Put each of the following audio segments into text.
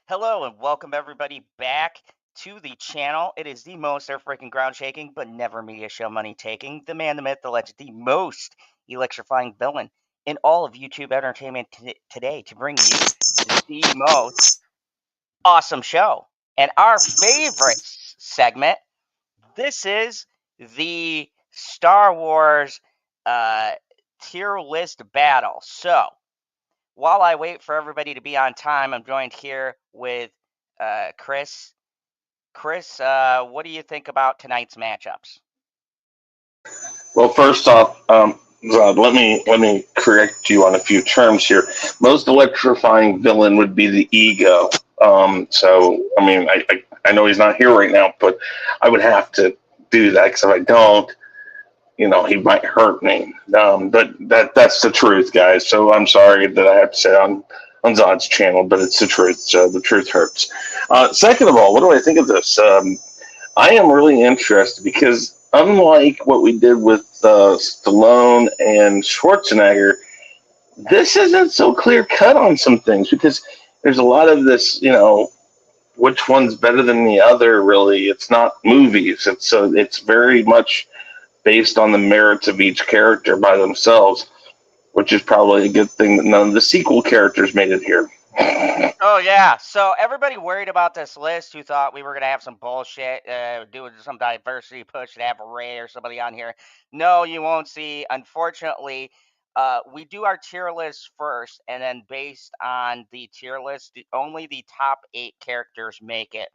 Hello and welcome everybody back to the channel. It is the most earth breaking, ground shaking, but never media show money taking. The man, the myth, the legend, the most electrifying villain in all of YouTube entertainment today to bring you the most awesome show. And our favorite segment, this is the Star Wars uh, tier list battle. So, while I wait for everybody to be on time, I'm joined here with Chris. Chris, what do you think about tonight's matchups? Well, first off, Zod, let me correct you on a few terms here. Most electrifying villain would be the ego. So, I mean, I know he's not here right now, but I would have to do that because if I don't, he might hurt me. But that's the truth, guys. So I'm sorry that I have to say on Zod's channel, but it's the truth. So the truth hurts. Second of all, what do I think of this? I am really interested because unlike what we did with Stallone and Schwarzenegger, this isn't so clear cut on some things because there's a lot of this, which one's better than the other. Really, it's not movies. It's very much based on the merits of each character by themselves, which is probably a good thing that none of the sequel characters made it here. Oh yeah, so everybody worried about this list who thought we were gonna have some bullshit, doing some diversity push to have Ray or somebody on here. No, you won't see. Unfortunately, we do our tier list first, and then based on the tier list, only the top 8 characters make it.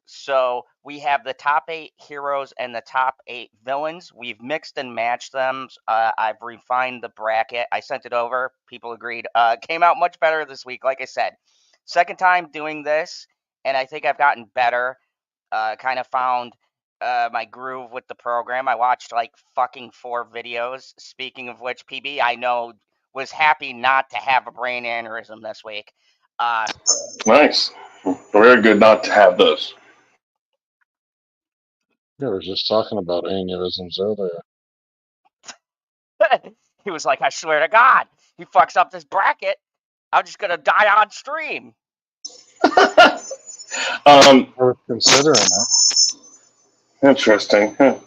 So we have the top 8 heroes and the top 8 villains. We've mixed and matched them. I've refined the bracket. I sent it over. People agreed. Came out much better this week, like I said. Second time doing this, and I think I've gotten better. Kind of found my groove with the program. I watched like fucking 4 videos. Speaking of which, PB, I know was happy not to have a brain aneurysm this week. Uh, Nice. Very good not to have those. Yeah, we were just talking about aneurysms earlier. he was like, I swear to God, he fucks up this bracket. I'm just gonna die on stream. Worth considering it. Interesting. Huh.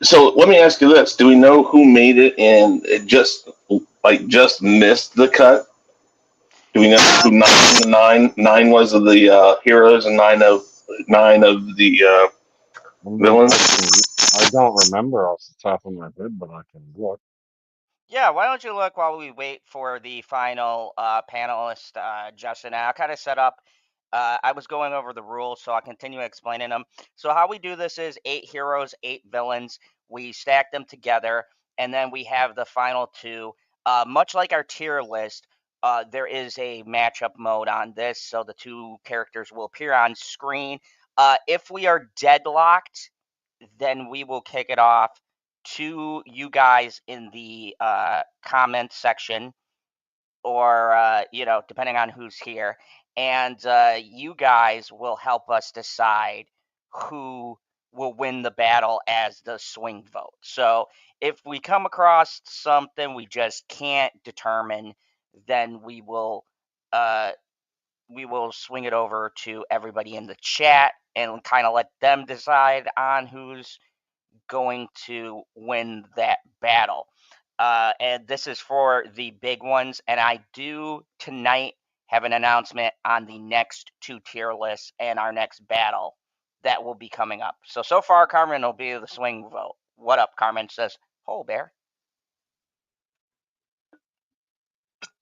So let me ask you this: do we know who made it and it just missed the cut? Do we know who nine was of the heroes and nine of the villains? I don't remember off the top of my head, but I can look. Yeah, why don't you look while we wait for the final panelist, Justin? I'll kind of set up. I was going over the rules, so I'll continue explaining them. So how we do this is 8 heroes, 8 villains. We stack them together, and then we have the final 2. Much like our tier list, there is a matchup mode on this, so the 2 characters will appear on screen. If we are deadlocked, then we will kick it off to you guys in the comment section, or depending on who's here, and you guys will help us decide who will win the battle as the swing vote. So if we come across something we just can't determine, then uh, we will swing it over to everybody in the chat and kind of let them decide on who's going to win that battle. And this is for the big ones. And I do tonight have an announcement on the next 2 tier lists and our next battle that will be coming up. So far, Carmen will be the swing vote. What up, Carmen? Says, "Ho, bear."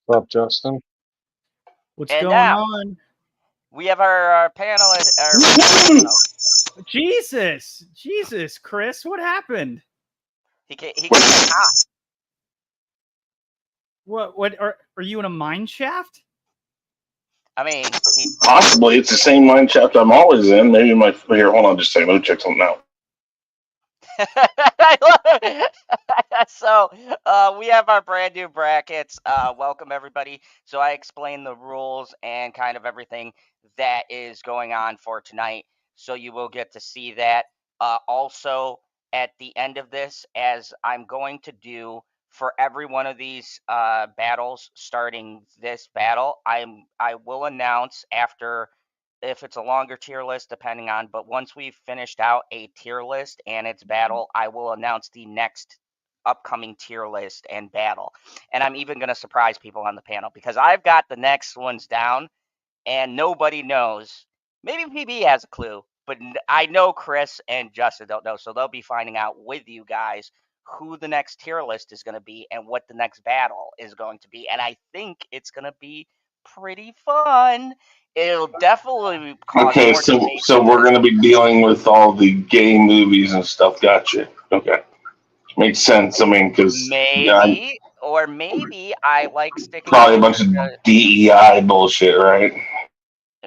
What's up, Justin? What's And going now on? we have our panelist. Jesus, Chris, what happened? He came hot. What are you in a mine shaft? I mean, Possibly, it's the same mine shaft I'm always in. Maybe here. Hold on, just a second. Let me check something out. So we have our brand new brackets. Welcome everybody. So I explained the rules and kind of everything that is going on for tonight. So you will get to see that. Also, at the end of this, as I'm going to do for every one of these battles starting this battle. I will announce after, if it's a longer tier list, depending on, but once we've finished out a tier list and its battle, I will announce the next upcoming tier list and battle. And I'm even going to surprise people on the panel because I've got the next ones down and nobody knows. Maybe PB has a clue, but I know Chris and Justin don't know, so they'll be finding out with you guys who the next tier list is going to be and what the next battle is going to be. And I think it's going to be pretty fun. It'll definitely cause Okay, more debate so than we're this. going to be dealing with all the gay movies and stuff. Gotcha. Okay, makes sense. I mean, because Maybe, or maybe I like sticking probably a to bunch of DEI bullshit, right?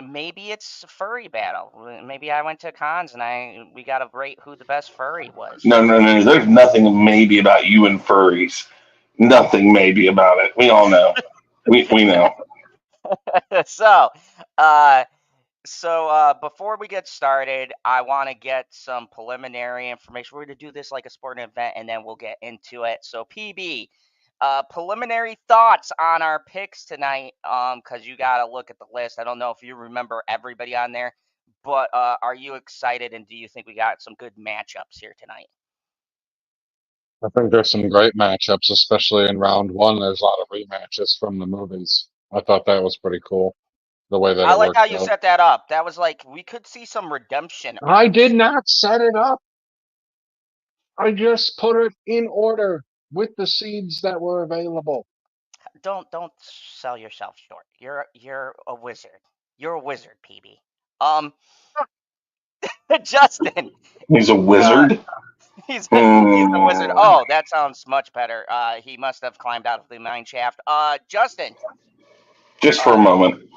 maybe it's a furry battle. Maybe I went to cons and we got to rate who the best furry was. No. There's nothing maybe about you and furries. Nothing maybe about it. We all know. We know. So, uh, before we get started, I want to get some preliminary information. We're going to do this like a sporting event, and then we'll get into it. So, PB, preliminary thoughts on our picks tonight. Because you got to look at the list. I don't know if you remember everybody on there, but are you excited? And do you think we got some good matchups here tonight? I think there's some great matchups, especially in round one. There's a lot of rematches from the movies. I thought that was pretty cool, the way that I it like worked how you out. set that up. That was like we could see some redemption I did arcs. not set it up. I just put it in order with the seeds that were available. Don't sell yourself short. You're a wizard. You're a wizard, PB. Justin. He's a Uh, wizard. he's a wizard. Oh, that sounds much better. He must have climbed out of the mine shaft. Justin. Just for a Uh, moment.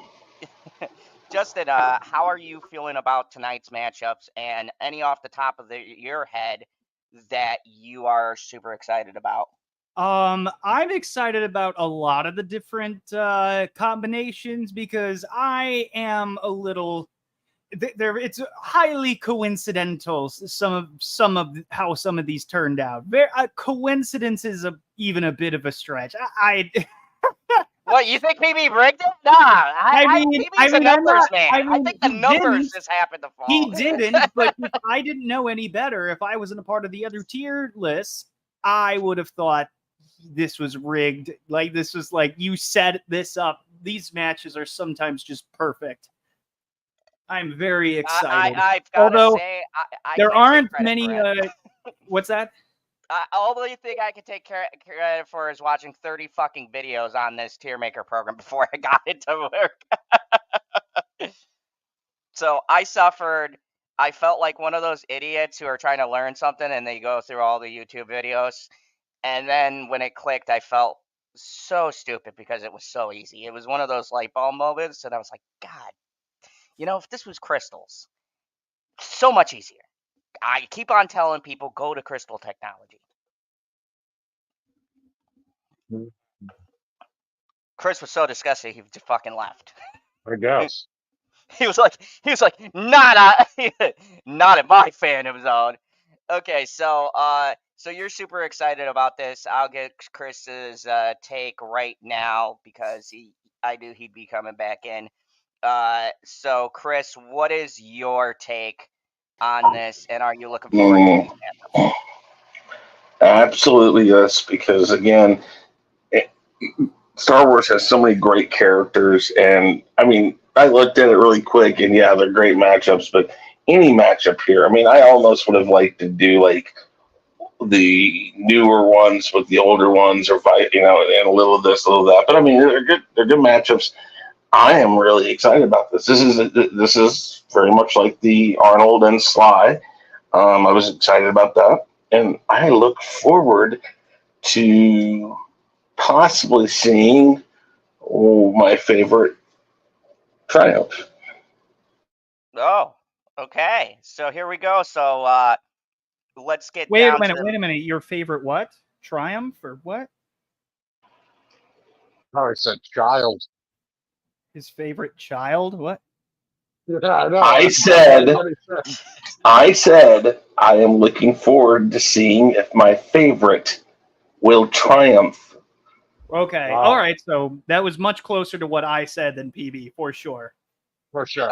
Justin. How are you feeling about tonight's matchups? And any off the top of your head that you are super excited about? I'm excited about a lot of the different combinations because I am a little there. It's highly coincidental. Some of how some of these turned out. Coincidence is even a bit of a stretch. What, you think PB rigged it? Nah, PB's a numbers man. I think the numbers just happened to fall. He didn't, but if I didn't know any better, if I wasn't a part of the other tier lists, I would have thought this was rigged. Like, this was like, you set this up. These matches are sometimes just perfect. I'm very excited. I've got to say, I there can't aren't take credit many. What's that? Only thing I can take credit for is watching 30 fucking videos on this tier maker program before I got it to work. So I suffered. I felt like one of those idiots who are trying to learn something and they go through all the YouTube videos. And then when it clicked, I felt so stupid because it was so easy. It was one of those light bulb moments. And I was like, God, if this was crystals, so much easier. I keep on telling people, go to Crystal Technology. Chris was so disgusted he just fucking left. I guess. he was like, not in my fandom zone. Okay, so you're super excited about this. I'll get Chris's take right now because I knew he'd be coming back in. So Chris, what is your take on this, and are you looking forward to these matchups? Absolutely, yes. Because again, Star Wars has so many great characters, and I mean, I looked at it really quick, and yeah, they're great matchups. But any matchup here, I mean, I almost would have liked to do like the newer ones with the older ones, or and a little of this, a little of that. But I mean, they're good. They're good matchups. I am really excited about this. This is very much like the Arnold and Sly. I was excited about that, and I look forward to possibly seeing my favorite triumph. Oh, okay. So here we go. So let's get Wait down a minute. to Wait a minute. Your favorite what? Triumph or what? Oh, I said child. His favorite child? What? Yeah, I know. I said I am looking forward to seeing if my favorite will triumph. Okay. Wow. All right. So that was much closer to what I said than PB for sure. For sure.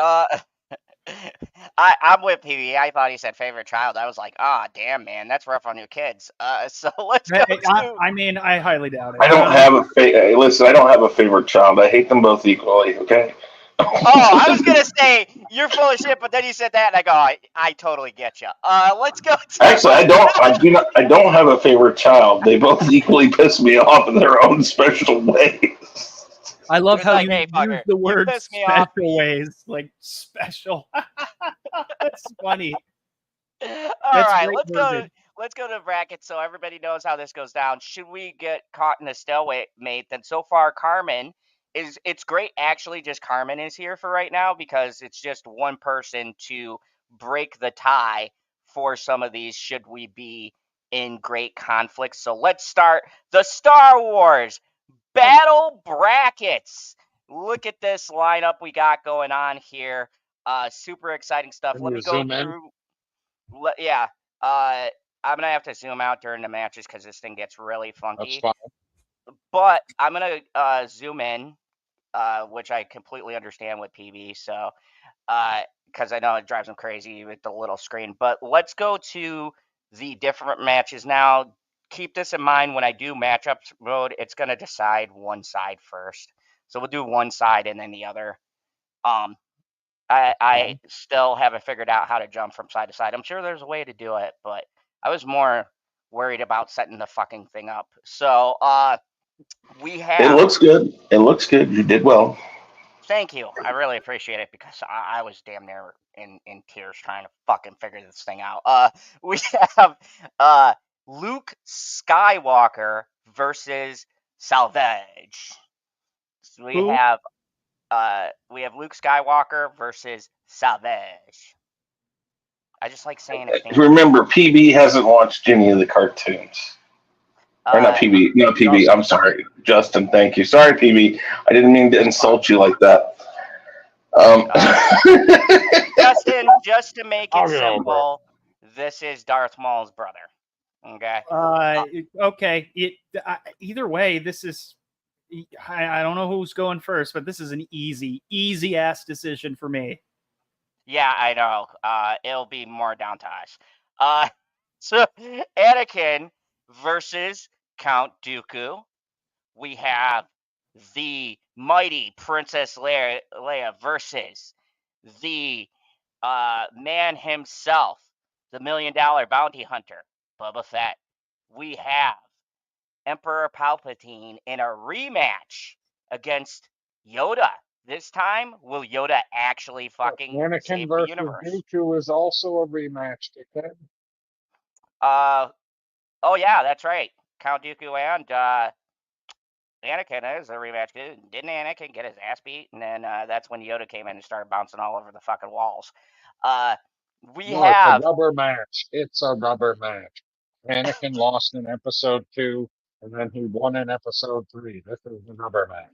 I'm with PB. I thought he said favorite child. I was like, ah, damn, man, that's rough on your kids. So let's go to. I mean, I highly doubt it. I don't have a listen. I don't have a favorite child. I hate them both equally. Okay. Oh, I was gonna say you're full of shit, but then you said that, and I go, I totally get you. Let's go to. Actually, I don't. I do not. I don't have a favorite child. They both equally piss me off in their own special ways. I love He was how like, you "Hey, use fucker, the you word piss me off." special ways, like special. That's funny. All That's right, great worded. let's go to brackets so everybody knows how this goes down. Should we get caught in a stalemate, then so far Carmen it's great actually just Carmen is here for right now because it's just one person to break the tie for some of these should we be in great conflict. So let's start the Star Wars battle brackets. Look at this lineup we got going on here. Super exciting stuff. Can Let you me go zoom in? through yeah, I'm gonna have to zoom out during the matches because this thing gets really That's funky. fine. But I'm gonna zoom in, which I completely understand with PB. So, because I know it drives him crazy with the little screen. But let's go to the different matches now. Keep this in mind when I do matchups mode. It's gonna decide one side first. So we'll do one side and then the other. Um, I still haven't figured out how to jump from side to side. I'm sure there's a way to do it, but I was more worried about setting the fucking thing up. So we It have. looks good. It looks good. You did well. Thank you. I really appreciate it because I was damn near in tears trying to fucking figure this thing out. We have Luke Skywalker versus Salvage. So Who? we have Luke Skywalker versus Salvage. I just like saying it fancy. Remember, PB hasn't watched any of the cartoons. Or not PB. No, PB. I'm sorry. Justin, thank you. Sorry, PB. I didn't mean to insult you like that. Justin, just to make I'll it get over it. simple, this is Darth Maul's brother. Okay. Okay. Either way, this is. I don't know who's going first, but this is an easy ass decision for me. Yeah, I know. It'll be more down to us. So Anakin versus Count Dooku. We have the mighty Princess Leia versus the man himself, the $1 million bounty hunter, Boba Fett. We have Emperor Palpatine in a rematch against Yoda. This time, will Yoda actually fucking Anakin save the versus universe? Dooku is also a rematch, dickhead. Oh yeah, that's right. Count Dooku and Anakin is a rematch. Didn't Anakin get his ass beat? And then that's when Yoda came in and started bouncing all over the fucking walls. We No, it's a have. rubber match. It's a rubber match. Anakin lost in episode 2, and then he won in episode 3. This is a rubber match.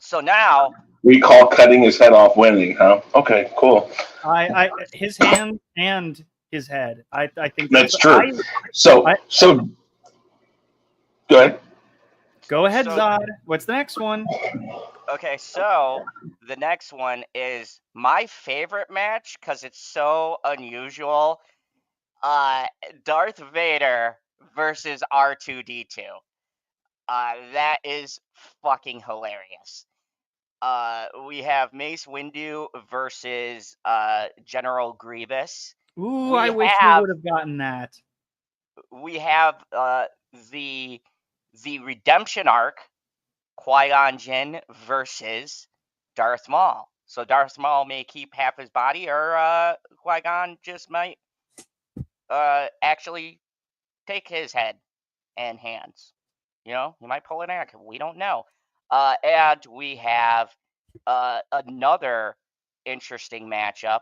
So now we call cutting his head off winning, huh? Okay, cool. His hand and his head. I think That's true. So go ahead. Go ahead, So- Zod. What's the next one? Okay, so the next one is my favorite match because it's so unusual. Darth Vader versus R2D2. That is fucking hilarious. We have Mace Windu versus General Grievous. Ooh, I wish we would have gotten that. We have the redemption arc, Qui-Gon Jinn versus Darth Maul. So Darth Maul may keep half his body, or Qui-Gon just might actually take his head and hands. You know, he might pull an Anakin. We don't know. And we have another interesting matchup,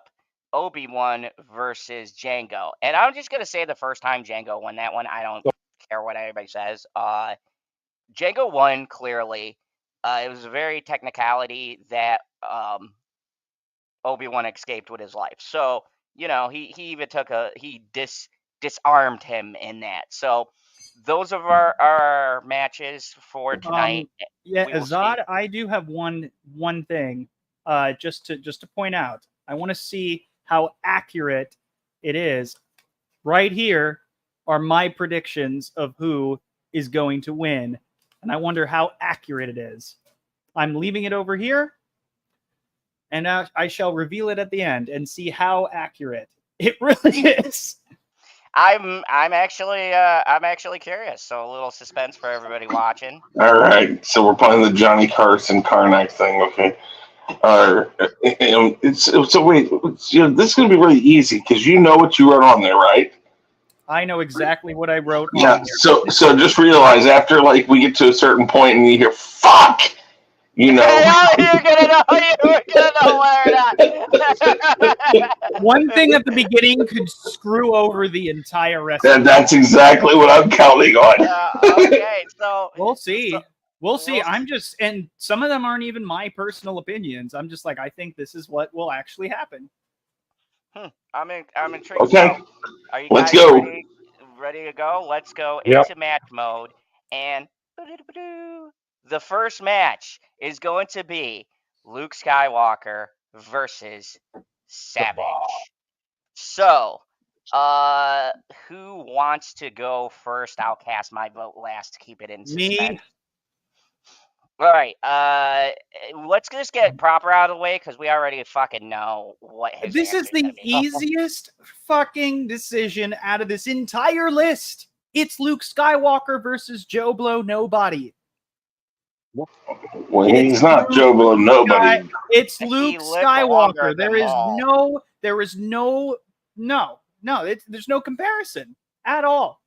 Obi-Wan versus Django. And I'm just going to say the first time Django won that one, I don't care what anybody says. Django won clearly. It was a very technicality that Obi-Wan escaped with his life. So, you know, he even took he disarmed him in that. So those are our matches for tonight. Yeah, We will see. Azad, I do have one thing, just to point out. I want to see how accurate it is. Right here are my predictions of who is going to win, and I wonder how accurate it is. I'm leaving it over here, and I shall reveal it at the end and see how accurate it really is. I'm actually curious. So a little suspense for everybody watching. All right, so we're playing the Johnny Carson Karnak thing, okay? So wait, this is gonna be really easy because you know what you wrote on there, right? I know exactly what I wrote Yeah. on So just realize after like we get to a certain point and you hear "fuck," you know. You're gonna know. You're gonna know whether or not. One thing at the beginning could screw over the entire rest of it. That's exactly what I'm counting on. Okay, so We'll see. So- We'll see. we'll I'm just, and some of them aren't even my personal opinions. I'm just like, I think this is what will actually happen. I'm intrigued. Okay, So, are you let's guys go. ready to go? Let's go Yep. into match mode. And the first match is going to be Luke Skywalker versus Savage. So, who wants to go first? I'll cast my vote last to keep it in suspense. Me, All right. Let's just get proper out of the way because we already fucking know what his this is answer's the gonna be. easiest fucking decision out of this entire list. It's Luke Skywalker versus Joe Blow Nobody. Well, he's not Joe Blow nobody. It's He Luke lived longer Skywalker. than There is Maul. there's no comparison at all.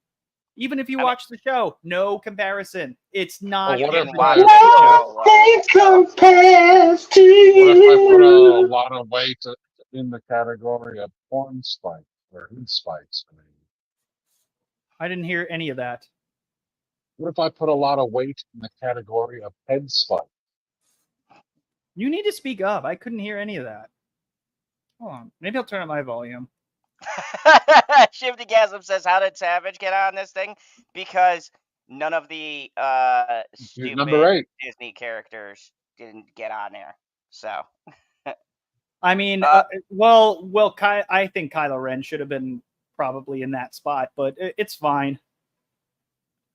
Even if you watch the show, no comparison. It's not. Well, what if Didn't watch I- the show. Nothing compares to What if I put a you. lot of weight in the category of porn spikes or heat spikes? I mean, I didn't hear any of that. what if I put a lot of weight in the category of head spikes? You need to speak up. I couldn't hear any of that. Hold on. Maybe I'll turn up my volume. Shifty Gasm says, "How did Savage get on this thing? Because none of the He's number stupid 8. Disney characters didn't get on there. So I mean, I think Kylo Ren should have been probably in that spot, but it's fine.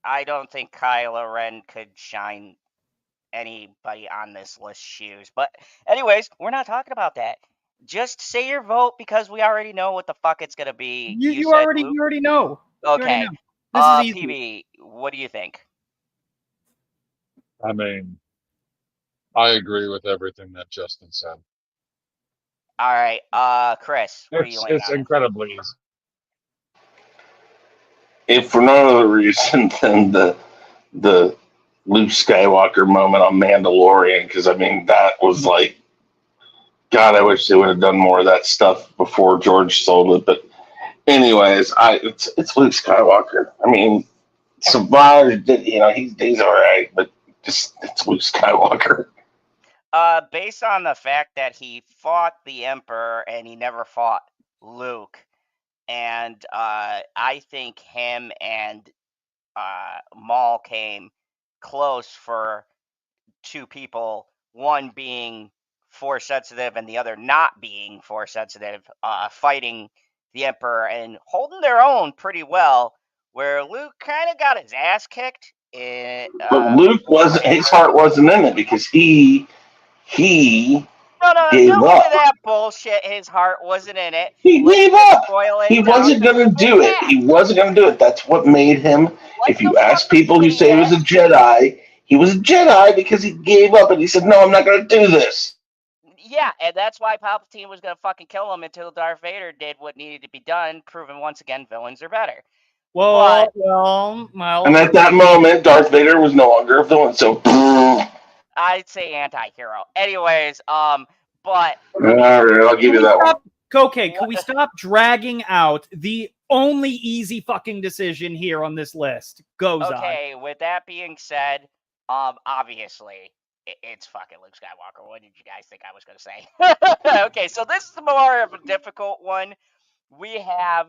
I don't think Kylo Ren could shine anybody on this list shoes. But anyways, we're not talking about that. Just say your vote because we already know what the fuck it's gonna be. You said already Luke? know. You already Okay. know. This is easy. PB, what do you think? I mean, I agree with everything that Justin said. All right, Chris, what are you laying It's on? incredibly easy. If for no other reason than the Luke Skywalker moment on Mandalorian, because I mean that was like, God, I wish they would have done more of that stuff before George sold it. But anyways, it's Luke Skywalker. I mean, survived. He's all right, but just it's Luke Skywalker. Based on the fact that he fought the Emperor and he never fought Luke, and I think him and Maul came close for two people, one being force sensitive and the other not being force sensitive, fighting the Emperor and holding their own pretty well, where Luke kind of got his ass kicked. But Luke wasn't. His heart wasn't in it because he No, gave don't up. say that bullshit. His heart wasn't in it. He Let's gave just up. boil it He down wasn't to going to do it. that. He wasn't going to do it. That's what made him. What If you the ask fuck people who did say he was a Jedi, he was a Jedi because he gave up and he said, "No, I'm not going to do this." Yeah, and that's why Palpatine was going to fucking kill him until Darth Vader did what needed to be done, proving once again villains are better. Well. And at that moment, Darth Vader was no longer a villain. So, I'd say anti-hero. Anyways, but all right, I'll give you that one. Okay, can we stop dragging out the only easy fucking decision here on this list? Goes on. Okay, with that being said, obviously it's fucking Luke Skywalker. What did you guys think I was going to say? Okay, so this is more of a difficult one. We have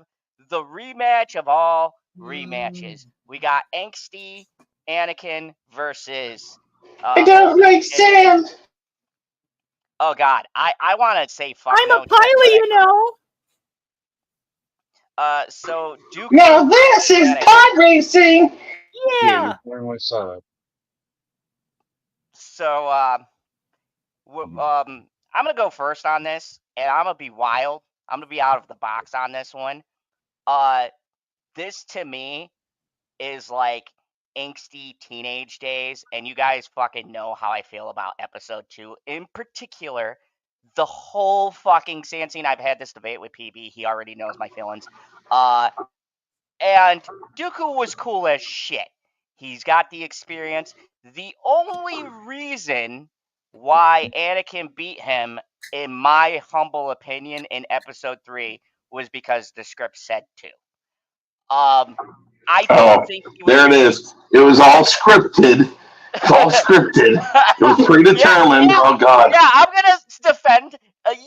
the rematch of all rematches. We got angsty Anakin versus. I don't like sand. Oh God, I want to say fuck I'm no a just pilot, for that. you know. So Dooku Now this versus is Anakin. pod racing. Yeah, you Yeah. finally saw it. So I'm gonna go first on this, and I'm gonna be wild. I'm gonna be out of the box on this one. Uh, this to me is like angsty teenage days, and you guys fucking know how I feel about episode 2. In particular, the whole fucking sand scene. I've had this debate with PB. He already knows my feelings. And Dooku was cool as shit. He's got the experience. The only reason why Anakin beat him, in my humble opinion, in episode 3 was because the script said to. I don't Oh, think he was there it really. is. It was all scripted. It's all scripted. It was Yeah, predetermined. yeah, Oh God. yeah. I'm gonna defend.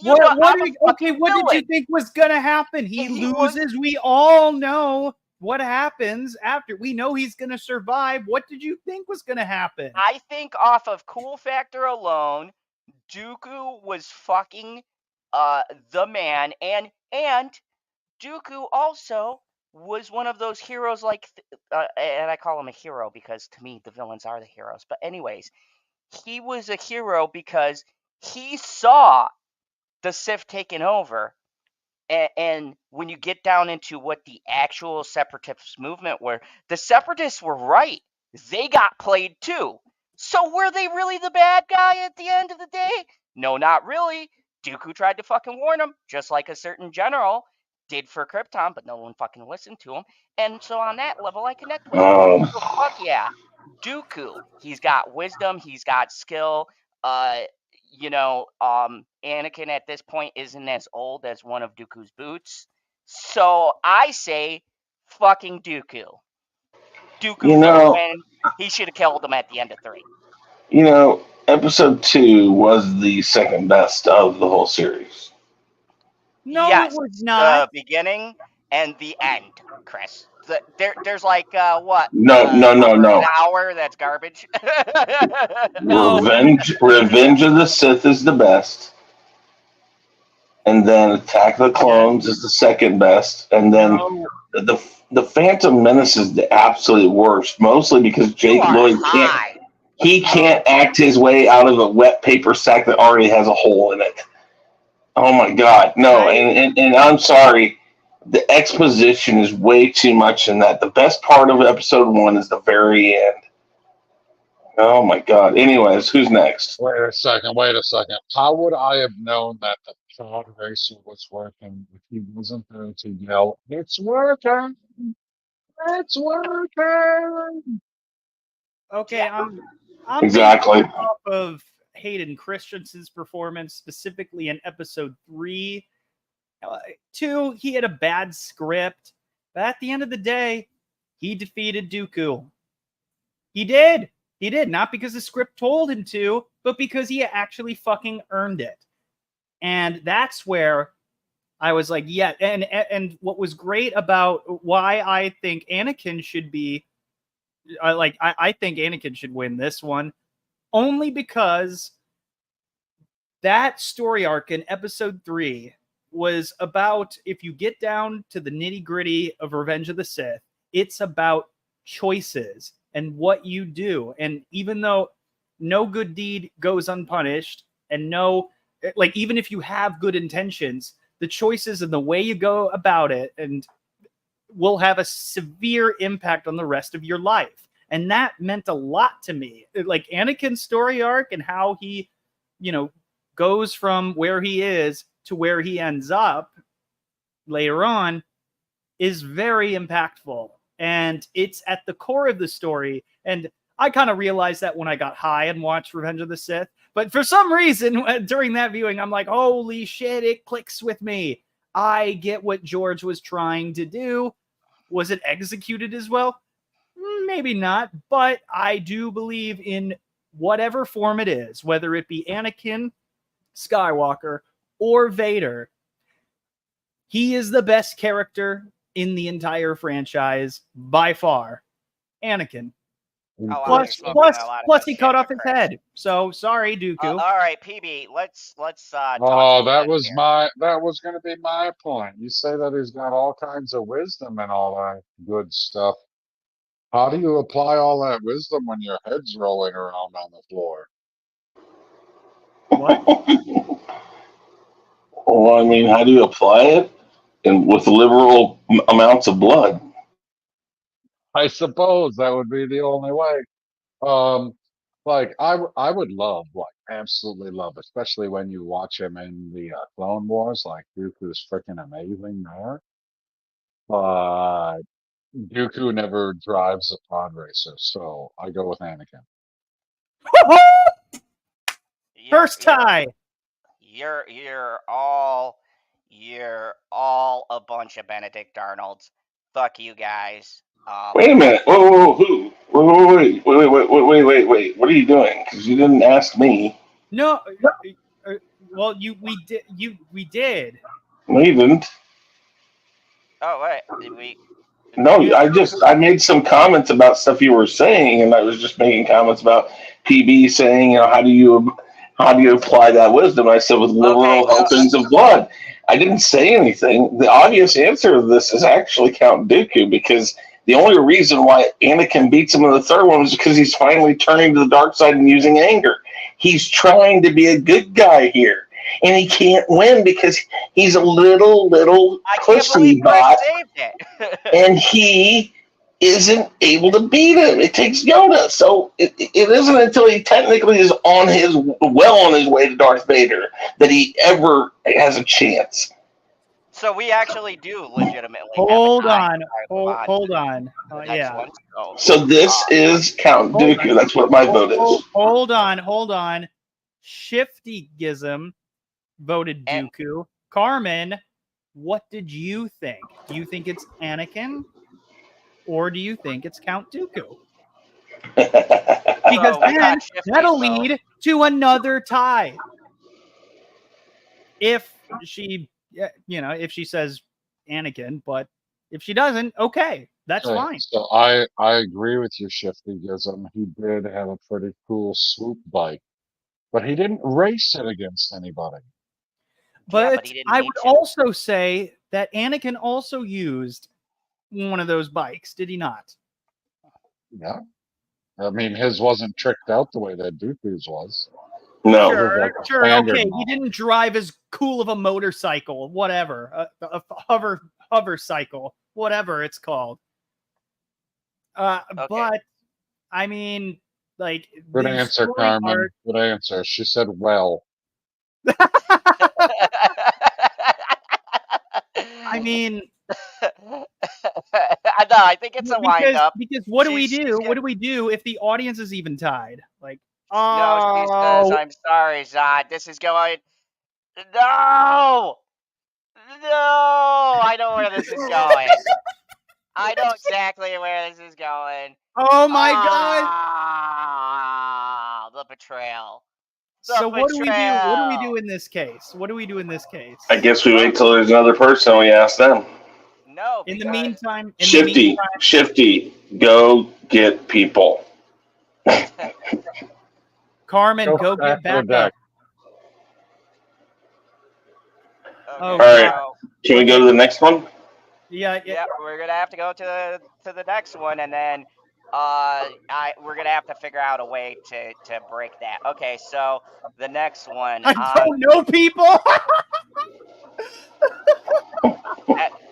You know, I'm a Okay, fucking what did you villain. think was gonna happen? He He was. loses. We all know what happens after. We know he's gonna survive. What did you think was gonna happen? I think off of cool factor alone, Dooku was fucking the man, and Dooku also was one of those heroes like and I call him a hero because to me the villains are the heroes. But anyways, he was a hero because he saw the Sith taking over, and when you get down into what the actual separatist movement were, the separatists were right. They got played too. So were they really the bad guy at the end of the day? No, not really. Dooku tried to fucking warn him, just like a certain general did for Krypton, but no one fucking listened to him. And so on that level, I connect with him. So Oh, fuck yeah. Dooku, he's got wisdom, he's got skill. Uh, Anakin at this point isn't as old as one of Dooku's boots. So I say fucking Dooku. Dooku you for the know, win. He should have killed him at the end of 3. Episode 2 was the second best of the whole series. No, it Yes, was not. the beginning and the end, Chris. There's like what No, no, no, over an no. hour that's garbage. No, Revenge of the Sith is the best, and then Attack of the yes, Clones is the second best, and then no. the the Phantom Menace is the absolute worst, mostly because You Jake are Lloyd high. can't act his way out of a wet paper sack that already has a hole in it. Oh my God, no! I And I'm sorry, the exposition is way too much in that. The best part of episode 1 is the very end. Oh my God. Anyways, who's next? Wait a second, wait a second. How would I have known that the pod racer was working if he wasn't there to yell, "It's working! It's working!" okay. Yeah. I'm basing Exactly. it off of Hayden Christensen's performance, specifically in episode 3. 2, he had a bad script, but at the end of the day, he defeated Dooku. He did. He did. Not because the script told him to, but because he actually fucking earned it. And that's where I was like, yeah. And what was great about why I think Anakin should be, I think Anakin should win this one, only because that story arc in episode 3 was about, if you get down to the nitty gritty of Revenge of the Sith, it's about choices and what you do. And even though no good deed goes unpunished, and even if you have good intentions, the choices and the way you go about it and will have a severe impact on the rest of your life. And that meant a lot to me. Like Anakin's story arc and how he, goes from where he is to where he ends up later on is very impactful. And it's at the core of the story. And I kind of realized that when I got high and watched Revenge of the Sith. But for some reason, during that viewing, I'm like, holy shit, it clicks with me. I get what George was trying to do. Was it executed as well? Maybe not. But I do believe in whatever form it is, whether it be Anakin Skywalker or Vader, he is the best character in the entire franchise by far. Anakin. Oh wow, you're Plus, smoking plus, a lot of plus, good he shit cut off there, his Chris. head. So sorry, Dooku. All right, PB, let's talk Oh, some sense here. that was going to be my point. You say that he's got all kinds of wisdom and all that good stuff. How do you apply all that wisdom when your head's rolling around on the floor? What? Well, I mean, how do you apply it? And with liberal amounts of blood. I suppose that would be the only way. Um, I would love, like, absolutely love, especially when you watch him in the Clone Wars. Like, Dooku's freaking amazing there. But Dooku never drives a pod racer, so I go with Anakin. First tie. You're all a bunch of Benedict Arnolds. Fuck you guys. Wait a minute. Whoa, who? Wait. What are you doing? Because you didn't ask me. No. Well, we did. No, you didn't. Oh wait, did we? No, Yeah. I made some comments about stuff you were saying, and I was just making comments about PB saying, how do you apply that wisdom? I said with liberal helpings of blood. I didn't say anything. The obvious answer to this is actually Count Dooku, because the only reason why Anakin beats him in the third one is because he's finally turning to the dark side and using anger. He's trying to be a good guy here, and he can't win because he's a little I can't pussy believe Chris bot, saved it. and he isn't able to beat him. It takes Yoda, so it isn't until he technically is on his way to Darth Vader that he ever has a chance. So we actually do legitimately Hold have a tie on. Hold on. the next Yeah. one. So this is Count Dooku. That's what my vote is. Hold on. Shifty Gizm voted And- Dooku. Carmen, what did you think? Do you think it's Anakin, or do you think it's Count Dooku? Because So we then got Shifty, that'll so- lead to another tie. If she, if she says Anakin, but if she doesn't, okay, that's Okay, fine. So I agree with you, Shifty Gizm. He did have a pretty cool swoop bike, but he didn't race it against anybody. But he didn't I need would to. also say that Anakin also used one of those bikes, did he not? Yeah. I mean, his wasn't tricked out the way that Dooku's was. No. Sure, standard okay. model. He didn't drive as cool of a motorcycle, whatever, a hover cycle, whatever it's called. But I mean, like, Good the answer, story Carmen. arc- Good answer. She said, well. I mean, no, I think it's a wind up. because what do we She's do? gonna- What do we do if the audience is even tied? Like, No, she says, I'm sorry, Zod. This is going. No! No! I know where this is going. I know exactly where this is going. Oh my god! Ah, the betrayal. So what do we do? What do we do in this case? What do we do in this case? I guess we wait till there's another person and we ask them. No, In the because- meantime, Shifty, go get people. Carmen, go get back up. Okay, All right. so- Can we go to the next one? Yeah. We're gonna have to go to the next one, and then we're gonna have to figure out a way to break that. Okay, so the next one. I don't know people.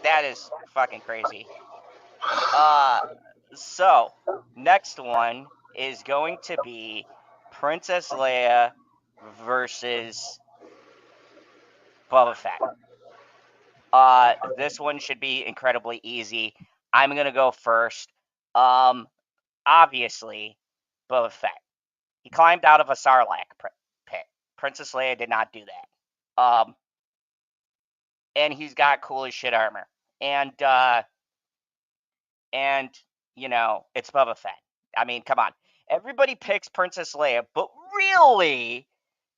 that is fucking crazy. So next one is going to be Princess Leia versus Boba Fett. This one should be incredibly easy. I'm gonna go first. Obviously, Boba Fett. He climbed out of a Sarlacc pit. Princess Leia did not do that. And he's got cool as shit armor. And it's Boba Fett. I mean, come on. Everybody picks Princess Leia, but really,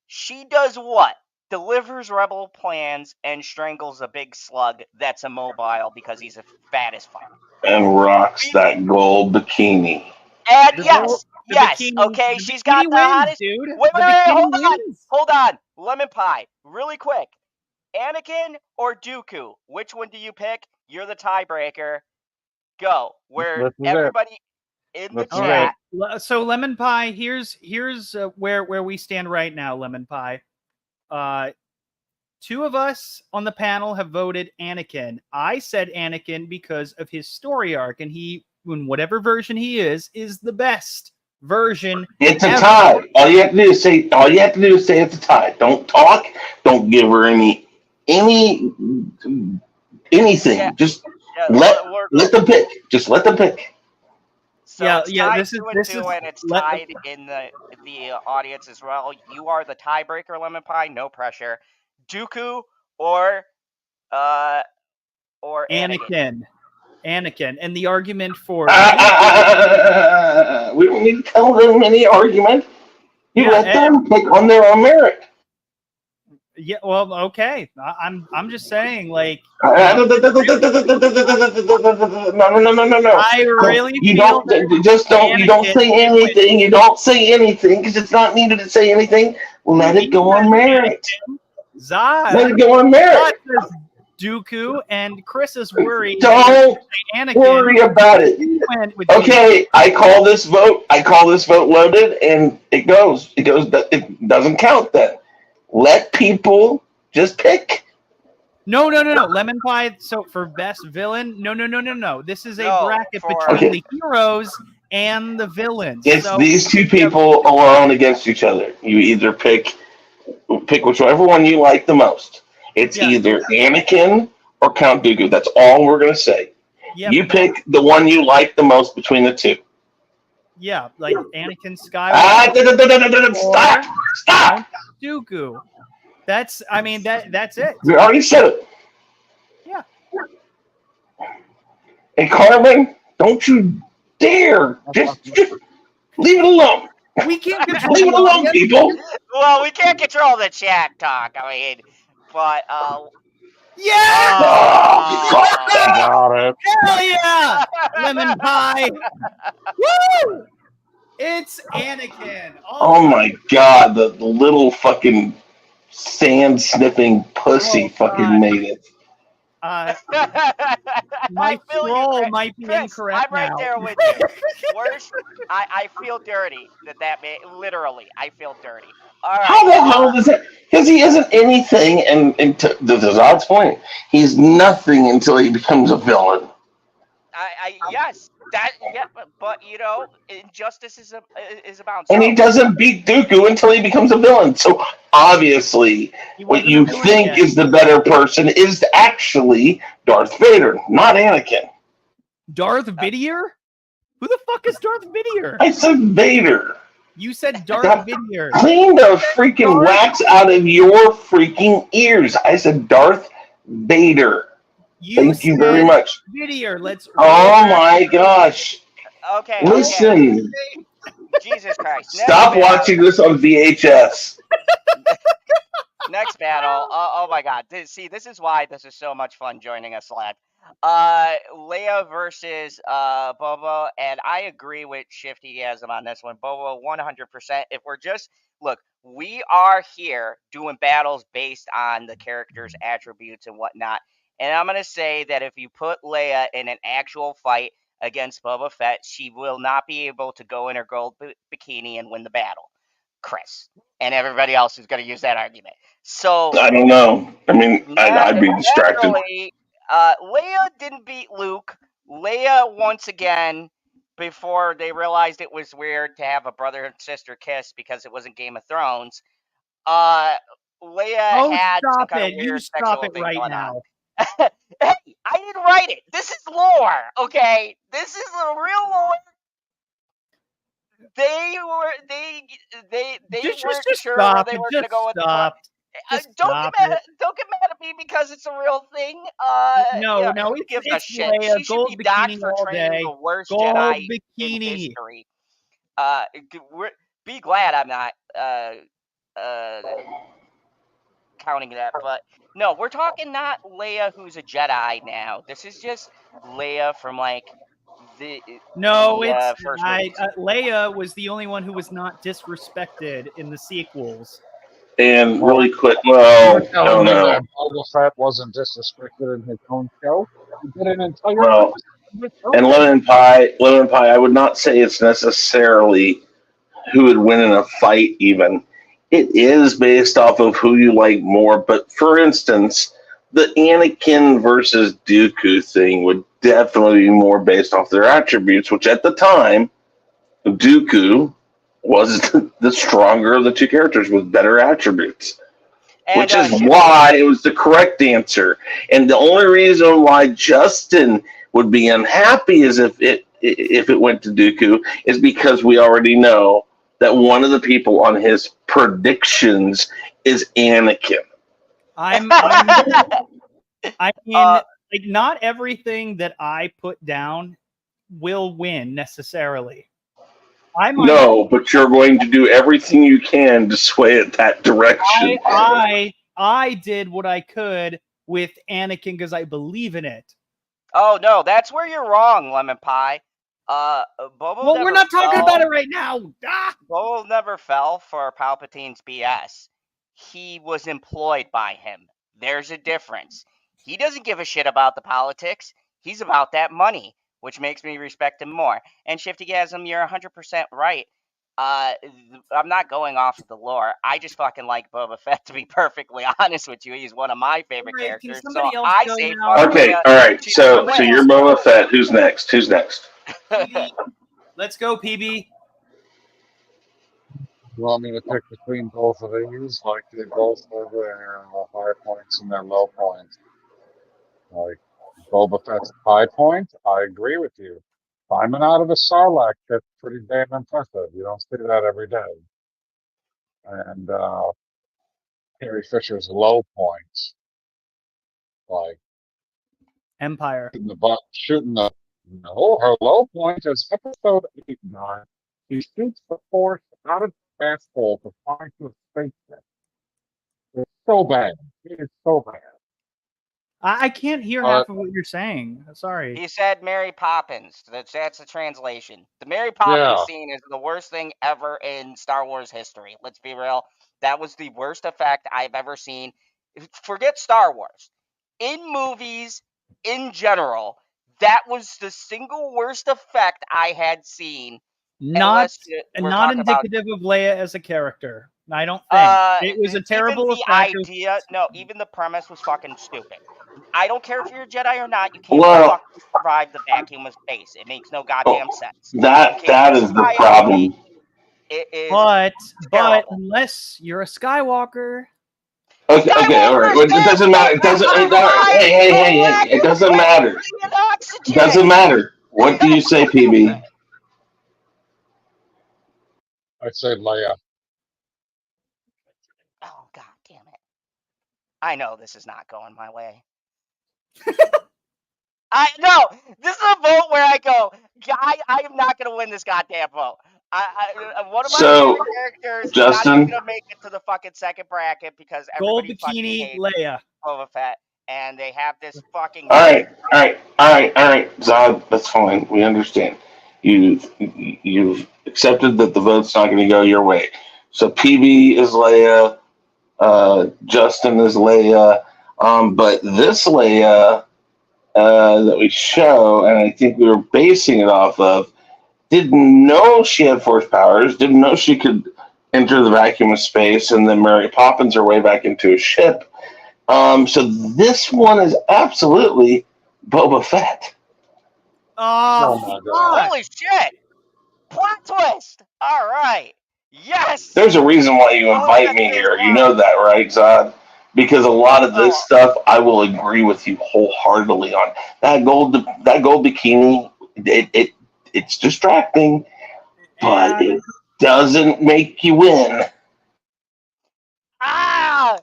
she does what? delivers rebel plans, and strangles a big slug that's immobile because he's fat as fuck. And rocks We, that gold bikini. and The goal, yes, okay, the she's got bikini the wins, hottest. dude. Wait, The hold bikini on, wins. hold on. Lemon pie, really quick. Anakin or Dooku? Which one do you pick? You're the tiebreaker. Go. Where This is it. everybody in the This is All it. chat. right. So lemon pie. Here's where we stand right now. Lemon pie. Two of us on the panel have voted Anakin. I said Anakin because of his story arc, and he, in whatever version he is the best version. It's a ever. tie. All you have to do is say. All you have to do is say it's a tie. Don't talk. Don't give her anything. Yeah, Just yeah, let them pick. Just let them pick. So Yeah, it's yeah. tied This is 2-2, and it's tied in the audience as well. You are the tiebreaker, Lemon Pie. No pressure. Dooku or uh Anakin. Anakin, and the argument for We don't need to tell them any argument. You let them pick on their own merit. Yeah, well, okay. I'm just saying, like, No. I really You feel you don't say anything. You don't say anything because it's not needed to say anything. Let it go on merit. Zod. Let it go on merit. Dooku, and Chris is worried. Don't worry about it. Okay, I call this vote loaded, and it goes. It It doesn't count then. Let people just pick. No. Lemon pie. So for best villain, no. This is a bracket between the heroes and the villains. It's these two people alone against each other. You either pick whichever one you like the most. It's either Anakin or Count Dooku. That's all we're gonna say. You pick the one you like the most between the two. Yeah, like Anakin Skywalker. Stop! Dooku. That's it. We already said it. Yeah. And Carmen, don't you dare just leave it alone. We can't control leave it alone, people. Well, we can't control the chat talk. I mean, but yeah. Got it. Hell yeah! Lemon pie. Woo! It's Anakin. Oh my god, the little fucking sand sniffing pussy fucking made it. My troll might be Chris, incorrect I'm right now. there with you. Worst, I feel dirty that made, literally, I feel dirty. All right. How the hell does that? Because he isn't anything, and to Zod's point, he's nothing until he becomes a villain. Yes, but you know, injustice is about. And he doesn't beat Dooku until he becomes a villain. So obviously, what you think is the better person is actually Darth Vader, not Anakin. Darth Vader? Who the fuck is Darth Vader? I said Vader. You said Darth Vader. Clean the freaking wax out of your freaking ears. I said Darth Vader. Thank you very much. Vader. Oh my gosh. Okay. Listen. Okay. Jesus Christ. Stop watching this on VHS. Next battle. Oh my God. This is why this is so much fun joining us live. Leia versus Bobo, and I agree with Shiftygasm on this one. Bobo 100%. If we're just look, we are here doing battles based on the character's attributes and whatnot. And I'm gonna say that if you put Leia in an actual fight against Boba Fett, she will not be able to go in her gold bikini and win the battle. Chris and everybody else is gonna use that argument. So I don't know. I mean, I'd be distracted. Leia didn't beat Luke. Leia, once again, before they realized it was weird to have a brother and sister kiss because it wasn't Game of Thrones, Leia had some kind of weird sexual thing going on. Hey, I didn't write it. This is lore, okay? This is the real lore. They weren't sure where they were gonna go with the. Don't get mad at me because it's a real thing. No, who gives a shit? Leia, She should be docked for training the worst Jedi in history. Be glad I'm not counting that. But no, we're talking not Leia who's a Jedi now. This is just Leia from like the No, it's first movies. Leia was the only one who was not disrespected in the sequels. And Well, really quick, you're well, telling no, me no, that Boba Fett wasn't disrespected in his own show? He did an entire well, episode in his own and lemon pie. I would not say it's necessarily who would win in a fight. Even it is based off of who you like more. But for instance, the Anakin versus Dooku thing would definitely be more based off their attributes, which at the time, Dooku was the stronger of the two characters with better attributes, And which is Shifty, why it was the correct answer. And the only reason why Justin would be unhappy is if it went to Dooku is because we already know that one of the people on his predictions is Anakin. I mean, Uh, like not everything that I put down will win necessarily. I might No, but you're going to do everything you can to sway it that direction. I did what I could with Anakin because I believe in it. oh no, that's where you're wrong, Lemon Pie. Bobo Well, never we're not talking fell. about it right now. Ah! Bobo never fell for Palpatine's BS. He was employed by him. There's a difference. He doesn't give a shit about the politics. He's about that money, which makes me respect him more. And Shiftygasm, you're 100% right. I'm not going off of the lore. I just fucking like Boba Fett, to be perfectly honest with you. He's one of my favorite All right, can characters. So somebody else I go say now? fuck Okay, Leia. all right. She's gonna So win. you're Boba Fett. Who's next? Who's next? PB, let's go, PB. You want me to pick between both of these? Like they both have their high points and their low points. Like Boba Fett's high point, I agree with you. Climbing out of a Sarlacc pit's pretty damn impressive. You don't see that every day. And Carrie Fisher's low points, like Empire. shooting the no, her low point is episode 8-9. She shoots the force out of the asshole to fly to a spaceship. It's so bad. It is so bad. I can't hear half of what you're saying. Sorry. He said Mary Poppins. That's the translation. The Mary Poppins Yeah. scene is the worst thing ever in Star Wars history. Let's be real. That was the worst effect I've ever seen. Forget Star Wars. In movies, in general, that was the single worst effect I had seen. Not We're not talking about indicative of Leia as a character. I don't think it was a terrible even the effect. idea. No, even the premise was fucking stupid. I don't care if you're a Jedi or not. You can't Well, fucking survive the vacuum of space. It makes no goddamn sense. You that can't that use is the high problem. energy. It is But terrible. unless you're a Skywalker, Okay, all right. Well, it doesn't matter. It doesn't. Hey! It doesn't matter. It doesn't matter. What do you say, PB? I'd say Leia. Oh god damn it! I know this is not going my way. No, this is a vote where I go. I am not going to win this goddamn vote. One of my So, favorite characters is not even Justin, going to make it to the fucking second bracket because gold everybody fucking bikini hates Leia. Boba Fett, and they have this fucking. all right. Zod, that's fine. We understand. You've accepted that the vote's not going to go your way. So PB is Leia. Justin is Leia. But this Leia that we show, and I think we were basing it off of, didn't know she had force powers, didn't know she could enter the vacuum of space and then Mary Poppins her way back into a ship. So this one is absolutely Boba Fett. Oh, my God. Holy shit! Plot twist! All right. Yes! There's a reason why you invite me here. You know that, right, Zod? Because a lot of this stuff I will agree with you wholeheartedly on. That gold bikini, it's distracting, but it doesn't make you win. Ah!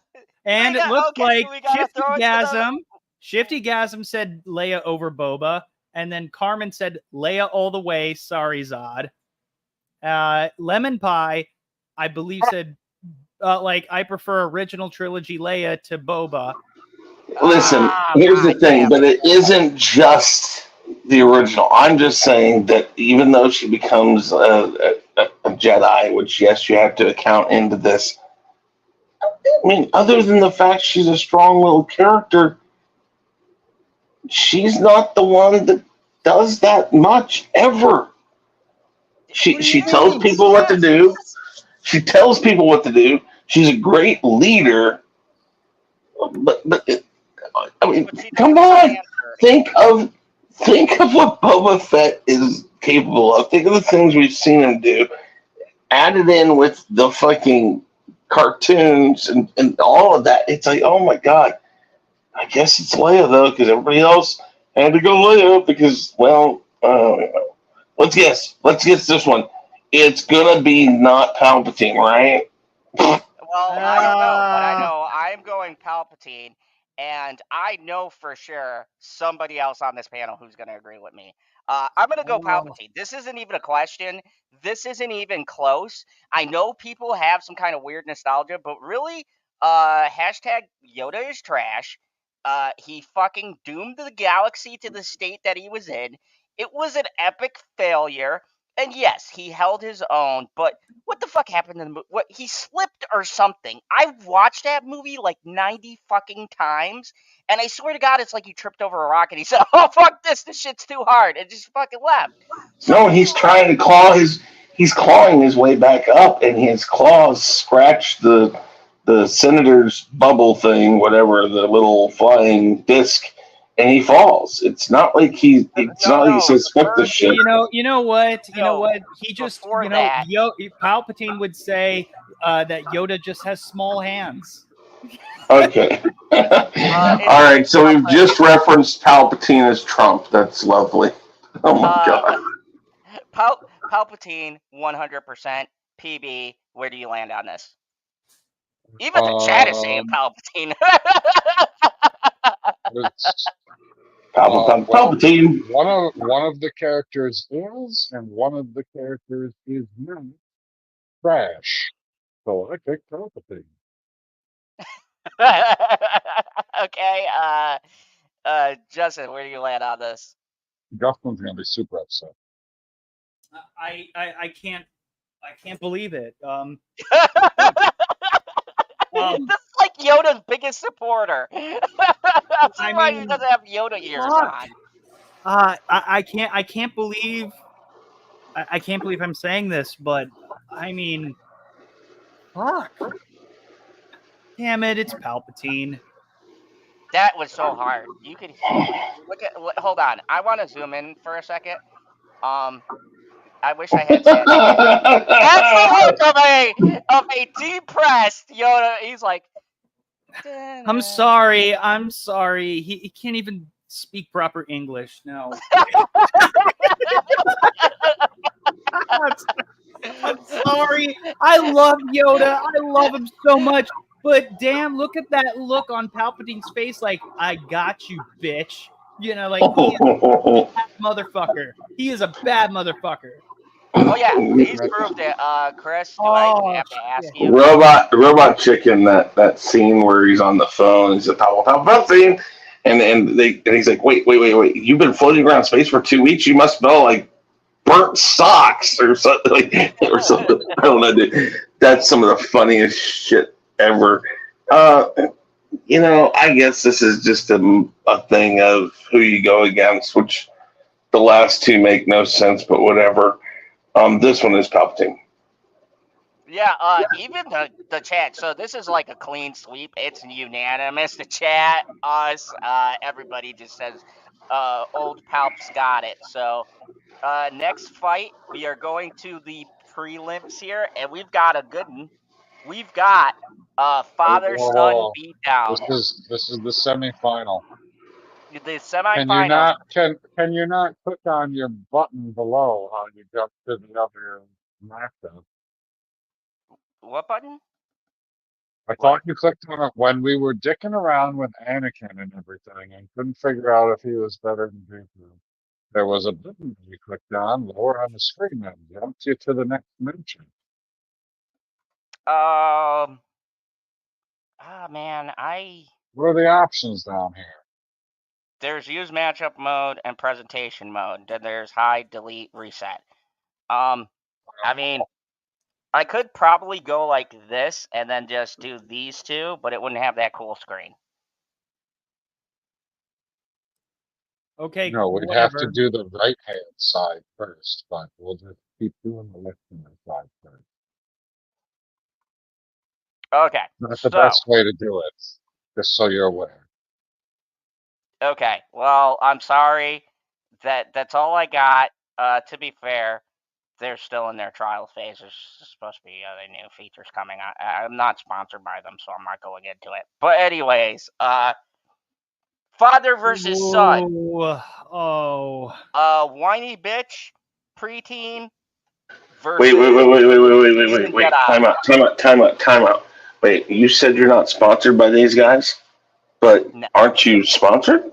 And it looked like we gotta throw it to Shiftygasm said Leia over Boba, and then Carmen said Leia all the way. Sorry, Zod. Lemon Pie, I believe, said like I prefer original trilogy Leia to Boba. Listen, Ah, here's the god thing, damn but it. it isn't just the original. I'm just saying that even though she becomes a Jedi, which yes, you have to account into this. I mean, other than the fact she's a strong little character, she's not the one that does that much ever. What do you She tells mean? people what to do. She tells people what to do. She's a great leader, but I mean, But she come takes some on. hand dirty. Think of think of what Boba Fett is capable of. Think of the things we've seen him do. Added in with the fucking cartoons and all of that. It's like, oh my god. I guess it's Leia though, because everybody else had to go Leia because, well, let's guess. Let's guess this one. It's gonna be not Palpatine, right? Well, I don't know, but I Uh, know I'm going Palpatine, and I know for sure somebody else on this panel who's going to agree with me. I'm going to go oh, Palpatine. This isn't even a question. This isn't even close. I know people have some kind of weird nostalgia, but really, hashtag Yoda is trash. He fucking doomed the galaxy to the state that he was in. It was an epic failure. And yes, he held his own, but what the fuck happened in the movie? What, he slipped or something? I watched that movie like 90 fucking times, and I swear to God, it's like he tripped over a rock and he said, "Oh fuck this shit's too hard," and just fucking left. No, So he's trying to claw his. He's clawing his way back up, and his claws scratch the senator's bubble thing, whatever the little flying disc, and he falls. It's not like he. It's no, not like he no. says "fuck this First, shit." you know what? You know no. what? He just, Before that, Palpatine would say that Yoda just has small hands. Okay. All it's right. So we've just referenced Palpatine as Trump. That's lovely. Oh my uh, god. Palpatine 100% PB. Where do you land on this? Even the chat is saying Um, Palpatine. it's well, Palpatine. one of the characters is, and one of the characters is not trash. So I picked Palpatine. Okay, Justin, where do you land on this? Justin's gonna be super upset. I can't believe it. This Um, is like Yoda's biggest supporter. I'm I surprised he mean, doesn't have Yoda ears fuck. on. I can't believe I can't believe I'm saying this, but I mean, fuck. Damn it, it's Palpatine. That was so hard. You could look at. Hold on, I want to zoom in for a second. Um, I wish I had chat GPT. That's the look of a depressed Yoda. He's like, I'm "Da-da." sorry. I'm sorry. He can't even speak proper English. No. I'm sorry. I love Yoda. I love him so much. But damn, look at that look on Palpatine's face. Like, I got you, bitch. You know, like he is a bad motherfucker. He is a bad motherfucker. Oh yeah, he's That's proved it. Chris, do I even Oh have to ask shit. you? Robot Chicken. That scene where he's on the phone. He's a Palpatine, and he's like, wait. You've been floating around space for 2 weeks. You must smell like burnt socks or something or something. I don't know, dude. That's some of the funniest shit ever. Uh, I guess this is just a thing of who you go against, which the last two make no sense, but whatever. This one is Palpatine. Yeah, even the chat. So this is like a clean sweep. It's unanimous. The chat, us, everybody just says, old Palp's got it. So, next fight, we are going to the prelims here, and we've got a good one. We've got father son whoa. This beatdown. is the semifinal. The Can you semifinals. not can you not click on your button below how you jump to the other matchup? What button? I What? thought you clicked on it when we were dicking around with Anakin and everything and couldn't figure out if he was better than Dooku. There was a button you clicked on lower on the screen that jumped you to the next mention. Ah, man, What are the options down here? there's use matchup mode and presentation mode. Then there's hide, delete, reset. Um, I mean, I could probably go like this and then just do these two, but it wouldn't have that cool screen. Okay, No, we'd have to whatever. do the right hand side first, but we'll just keep doing the left hand side first. Okay, Not the so best way to do it, just so you're aware. okay, well, I'm sorry. That's all I got. To be fair, they're still in their trial phase. There's supposed to be other new features coming. I'm not sponsored by them, so I'm not going into it. But anyways, father versus son. Ooh, oh. Whiny bitch, preteen Wait, versus wait, wait, wait, wait, wait, wait, wait, seasoned wait, wait. Jedi. Time out, time out, time out, time out. Wait, you said you're not sponsored by these guys, but No, aren't you sponsored?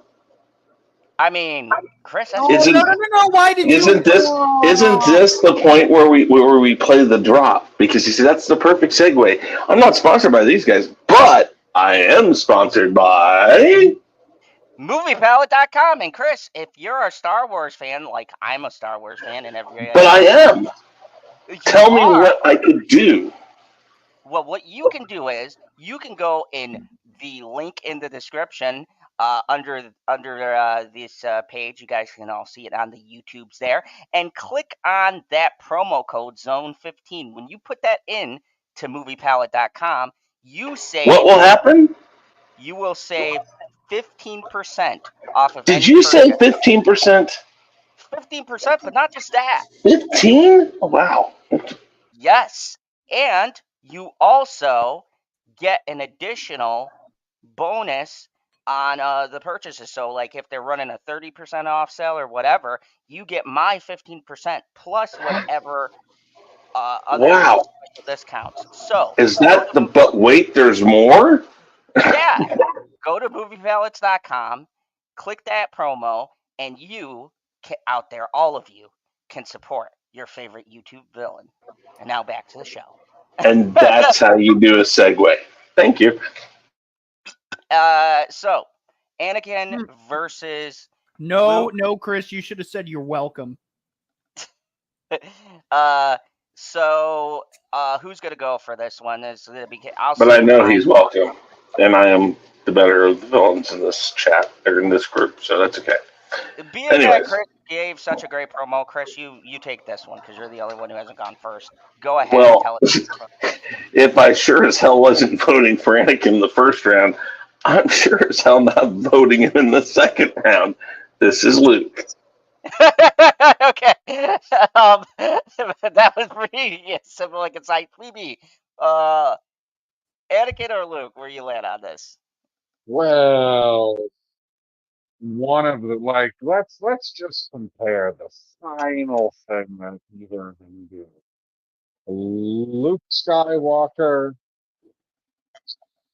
I mean, Chris, that's No, what Isn't no, no, no, no. Why did you? isn't this the point where we play the drop? Because you see, that's the perfect segue. I'm not sponsored by these guys, but I am sponsored by. MoviePalette.com. And Chris, if you're a Star Wars fan, like I'm a Star Wars fan, and But I everybody am. you Tell me are. what I could do. Well, what you can do is you can go in the link in the description under this page. You guys can all see it on the YouTubes there, and click on that promo code Zone15. When you put that in to MoviePalette.com, you What save will happen? you will save 15% off of Did any you say purchase. 15%? 15%, but not just that. 15? Oh, wow. Yes. And you also get an additional bonus on the purchases. So, like, if they're running a 30% off sale or whatever, you get my 15% plus whatever other Wow. special discounts. So, Is go that to the but wait, there's more? yeah, go to moviepalettes.com, click that promo, and you out there, all of you, can support your favorite YouTube villain. And now back to the show. And that's how you do a segue. Thank you. So Anakin versus No, Luke. no, Chris. You should have said you're welcome. So who's gonna go for this one? But I know he's welcome. And I am the better of the villains in this chat or in this group, so that's okay. Being that Anyways. Chris gave such a great promo, Chris, you take this one because you're the only one who hasn't gone first. Go ahead and Well, tell us. if I sure as hell wasn't voting for Anakin in the first round, I'm sure as hell not voting him in the second round. This is Luke. Okay. That was pretty simple and concise. Phoebe, Anakin or Luke, where you land on this? Well, one of the let's just compare the final segment either of them do. Luke Skywalker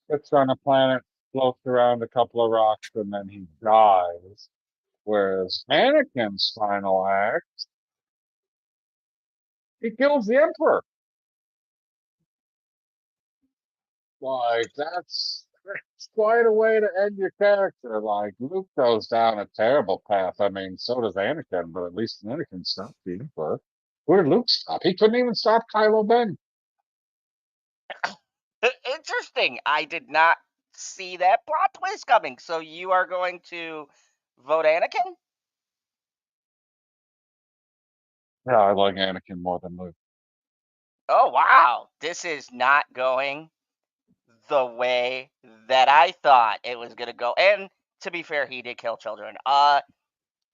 gets on a planet, floats around a couple of rocks, and then he dies. Whereas Anakin's final act, he kills the Emperor. Like that's quite a way to end your character. Like Luke goes down a terrible path. I mean, so does Anakin, but at least Anakin stopped the Emperor. Where did Luke stop? He couldn't even stop Kylo Ben. Interesting. I did not see that plot twist coming. So you are going to vote Anakin? Yeah, I like Anakin more than Luke. Oh wow. This is not going the way that I thought it was gonna go. And to be fair, he did kill children.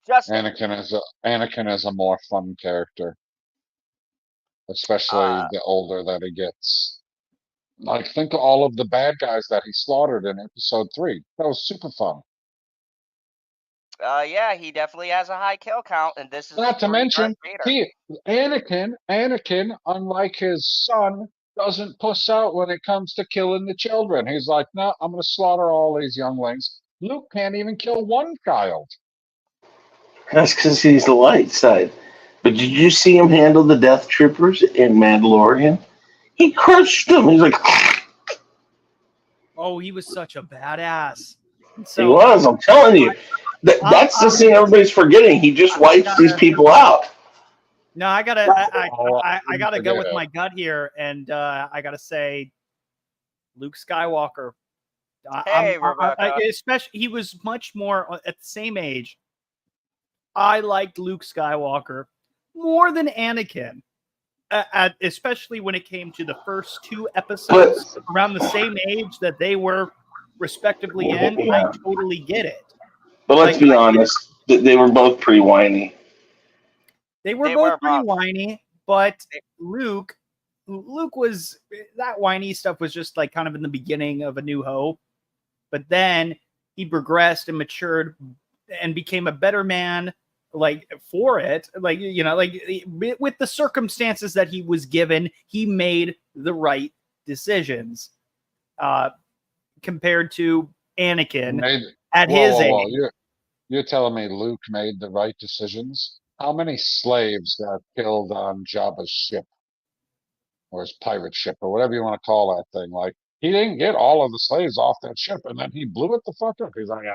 Justin. Anakin is a more fun character, especially the older that he gets. Like think of all of the bad guys that he slaughtered in episode 3. That was super fun. Yeah, he definitely has a high kill count, and this is Not to pre-Darth mention, Vader. Anakin, unlike his son, doesn't puss out when it comes to killing the children. He's like, no, I'm going to slaughter all these younglings. Luke can't even kill one child. That's because he's the light side. But did you see him handle the Death Troopers in Mandalorian? He crushed them. He's like, Oh, he was such a badass. He So was. I'm telling you. I'm, That's the scene everybody's forgetting. He just I wipes these gotta, people out. no, I gotta, Oh, I I didn't gotta go forget with it. my gut here, and I gotta say, Luke Skywalker. Hey, Rebecca. Especially he was much more at the same age. I liked Luke Skywalker more than Anakin, especially when it came to the first two episodes But around the same age that they were respectively in. I yeah. totally get it. But let's Like be honest. They were both pretty whiny. they were They both were pretty rough. whiny, but Luke was that whiny stuff was just like kind of in the beginning of A New Hope, but then he progressed and matured and became a better man like for it, like with the circumstances that he was given, he made the right decisions compared to Anakin Made, at whoa, his whoa, age. whoa. You're telling me Luke made the right decisions? How many slaves got killed on Jabba's ship or his pirate ship or whatever you want to call that thing? Like, he didn't get all of the slaves off that ship and then he blew it the fuck up. He's like,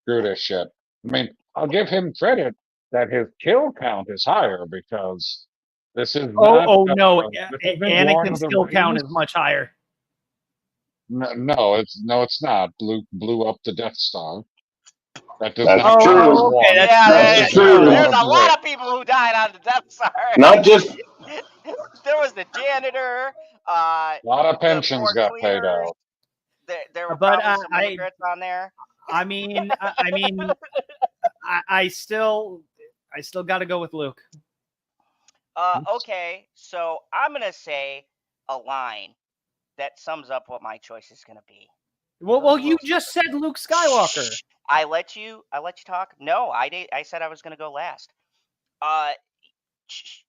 screw this shit. I mean, I'll give him credit that his kill count is higher because this is not, Oh no, this isn't Lord of Anakin's the kill count Rings. is much higher. No, it's not. Luke blew up the Death Star. That does That's not count as true. Okay, one. that's Yeah, true. This That's is that's not true. true. There's Lord of a the lot Rings. of people who died on the Death Star. Not just There was the janitor, A lot of the pensions four got paid cleaners. out. There were But probably some immigrants on there. I mean, I still got to go with Luke. Okay, so I'm gonna say a line that sums up what my choice is gonna be. Well, Goes a you little just something. said Luke Skywalker. Shh. I let you talk. No, I did. I said I was gonna go last. Uh, shh.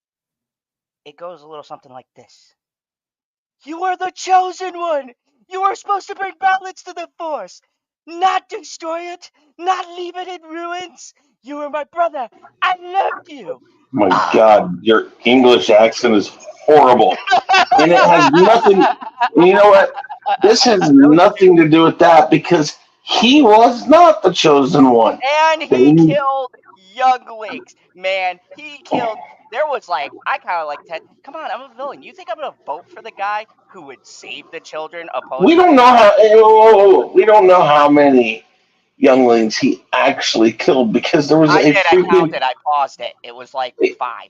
It goes a little something like this. You are the chosen one. You are supposed to bring balance to the force, not destroy it, not leave it in ruins. You are my brother. I love you. my Ah. God, your English accent is horrible. And it has nothing, and you know what? This has nothing to do with that because he was not the chosen one. And he They- killed younglings, man. He killed. There was like, I kind of like Ted. Come on, I'm a villain. You think I'm gonna vote for the guy who would save the children opposed We to the don't know guy? we don't know how many younglings he actually killed because there was I a did. I freaking counted. I paused it. It was like 5.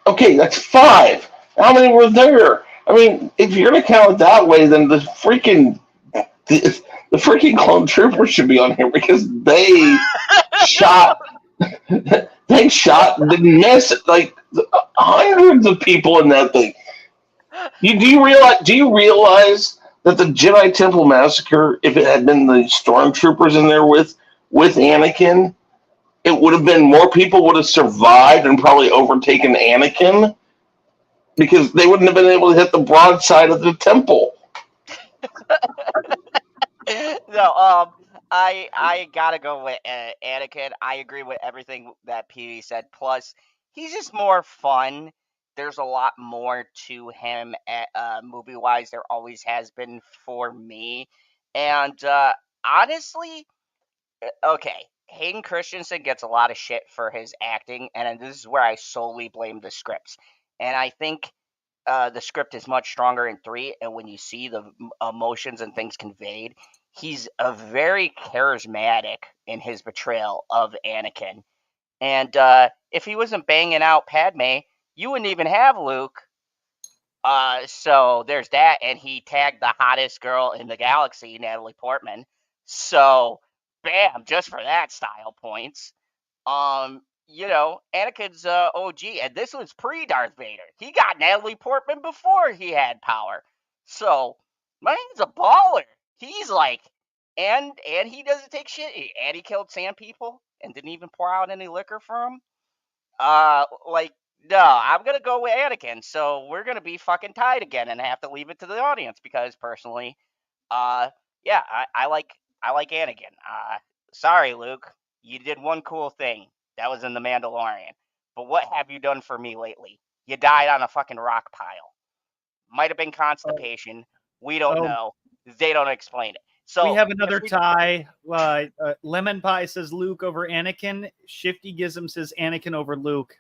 okay, that's five. How many were there? I mean, if you're gonna count it that way, then the freaking clone troopers should be on here because shot they shot didn't miss like hundreds of people in that thing. Do you realize that the Jedi Temple massacre, if it had been the stormtroopers in there with Anakin, it would have been more people would have survived and probably overtaken Anakin because they wouldn't have been able to hit the broadside of the temple. No, I gotta go with Anakin. I agree with everything that Pee said. Plus, he's just more fun. There's a lot more to him, movie wise. There always has been for me, and honestly, okay. Hayden Christensen gets a lot of shit for his acting, and this is where I solely blame the scripts. And I think the script is much stronger in 3, and when you see the emotions and things conveyed, he's a very charismatic in his portrayal of Anakin. And if he wasn't banging out Padme, you wouldn't even have Luke. So there's that, and he tagged the hottest girl in the galaxy, Natalie Portman. So, bam, just for that style points. Anakin's OG, and this was pre Darth Vader. He got Natalie Portman before he had power. So, man's a baller. He's like, and he doesn't take shit. And he killed sand people and didn't even pour out any liquor for him. Like, no, I'm gonna go with Anakin. So we're gonna be fucking tied again, and have to leave it to the audience because personally, uh, yeah, I like Anakin. Sorry, Luke, you did one cool thing. That was in the Mandalorian. But what have you done for me lately? You died on a fucking rock pile. Might have been constipation. We don't Oh, know. they don't explain it. We So have if another we tie. Lemon Pie says Luke over Anakin. Shifty Gizm says Anakin over Luke.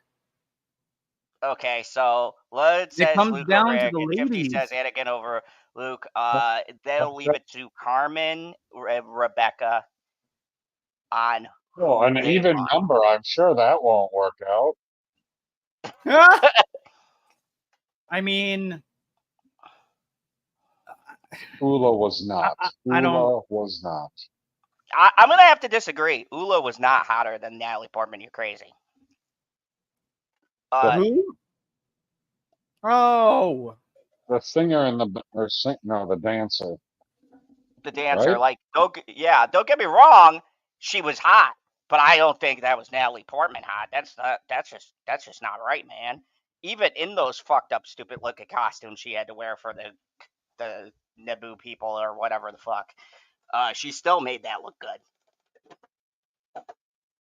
Okay, so Lud It says comes Luke over down to the Anakin. Shifty says ladies. Anakin over Luke. They'll leave it to Carmen, Rebecca on Well, who an they even want. number, I'm sure that won't work out. I mean, Ula was not. I don't. Ula was not. I'm gonna have to disagree. Ula was not hotter than Natalie Portman. You're crazy. Who? Oh, The singer and the dancer, The dancer, right? like, don't get me wrong, she was hot, but I don't think that was Natalie Portman hot. That's just not right, man. Even in those fucked up, stupid looking costumes she had to wear for the Naboo people or whatever the fuck, she still made that look good.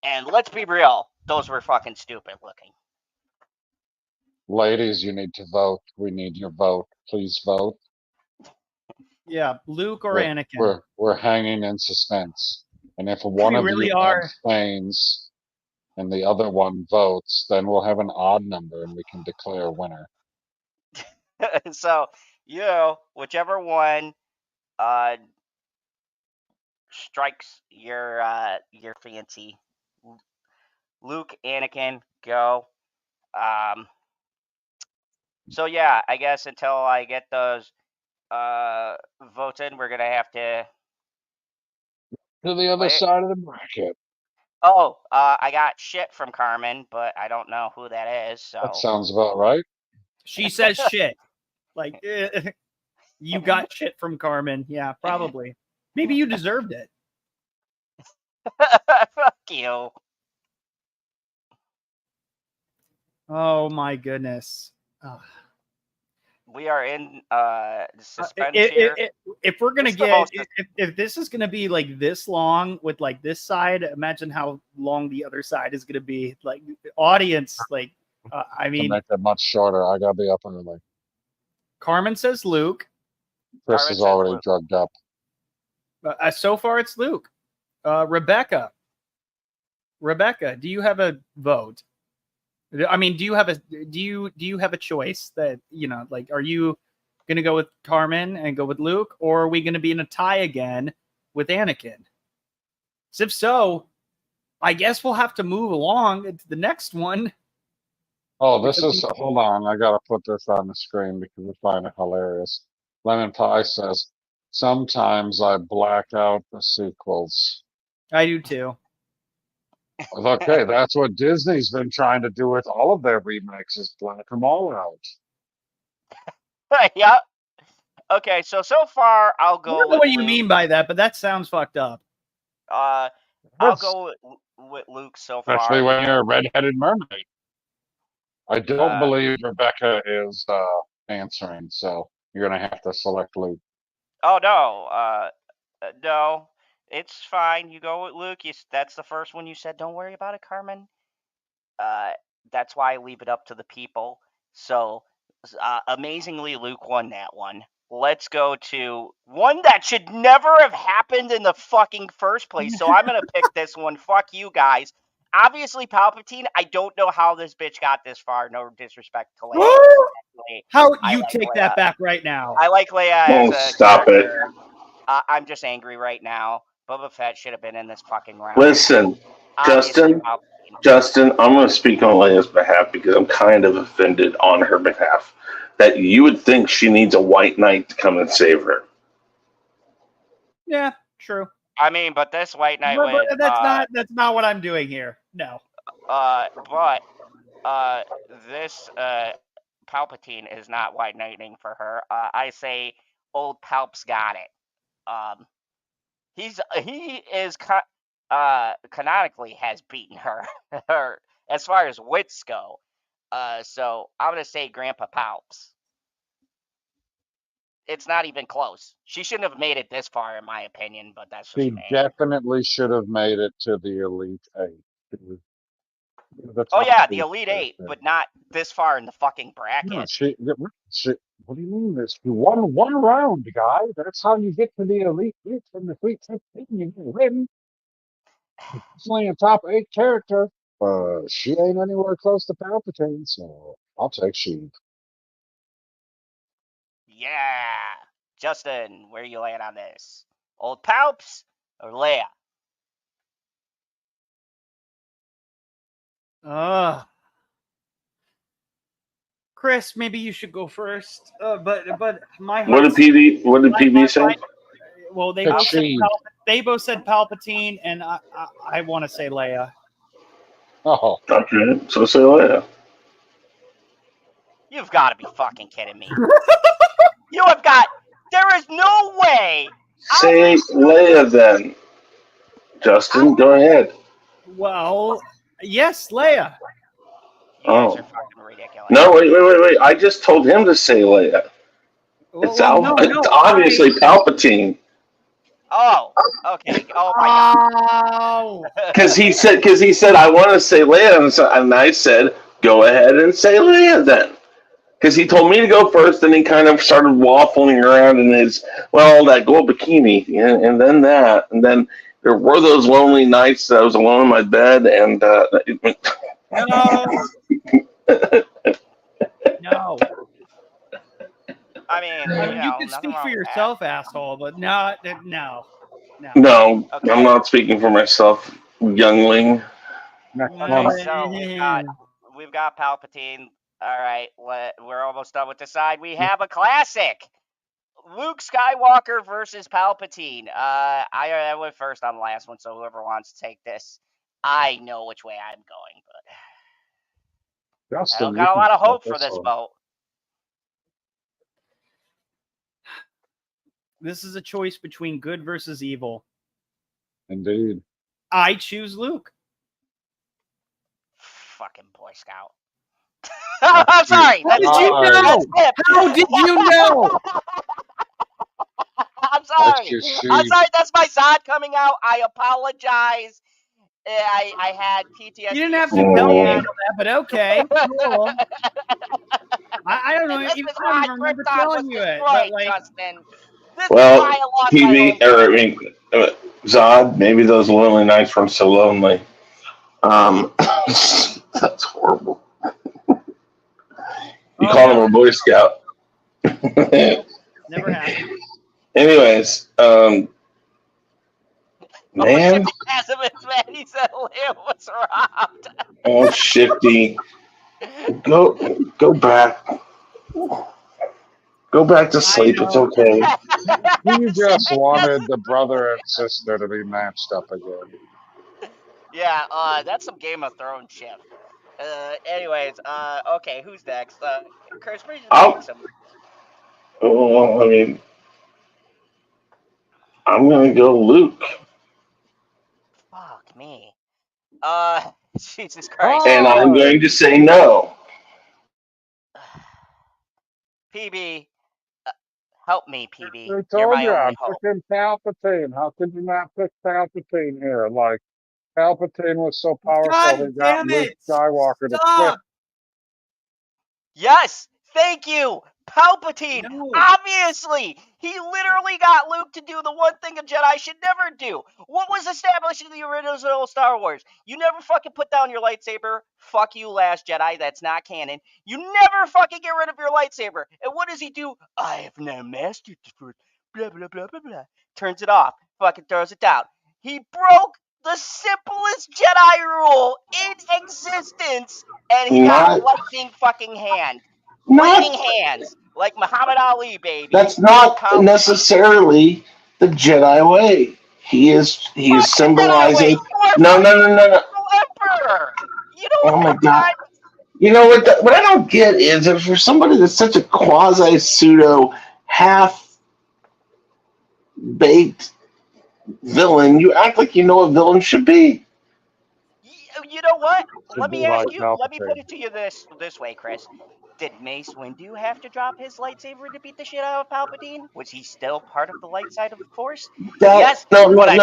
And let's be real, those were fucking stupid looking. Ladies, you need to vote. We need your vote. Please vote. yeah, Luke or Anakin. We're hanging in suspense. And if one We of you really are. abstains and the other one votes, then we'll have an odd number and we can declare a winner. So, whichever one strikes your fancy. Luke, Anakin, go. So yeah, I guess until I get those votes in, we're gonna have to To the other play it. side of the bracket. Oh, I got shit from Carmen, but I don't know who that is. That So sounds about right. She says shit. Like, you got shit from Carmen. Yeah, probably. Maybe you deserved it. fuck you. Oh my goodness. We are in suspense here. If we're gonna This is the get, most- if this is gonna be like this long with like this side, imagine how long the other side is gonna be. Like audience, like I To mean, make it much shorter, I gotta be up early. Carmen says Luke. Chris Carmen is says already Luke. drugged up. So far, it's Luke. Rebecca, do you have a vote? I mean, do you have a choice that like, are you gonna go with Carmen and go with Luke, or are we gonna be in a tie again with Anakin? So if so, I guess we'll have to move along to the next one. Oh, hold on, I gotta put this on the screen because I find it hilarious. Lemon Pie says, sometimes I black out the sequels. I do too. Okay, that's what Disney's been trying to do with all of their remakes, is black them all out. Yep. Okay, so far I'll I go don't know with what you Luke. mean by that, but that sounds fucked up. I'll Yes, go with Luke so especially far. when you're a redheaded mermaid. I don't Uh, believe Rebecca is answering, so you're gonna have to select Luke. oh no, it's fine. You go with Luke. That's the first one you said. Don't worry about it, Carmen. That's why I leave it up to the people. So amazingly, Luke won that one. Let's go to one that should never have happened in the fucking first place. So I'm gonna pick this one. Fuck you guys. Obviously, Palpatine. I don't know how this bitch got this far. No disrespect to Leia. How I you like take Leia. that back right now? I like Leia Oh, as a stop it. character. I'm just angry right now. Boba Fett should have been in this fucking round. Listen, Obviously, Justin, I'm going to speak on Leia's behalf because I'm kind of offended on her behalf that you would think she needs a white knight to come and save her. Yeah, true. I mean, but this white knight But would. that's not what I'm doing here. No. But this Palpatine is not white knighting for her. I say old Palp's got it. He is canonically has beaten her, her as far as wits go. So I'm gonna say Grandpa Palps. It's not even close. She shouldn't have made it this far, in my opinion, but that's just She me. definitely should have made it to the Elite Eight. Oh yeah, the Elite Eight, but not this far in the fucking bracket. No, What do you mean this? You won one round, guy. That's how you get to the elite eight from the Elite 15. You win. She's only a top 8 character, but she ain't anywhere close to Palpatine, so I'll take she. Yeah. Justin, where you laying on this? Old Palps or Leia? Chris, maybe you should go first. But my What did heart. PB say? Well, they Pick both said she. they both said Palpatine, and I want to say Leia. Oh, Okay, so say Leia. You've got to be fucking kidding me. You have got. There is no way. Say Leia then. Justin, go ahead. Well, yes, Leia. You guys Oh. are fucking ridiculous. No, wait. I just told him to say Leia. It's obviously Palpatine. Oh, okay. Oh my god. Oh. Because he said I want to say Leia, and I said go ahead and say Leia then. Because he told me to go first, and he kind of started waffling around in his that gold bikini, and then that, and then there were those lonely nights that I was alone in my bed, and No. I mean, You can speak for yourself, asshole, but no. No, Okay. I'm not speaking for myself, youngling. next Okay, one. so we've got Palpatine. All right, we're almost done with the side. We have a classic: Luke Skywalker versus Palpatine. I went first on the last one, so whoever wants to take this, I know which way I'm going, but Justin, I don't you got a can lot of start hope for this one. vote. This is a choice between good versus evil. Indeed. I choose Luke. Fucking Boy Scout. I'm sorry. How did you know? How did you know? I'm sorry. I'm sorry. That's my side coming out. I apologize. I had PTSD. You didn't have to tell me that, but okay. Cool. I don't know. I don't even remember telling you it. But like, Justin. This Well, is why I lost PB, my or I mean, Zod, maybe those lonely nights weren't so lonely. That's horrible. You called him a Boy Scout. Never happened. Anyways, man. He said Leo was robbed. Oh, Shifty. Go back. Go back to sleep. It's okay. He just wanted the brother and sister to be matched up again. Yeah, that's some Game of Thrones shit. Anyways, okay, who's next? Chris, please pick some. Well, I mean, I'm gonna go Luke. Fuck me. Jesus Christ. And I'm going to say no. PB, help me, PB. I You're told my you, only I'm hope. picking Palpatine. How could you not pick Palpatine here? Like, Palpatine was so powerful, God he got damn Luke it! Skywalker to quit. Stop! Yes, thank you, Palpatine. No. Obviously, he literally got Luke to do the one thing a Jedi should never do. What was established in the original Star Wars? You never fucking put down your lightsaber. Fuck you, Last Jedi. That's not canon. You never fucking get rid of your lightsaber. And what does he do? I have now mastered the Force. Blah blah blah blah blah. Turns it off. Fucking throws it down. He broke the simplest Jedi rule in existence, and he got lightning fucking hand. Lightning hands, like Muhammad Ali, baby. That's not necessarily the Jedi way. He is symbolizing. No. Emperor. You know oh my God. You know what I don't get is if for somebody that's such a quasi pseudo half baked villain, you act like you know a villain should be. You know what? Let me ask like you. Palpatine. Let me put it to you this way, Chris. Did Mace Windu have to drop his lightsaber to beat the shit out of Palpatine? Was he still part of the light side of the Force? Yes. No. But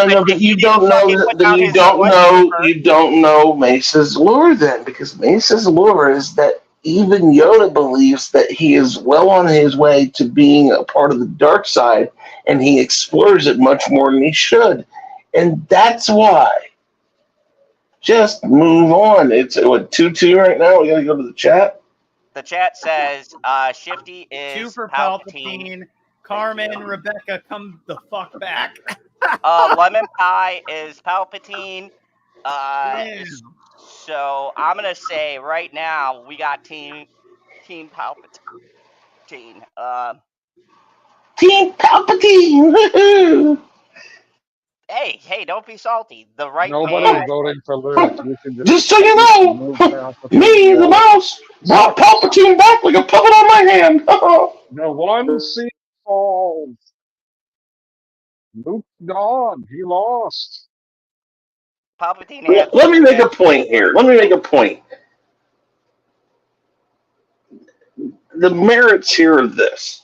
you don't know. You don't know Mace's lore then, because Mace's lore is that even Yoda believes that he is well on his way to being a part of the dark side, and he explores it much more than he should. And that's why. Just move on. It's what 2-2 right now. We gotta go to the chat. The chat says Shifty Two is for Palpatine. Palpatine. Carmen, you. Rebecca, come the fuck back. Lemon Pie is Palpatine. Uh, Damn. so I'm gonna say right now we got Team Palpatine. Team Palpatine. Woohoo! Hey, don't be salty. The right Nobody man. voting for Luke. You can Just so you you can know, move Palpatine me, the forward. mouse, brought Palpatine back like a puppet on my hand. The one seat falls. Luke's gone. He lost. Palpatine Well, had let me make a had point here. Let me make a point. The merits here are this.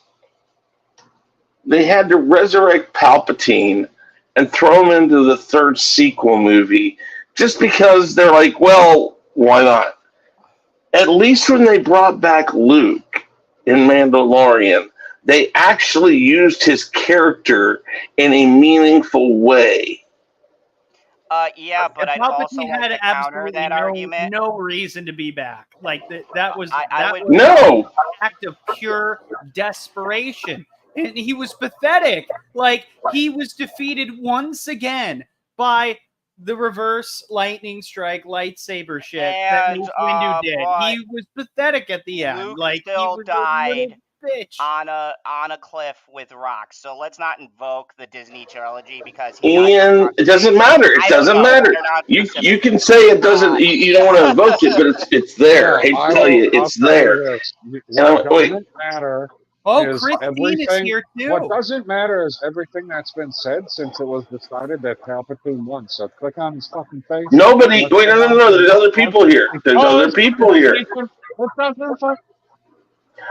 They had to resurrect Palpatine and throw him into the third sequel movie just because they're like, well, why not? At least when they brought back Luke in Mandalorian, they actually used his character in a meaningful way. Yeah, but I'd also Palpatine like had to counter absolutely that argument. no reason to be back. Like that was I would an No, act of pure desperation, and he was pathetic. Like he was defeated once again by the reverse lightning strike lightsaber shit that and Mace Windu did. but He was pathetic at the end. Luke Like he still was a little died bitch. on a cliff with rocks. So let's not invoke the Disney trilogy because he died from Ian, it doesn't frustration. matter. It I don't doesn't know. matter. They're not You specific. can say it doesn't. You don't want to invoke it, but it's there. No, I hate I to tell will. you, I'll it's tell you there. this. And What wait, doesn't matter Oh, is Christine is everything. here What too. doesn't matter is everything that's been said since it was decided that Palpatine won. So click on his fucking face. nobody. Let's Wait, go no, no, back no. to There's what other was. people here. There's Oh, other people here. What doesn't fuck?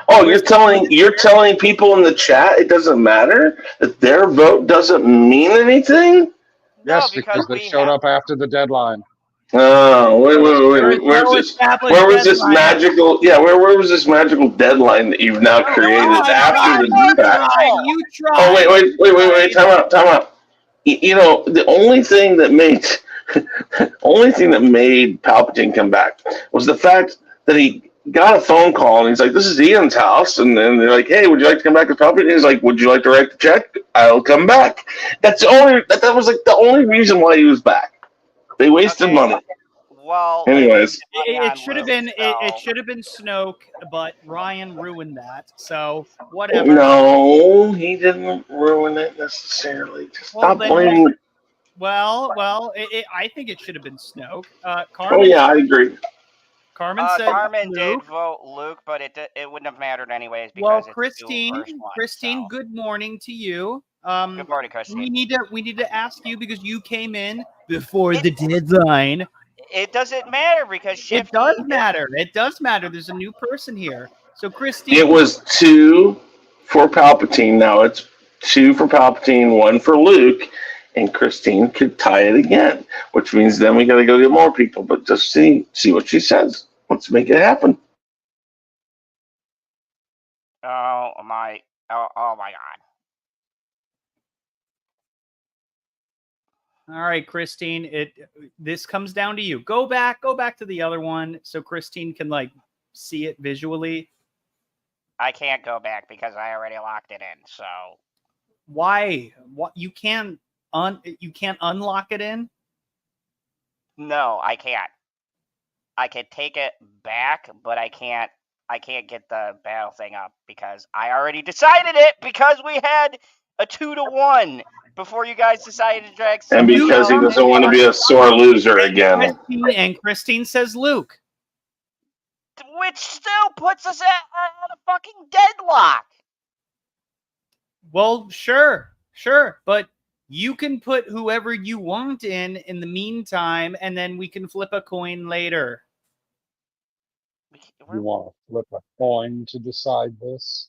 Oh, Christine you're telling people in the chat it doesn't matter that their vote doesn't mean anything. No, Yes, because because they we showed have. up after the deadline. Oh, That's fair. wait. Where's no this? established Where was this deadline. magical? Yeah, where was this magical deadline that you've now No, created after God, the You fact? tried. You Oh, tried. wait. Time out. You know, the only thing that made Palpatine come back was the fact that he got a phone call and he's like, "This is Ian's house," and then they're like, "Hey, would you like to come back to Palpatine?" He's like, "Would you like to write the check? I'll come back." That's the only. That was like the only reason why he was back. They wasted Okay. money. Well, they Anyways, wasted money It on should have Luke, been it so should have been Snoke, but Ryan ruined that. So whatever. no, he didn't ruin it necessarily. Just Well, stop then blaming. I think it should have been Snoke. Oh Carmen yeah, I agree. said Carmen did Luke. vote Luke, but it wouldn't have mattered anyways Well, because it's 2 versus 1. Christine, So good morning to you. good morning, Christine. We need to ask you because you came in before It, the deadline. it doesn't matter because It Shifty. does matter. It does matter. There's a new person here. So It Christine, was 2 for Palpatine. Now it's 2 for Palpatine, 1 for Luke, and Christine could tie it again, which means then we got to go get more people. But just see what she says. Let's make it happen. Oh my! Oh my God! all right, Christine. This comes down to you. Go back to the other one so Christine can like see it visually. I can't go back because I already locked it in. So Why? What you can't unlock it in? no, I can't. I can take it back, but I can't. I can't get the battle thing up because I already decided it because we had a 2-1 before you guys decided to drag And somebody because he else doesn't in want to here. be a sore loser again. Christine says Luke. Which still puts us at a fucking deadlock. Well, sure, but you can put whoever you want in the meantime, and then we can flip a coin later. You want to flip a coin to decide this?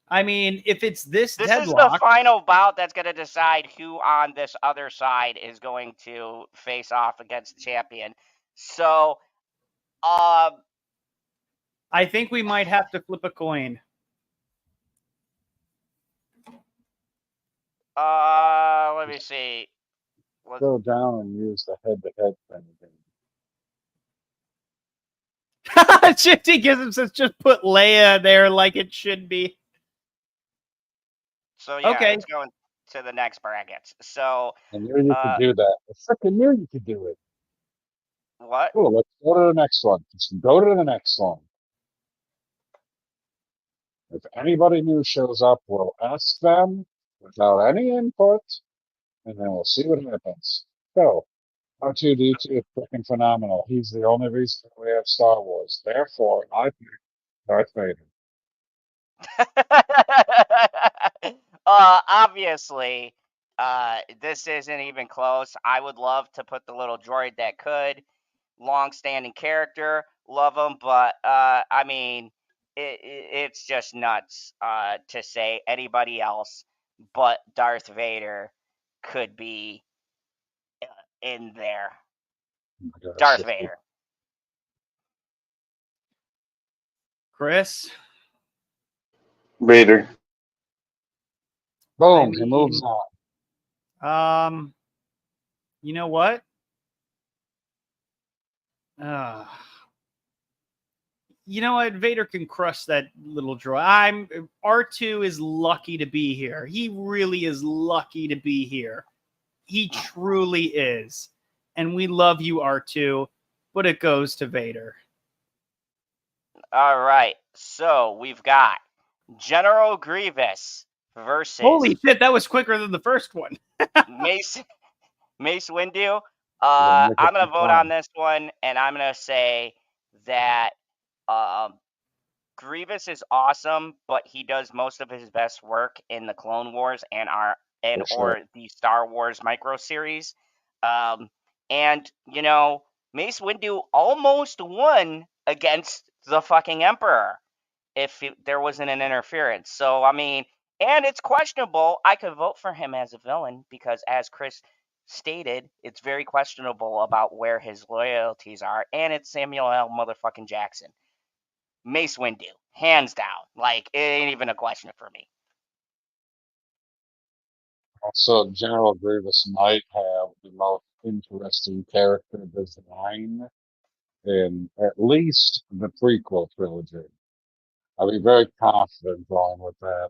I mean, if it's this This deadlock, is the final bout that's going to decide who on this other side is going to face off against the champion. So, I think we might have to flip a coin. Let me see. Go down and use the head-to-head thing again. Shifty Gizzard says just put Leia there like it should be. So yeah, Okay. it's going to the next brackets. So I knew you could do that. I freaking knew you could do it. what? Cool, let's go to the next one. Just go to the next one. If anybody new shows up, we'll ask them without any input, and then we'll see what happens. So, R2D2 is freaking phenomenal. He's the only reason we have Star Wars. Therefore, I pick Darth Vader. Obviously, this isn't even close. I would love to put the little droid that could, long-standing character, love him, but I mean, it's just nuts to say anybody else but Darth Vader could be in there. Oh my gosh, Darth it's Vader. Chris? Vader. Boom, I he moves mean- on. You know what? You know what? Vader can crush that little droid. R2 is lucky to be here. He really is lucky to be here. He truly is. And we love you, R2, but it goes to Vader. All right, so we've got General Grievous versus Holy shit, that was quicker than the first one. Mace Windu. Yeah, make it I'm gonna too vote fun. on this one, and I'm gonna say that Grievous is awesome, but he does most of his best work in the Clone Wars and For sure. the Star Wars micro series. And you know, Mace Windu almost won against the fucking Emperor if there wasn't an interference. So I mean, and it's questionable. I could vote for him as a villain because, as Chris stated, it's very questionable about where his loyalties are, and it's Samuel L. motherfucking Jackson. Mace Windu, hands down. Like, it ain't even a question for me. Also, General Grievous might have the most interesting character design in at least the prequel trilogy. I'll be very confident going with that.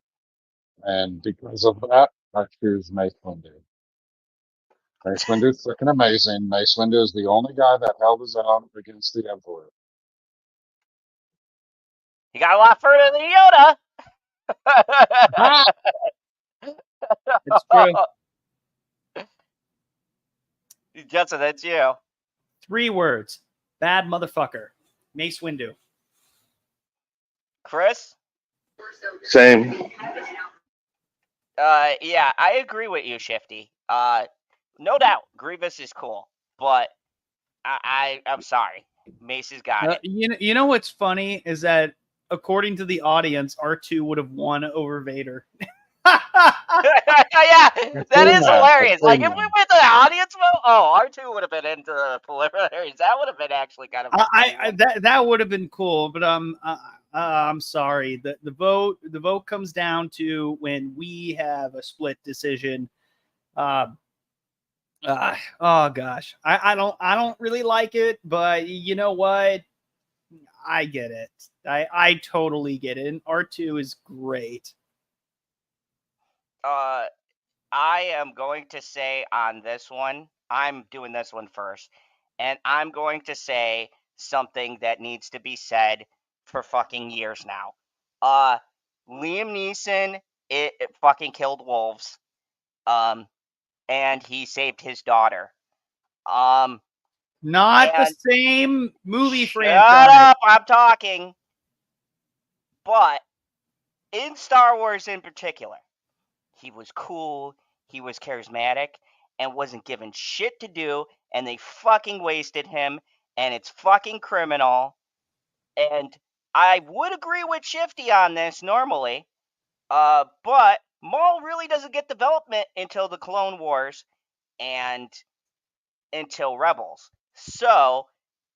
And because of that, I choose Mace Windu. Mace Windu is freaking amazing. Mace Windu is the only guy that held his own against the Emperor. He got a lot further than Yoda. Ah! It's true. Justin, that's you. 3 words. Bad motherfucker. Mace Windu. Chris? Same. Yeah, I agree with you, Shifty. No doubt, Grievous is cool, but I'm sorry, Mace has got it. You know what's funny is that according to the audience, R2 would have won over Vader. Yeah, that is hilarious. Like, if we went to the audience vote, R2 would have been into the preliminaries. That would have been actually kind of. That would have been cool, but I'm sorry. The vote comes down to when we have a split decision. Oh gosh, I don't really like it, but you know what? I get it. I totally get it. And R2 is great. I am going to say on this one, I'm doing this one first, and I'm going to say something that needs to be said for fucking years now. Liam Neeson, it fucking killed wolves. And he saved his daughter. Not the same movie franchise. Shut up, I'm talking. But in Star Wars in particular, he was cool, he was charismatic, and wasn't given shit to do, and they fucking wasted him, and it's fucking criminal. And I would agree with Shifty on this normally, but Maul really doesn't get development until the Clone Wars and until Rebels. So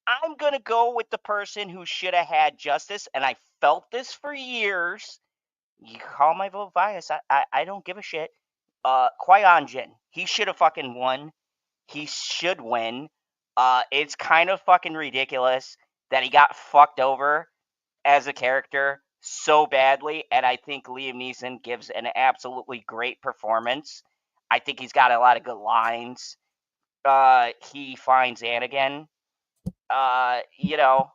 I'm gonna go with the person who should have had justice, and I felt this for years. You call my vote bias. I don't give a shit. Qui-Gon Jinn. He should have fucking won. He should win. It's kind of fucking ridiculous that he got fucked over as a character so badly, and I think Liam Neeson gives an absolutely great performance. I think he's got a lot of good lines. He finds Anakin. You know,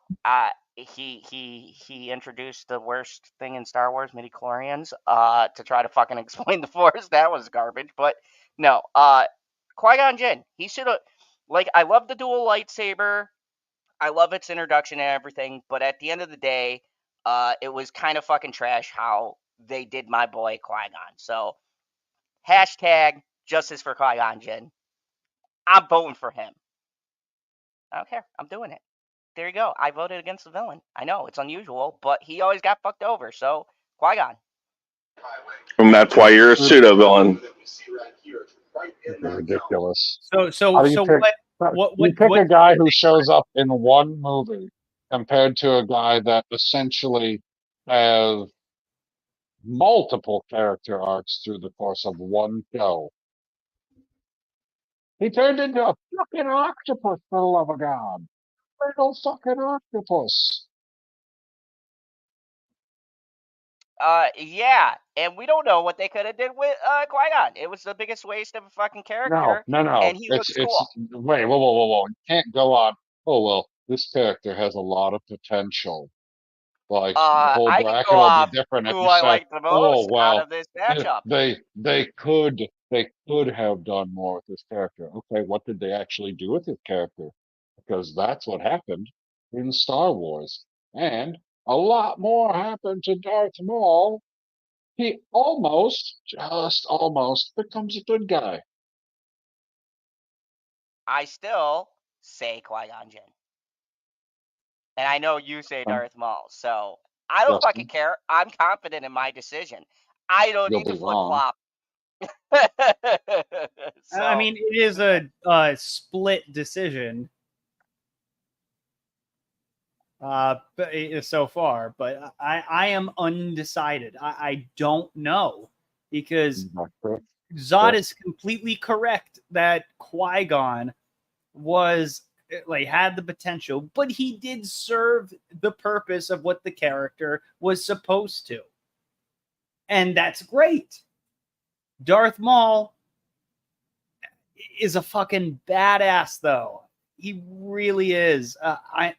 he introduced the worst thing in Star Wars, midi-chlorians, to try to fucking explain the Force. That was garbage, but no, Qui-Gon Jinn, he should have, like, I love the dual lightsaber. I love its introduction and everything, but at the end of the day, it was kind of fucking trash how they did my boy Qui-Gon. So, hashtag justice for Qui-Gon Jinn. I'm voting for him. I don't care. I'm doing it. There you go. I voted against the villain. I know it's unusual, but he always got fucked over. So Qui-Gon. And that's why you're a pseudo villain. Ridiculous. So How do you pick? what You pick a guy who shows up in one movie compared to a guy that essentially has multiple character arcs through the course of one show. He turned into a fucking octopus, for the love of God. Little fucking octopus. Yeah, and we don't know what they could have did with Qui-Gon. It was the biggest waste of a fucking No, character, no, no. and he looks cool. Wait, whoa, whoa, whoa, whoa. You can't go on. Oh well, this character has a lot of potential. Like the whole I can go bracket will be off different if who you I said, like the "Oh most out well, of this eh, matchup. they could have done more with this character." Okay, what did they actually do with this character? Because that's what happened in Star Wars, and a lot more happened to Darth Maul. He just almost becomes a good guy. I still say Qui-Gon Jinn, and I know you say Um, Darth Maul. So I don't fucking Justin, care. I'm confident in my decision. I don't you'll need to be flip wrong. flop. I So mean, it is a split decision so far, but I am undecided. I don't know because Zod is completely correct that Qui-Gon was like had the potential, but he did serve the purpose of what the character was supposed to. And that's great. Darth Maul is a fucking badass though. He really is. I'm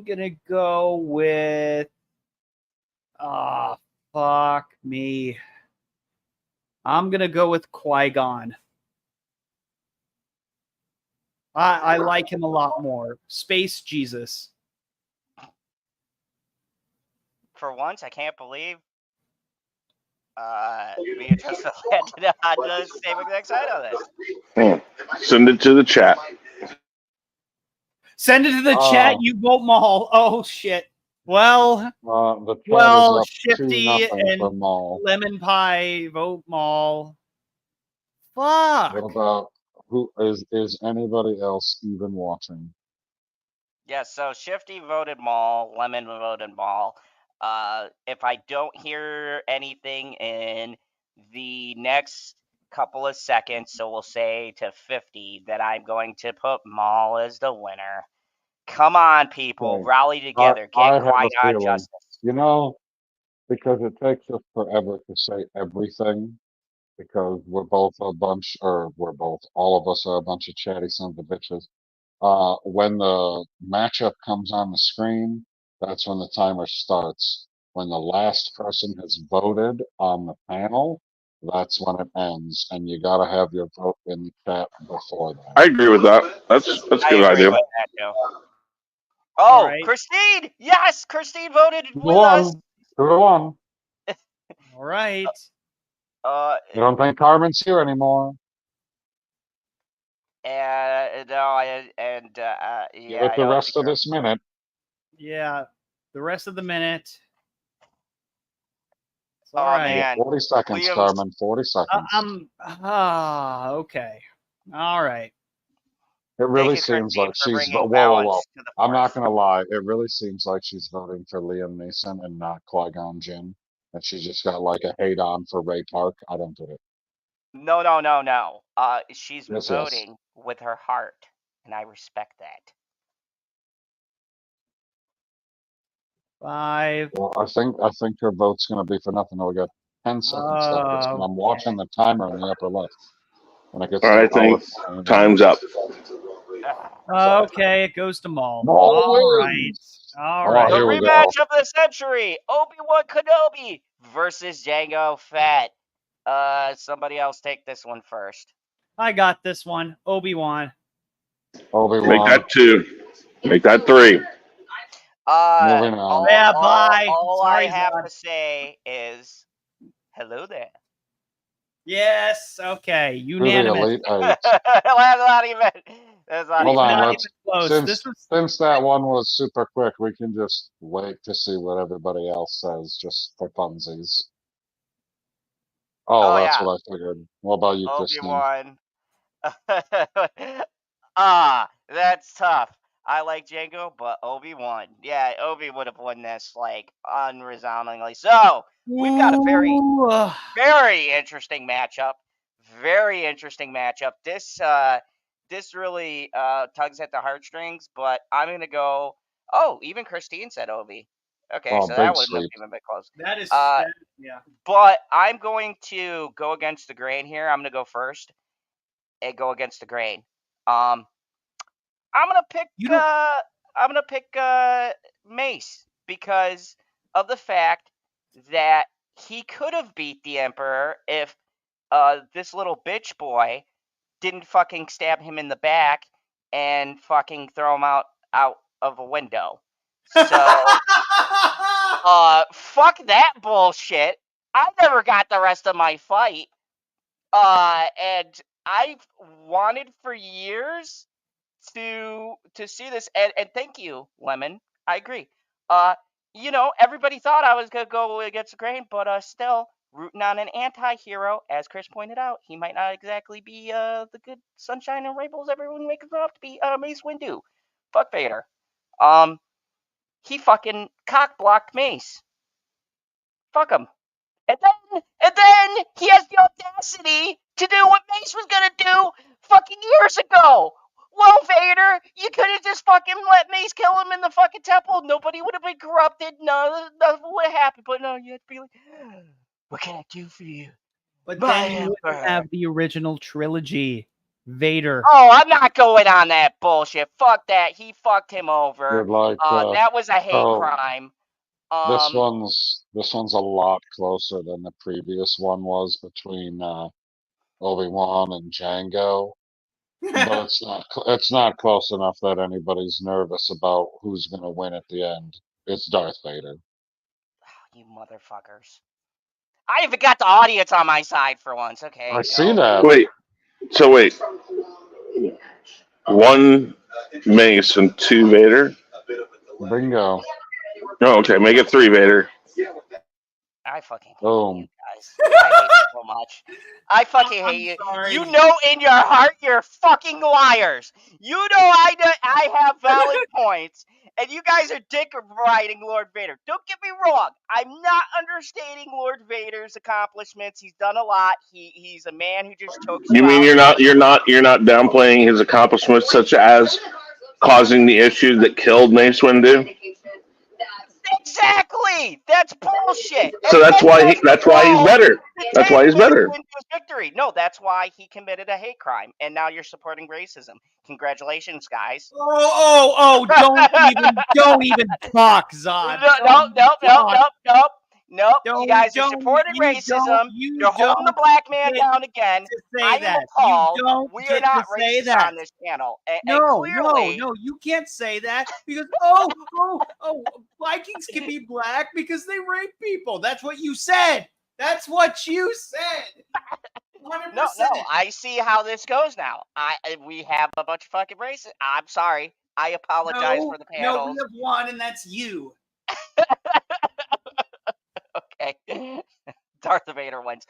gonna go with fuck me. I'm gonna go with Qui-Gon. I like him a lot more. Space Jesus. for once, I can't believe me and Justin landed on the same exact side on this. Send it to the chat. Send it to the chat. You vote Maul. Oh shit. Well, the chat is up Shifty 2-0 for and Maul. Lemon Pie vote Maul. Fuck. What about is anybody else even watching? Yeah, so Shifty voted Maul, Lemon voted Maul. If I don't hear anything in the next couple of seconds, so we'll say to 50, that I'm going to put Maul as the winner. Come on, people, Okay. rally together, I get have a Qui-Gon feeling, justice. you know, because it takes us forever to say everything, because all of us are a bunch of chatty sons of bitches. When the matchup comes on the screen, that's when the timer starts. When the last person has voted on the panel, that's when it ends, and you gotta have your vote in the chat before that. I agree with that. That's a I good agree idea. with that, too. Oh, right. Christine! Yes, Christine voted with Go us. on. Go on. All right. I don't think Carmen's here anymore. And no, and Give yeah, it I the don't rest think of this minute. Yeah. The rest of the minute. It's Oh, all right. man. 40 seconds, Liam's- Carmen. 40 seconds. Okay. All right. It Thank really you, seems Christine, like for she's, bringing whoa, whoa, whoa. balance to the I'm not force. gonna lie. It really seems like she's voting for Liam Neeson and not Qui-Gon Jinn. And she just got like a hate on for Ray Park. I don't get it. No, no, no, no. She's Yes, yes. voting with her heart, and I respect that. 5. Well, I think her vote's gonna be for nothing. Oh, we got 10 seconds left. And I'm Okay. watching the timer in the upper left. When it gets All to right, I hour think 29. time's up. Okay, it goes to Maul. Maul All right. wins. All Oh, The right. here we go. rematch of the century: Obi-Wan Kenobi versus Jango Fett. Somebody else take this one first. I got this one. Obi-Wan. Make Obi-Wan. that 2. Make that 3. Moving on. Yeah, bye. All I Sorry, have Zod. to say is hello there. Yes. Okay. To the Unanimous. Elite Eight. That's not even. That's not Hold even. on, Not let's even close. since This was since that one was super quick, we can just wait to see what everybody else says, just for funsies. Oh, Oh that's yeah, what I figured. What about you, Christine? Obi-Wan. That's tough. I like Django, but Obi-Wan. Yeah, Obi would have won this like unresoundingly. So we've got a very, Ooh, very interesting matchup. Very interesting matchup. This really tugs at the heartstrings, but I'm gonna go. Oh, even Christine said Obi. Okay, Oh, so that big wouldn't have sweep. even been close. that is Uh, yeah. but I'm going to go against the grain here. I'm gonna go first and go against the grain. Um, I'm gonna pick. You don't. I'm gonna pick Mace because of the fact that he could have beat the Emperor if this little bitch boy didn't fucking stab him in the back and fucking throw him out of a window. So fuck that bullshit. I never got the rest of my fight. And I've wanted for years to see this, and thank you, Lemon. I agree. Uh, everybody thought I was gonna go against the grain, but still rooting on an anti-hero, as Chris pointed out. He might not exactly be the good sunshine and rainbows everyone makes him out to be. Mace Windu, fuck Vader. Um, he fucking cock blocked Mace. Fuck him. And then he has the audacity to do what Mace was gonna do fucking years ago. Well, Vader, you could have just fucking let Mace kill him in the fucking temple. Nobody would have been corrupted. Nothing would have happened. But no, you have to be like, what can I do for you? But My then you wouldn't Emperor. have the original trilogy. Vader. Oh, I'm not going on that bullshit. Fuck that. He fucked him over. You're like, That was a hate so crime. this one's a lot closer than the previous one was between Obi-Wan and Django, but it's not close enough that anybody's nervous about who's gonna win at the end. It's Darth Vader. You motherfuckers. I even got the audience on my side for once. I Okay, see go. that. Wait. So wait. 1 Mace and 2 Vader. Bingo. Oh, okay. Make it 3 Vader. I fucking hate Boom. you guys. I hate you so much. I fucking hate you. sorry. You know in your heart you're fucking liars. You know I have valid points, and you guys are dick riding Lord Vader. Don't get me wrong. I'm not understating Lord Vader's accomplishments. He's done a lot. He's a man who just chokes You you mean out. you're not downplaying his accomplishments, such as causing the issue that killed Mace Windu? Exactly. That's bullshit. So And that's why he's wrong better. to That's take why he's Mace better. Windu's victory. No, that's why he committed a hate crime, and now you're supporting racism. Congratulations, guys. Oh! Don't even talk, Zod. Nope, nope, nope, nope, nope, nope. You guys are Don't supporting racism. you You're holding the don't black man get down again. to I say am that. You appalled. don't We are get to not say racist that. on this channel, and No, clearly, you can't say that because Vikings can be black because they rape people. That's what you said. That's what you said. 100%. no. I see how this goes now. We have a bunch of fucking racists. I'm sorry. I apologize for the We panels. have one, and that's you. Okay. Darth Vader wins.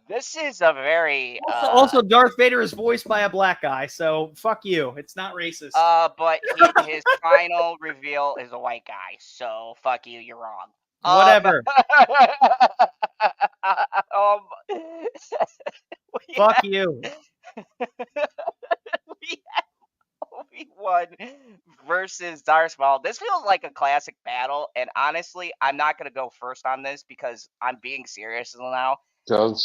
This is a very Also, Darth Vader is voiced by a black guy, so fuck you. It's not racist. but his final reveal is a white guy, so fuck you. You're wrong. Whatever. Um, we Fuck had, you. we had Obi-Wan versus Darth Maul. This feels like a classic battle, and honestly, I'm not gonna go first on this because I'm being serious now.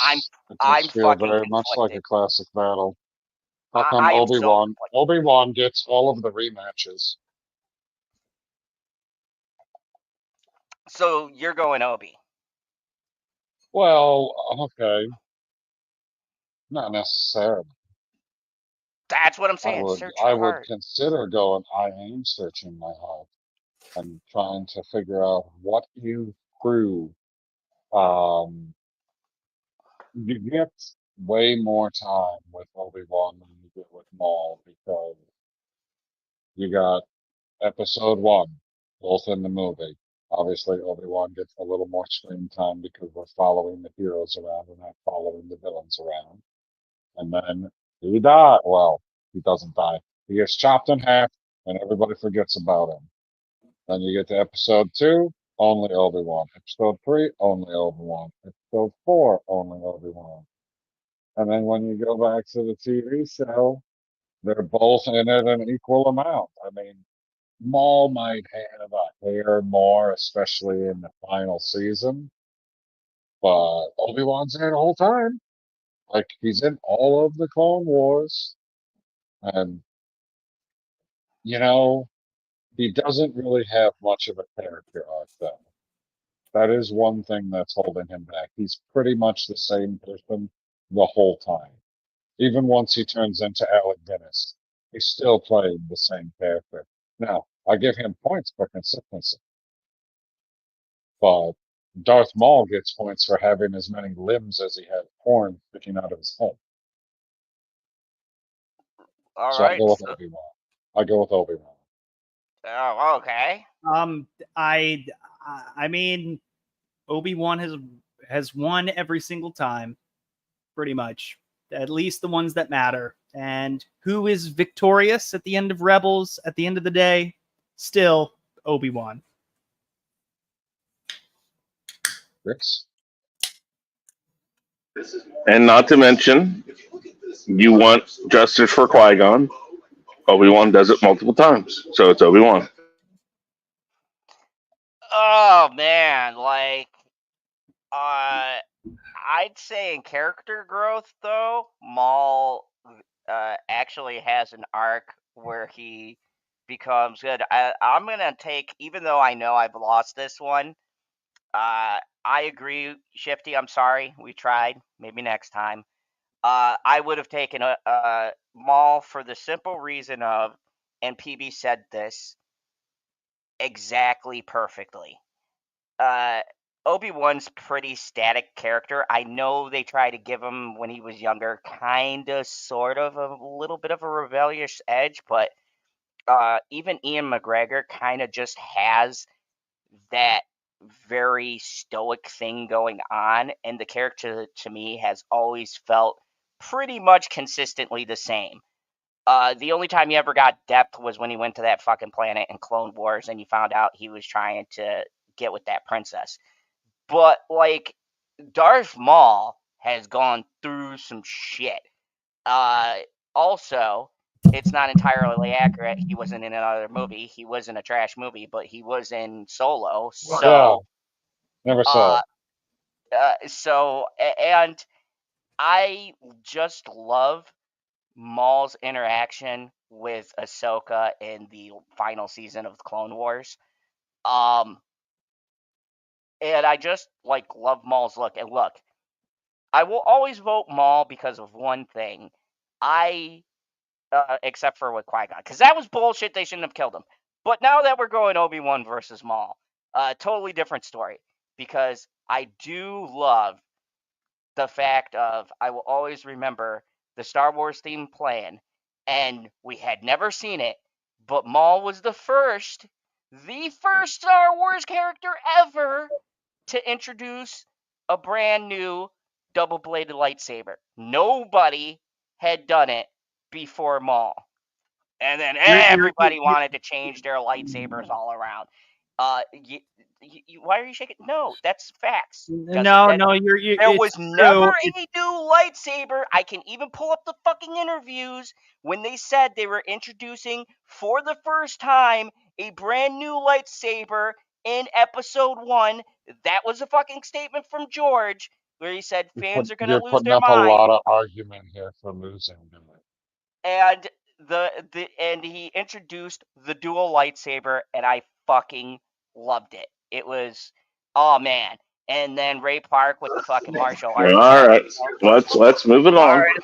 I'm It I'm does feel fucking very much like a conflicted. classic battle. How come I am so conflicted. Obi-Wan gets all of the rematches? So you're going Obi. Well, okay, not necessarily. That's what I'm saying. Search I your would heart. consider going, I am searching my heart and trying to figure out what you threw. Um, you get way more time with Obi-Wan than you get with Maul because you got episode one, both in the movie. Obviously, Obi-Wan gets a little more screen time because we're following the heroes around and not following the villains around. And then he died. Well, he doesn't die. He gets chopped in half and everybody forgets about him. Then you get to episode two, only Obi-Wan. Episode three, only Obi-Wan. Episode four, only Obi-Wan. And then when you go back to the TV show, they're both in it an equal amount. I mean, Maul might have a hair more, especially in the final season, but Obi-Wan's there the whole time. Like he's in all of the Clone Wars, and you know, he doesn't really have much of a character arc though. That is one thing that's holding him back. He's pretty much the same person the whole time. Even once he turns into Alec Guinness, he's still playing the same character. Now, I give him points for consistency, but Darth Maul gets points for having as many limbs as he had horn sticking out of his head. All So I right. go with So, Obi-Wan. I go with Obi-Wan. oh, okay. I mean, Obi-Wan has won every single time, pretty much. At least the ones that matter. And who is victorious at the end of Rebels? At the end of the day, still Obi-Wan. Chris? And not to mention, you want justice for Qui-Gon. Obi-Wan does it multiple times, so it's Obi-Wan. Oh man, like I'd say in character growth though, Maul actually has an arc where he becomes good. I'm gonna take, even though I know I've lost this one. I agree, Shifty. I'm sorry, we tried. Maybe next time. I would have taken a Maul for the simple reason of, and PB said this exactly perfectly. Uh, Obi-Wan's pretty static character. I know they try to give him when he was younger, kind of, sort of, a little bit of a rebellious edge, but even Ian McGregor kind of just has that very stoic thing going on, and the character to me has always felt pretty much consistently the same. The only time he ever got depth was when he went to that fucking planet in Clone Wars and you found out he was trying to get with that princess. But like Darth Maul has gone through some shit. Uh, Also, it's not entirely accurate. He wasn't in another movie. He was in a trash movie, but he was in Solo. Yeah, So, never saw uh, it. and I just love Maul's interaction with Ahsoka in the final season of the Clone Wars. Um, and I just like love Maul's look. And look, I will always vote Maul because of one thing. I Except for with Qui-Gon, because that was bullshit. They shouldn't have killed him. But now that we're going Obi-Wan versus Maul, totally different story. Because I do love the fact of I will always remember the Star Wars theme playing, and we had never seen it, but Maul was the first Star Wars character ever to introduce a brand new double-bladed lightsaber. Nobody had done it before Maul. And then everybody wanted to change their lightsabers all around. Why are you shaking? No, that's facts. No, There it's was true. never a new lightsaber. I can even pull up the fucking interviews when they said they were introducing for the first time a brand new lightsaber in episode 1. That was a fucking statement from George where he said fans are going to You're lose putting their up a mind. lot of argument here for losing. And and he introduced the dual lightsaber, and I fucking loved it. It was, oh man. And then Ray Park with the fucking martial arts. All right, let's move it All on. right,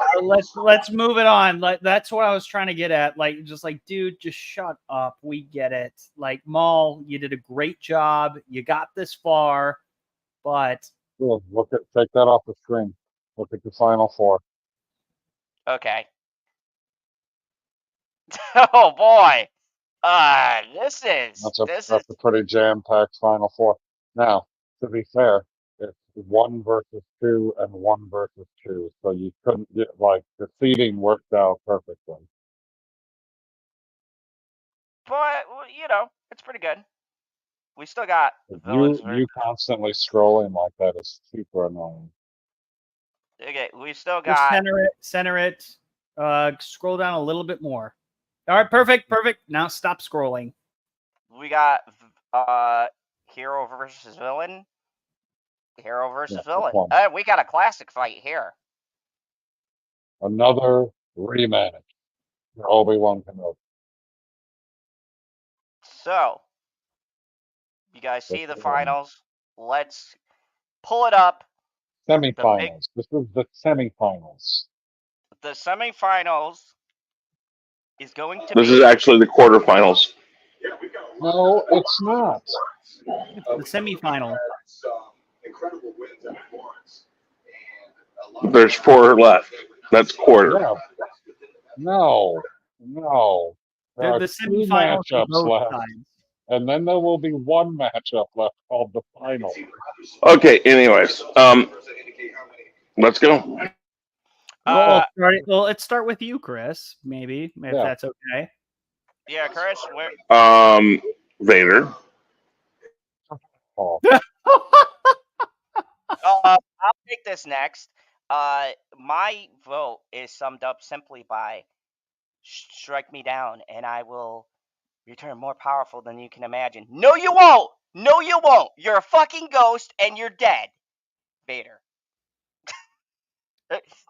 let's move it on. Like, that's what I was trying to get at. Like, just like, dude, just shut up. We get it. Like, Maul, you did a great job. You got this far, but Cool. Take that off the screen. Look at the final 4. Okay. Oh boy. This is That's a pretty jam-packed final 4. Now, to be fair, it's 1 versus 2 and 1 versus 2, so you couldn't get the seeding worked out perfectly. but it's pretty good. We still got villains. You constantly scrolling like that is super annoying. Okay, we still just got center it. Scroll down a little bit more. All right, perfect. Now stop scrolling. we got hero versus villain. Hero versus villain. We got a classic fight here. Another rematch for Obi-Wan Kenobi. So, you guys see the finals. Let's pull it up. Semifinals. This is the semifinals. The semifinals is going to This be. is actually the quarterfinals. No, it's not. The semifinal. There's 4 left. That's quarter. Yeah. No. There are The 2 semifinals matchups both left. sides. And then there will be 1 matchup left called the final. Okay, anyways. Let's go. Let's start with you, Chris, maybe, if that's okay. Yeah, Chris, where? Vader. Oh. I'll take this next. My vote is summed up simply by strike me down and I will return more powerful than you can imagine. No, you won't. No, you won't. You're a fucking ghost and you're dead, Vader.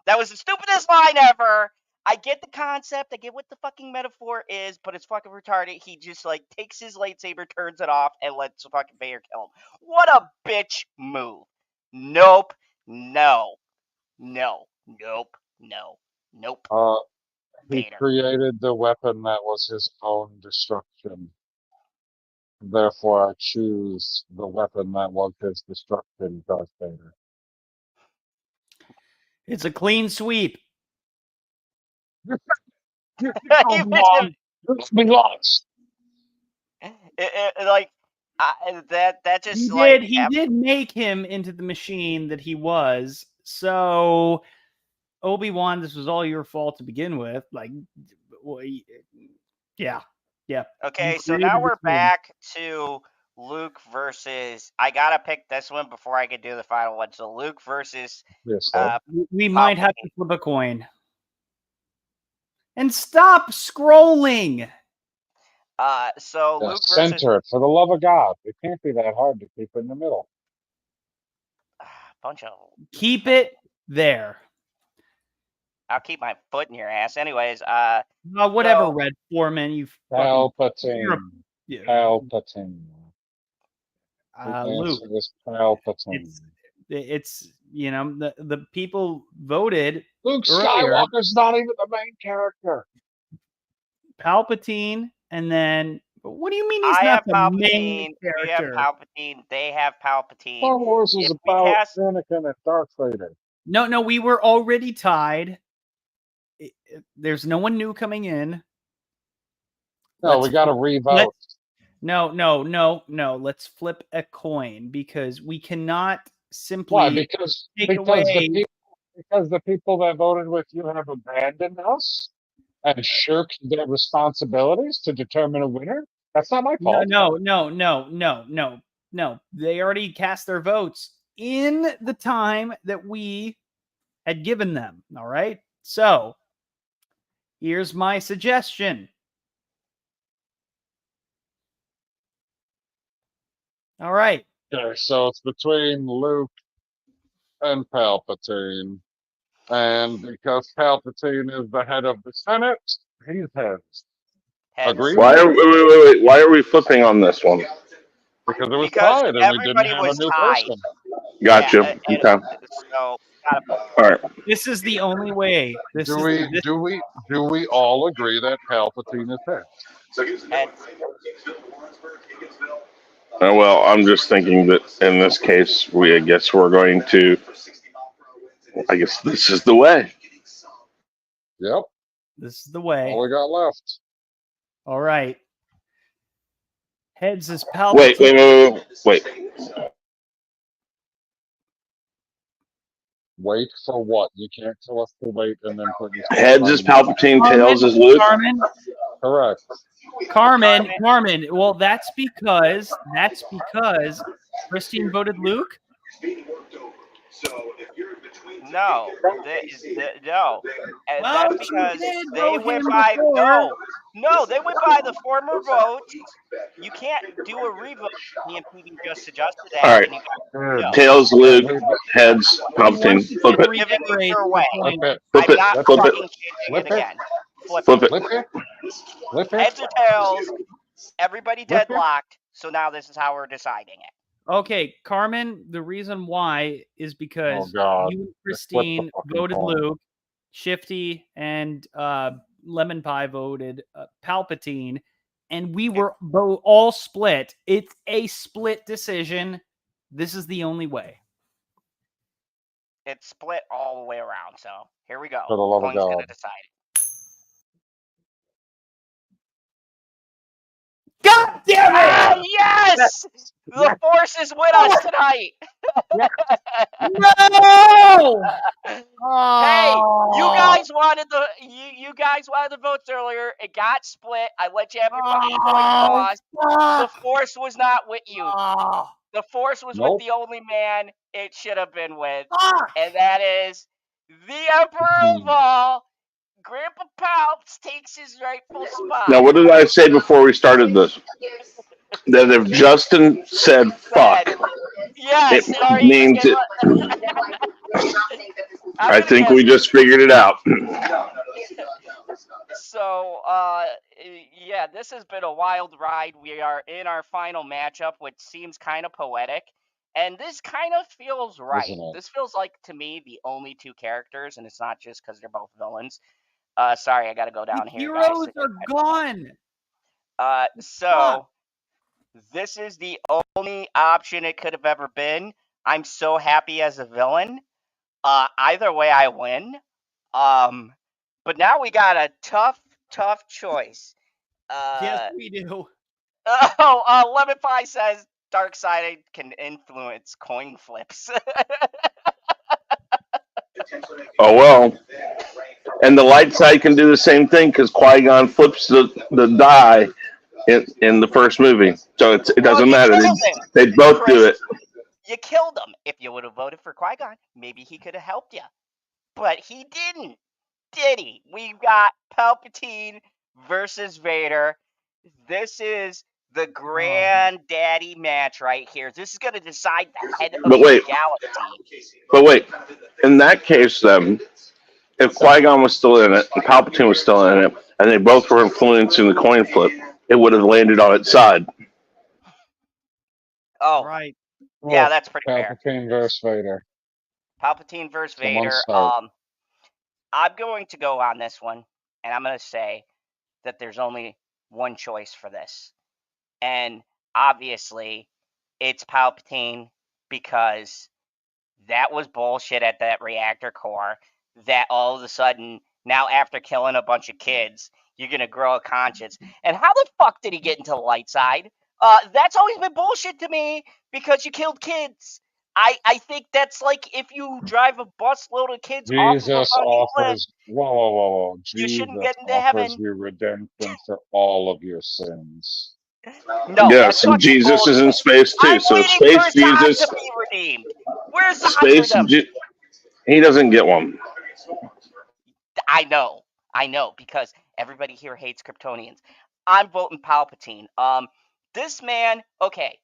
That was the stupidest line ever. I get the concept. I get what the fucking metaphor is, but it's fucking retarded. He just takes his lightsaber, turns it off, and lets fucking Vader kill him. What a bitch move. Nope. No. He Vader. created the weapon that was his own destruction. Therefore, I choose the weapon that was his destruction, Darth Vader. It's a clean sweep. That just he did make him into the machine that he was. So, Obi-Wan, this was all your fault to begin with. Yeah. Okay, so now we're back to Luke versus. I gotta pick this one before I can do the final one. So Luke versus. We might have to flip a coin. And stop scrolling. So Luke center versus. it for the love of God. It can't be that hard to keep it in the middle. Keep it there. I'll keep my foot in your ass, anyways. Whatever, Red Foreman. You Palpatine. Palpatine. Luke. Is Palpatine. It's the people voted. Luke Skywalker's not even the main character. Palpatine, and then what do you mean he's not the main character? We have Palpatine. They have Palpatine. Star Wars is about Anakin and Darth Vader. No, we were already tied. There's no one new coming in. No, we got to revote. No. Let's flip a coin because we cannot Why? simply take Because away. the people that voted with you have abandoned us and shirked their responsibilities to determine a winner. That's not my No, fault. no. They already cast their votes in the time that we had given them. All right. So here's my suggestion. All right. Okay, so it's between Luke and Palpatine. And because Palpatine is the head of the Senate, he's heads. Heads. Agreed? Why are we flipping on this one? Because it was Because tied and we didn't everybody have a was new tied. person. Gotcha. Yeah, and Okay. so gotta vote. All right. This is the only way. This Do is we this, do we all agree that Palpatine is heads? Heads. Well, I'm just thinking that in this case, I guess we're going to. I guess this is the way. Yep. this is the way. All we got left. All right. Heads is Palpatine. Wait. Wait for what? You can't tell us to wait and then put your Heads is Palpatine, tails is Luke. Correct. Carmen. Well, that's because Christine voted Luke. No, no. And Well, that's she because did they vote went him by before. no, they went by the former votes. You can't do a revote. Me and PB just adjusted that, All right. and you got no. Tails, Luke, heads, Palpatine. Flip it. Giving it your way. Flip it. Flip I'm not it. Flip fucking it. changing it again. Flip Flip it. it. Flip it. Flip it. Heads or tails. Everybody Flip it. deadlocked. So now this is how we're deciding it. Okay, Carmen, the reason why is because Oh, God. you and Just flip the Christine fucking voted coin. Luke, Shifty and Lemon Pie voted Palpatine, and we were all split. It's a split decision. This is the only way. It's split all the way around. So here we go. For the love of Coin's God. gonna decide it. God damn Ah, it! yes! The Force is with us tonight. No! Hey, you Oh. guys wanted you guys wanted the votes earlier. It got split. I let you have your fucking coin toss. The Force was not with you. The Force was with Nope. the only man it should have been with, Fuck. and that is the Emperor of all. Grandpa Palps takes his rightful spot. Now, what did I say before we started this? That if Justin said fuck, Yes, it or he means can it. I'm I gonna think guess we just figured it out. So, yeah, this has been a wild ride. We are in our final matchup, which seems kind of poetic. And this kind of feels right. Isn't it? This feels like, to me, the only two characters, and it's not just because they're both villains. Sorry, I got to go down The here, guys. heroes are gone. So, this is the only option it could have ever been. I'm so happy as a villain. Either way, I win. But now we got a tough choice. Yes, we do. Lemon Pie says dark side can influence coin flips. Oh well. And the light side can do the same thing because Qui-Gon flips the die in the first movie, so it doesn't matter. They both do it. You killed him. If you would have voted for Qui-Gon, maybe he could have helped you, but he didn't. Did he? We've got Palpatine versus Vader. This is the granddaddy match right here. This is going to decide the head of the galaxy. But wait, in that case, then, if Qui-Gon was still in it and Palpatine was still in it, and they both were influencing the coin flip, it would have landed on its side. Oh, right. Yeah, that's pretty fair. Palpatine versus Vader. Palpatine versus Vader. I'm going to go on this one, and I'm going to say that there's only one choice for this. And obviously, it's Palpatine, because that was bullshit at that reactor core, that all of a sudden, now after killing a bunch of kids, you're going to grow a conscience. And how the fuck did he get into the light side? That's always been bullshit to me, because you killed kids. I think that's like if you drive a bus load of kids off of a Jesus fucking cliff, offers, whoa, whoa, whoa, whoa. you shouldn't Jesus get into offers heaven. you redemption for all of your sins. No, that's Yes, and fucking Jesus is in bullshit. space too. I'm So waiting for space Zod to Jesus, be redeemed. Where's Zod for space, them? he doesn't get one. I know, because everybody here hates Kryptonians. I'm voting Palpatine. This man, okay,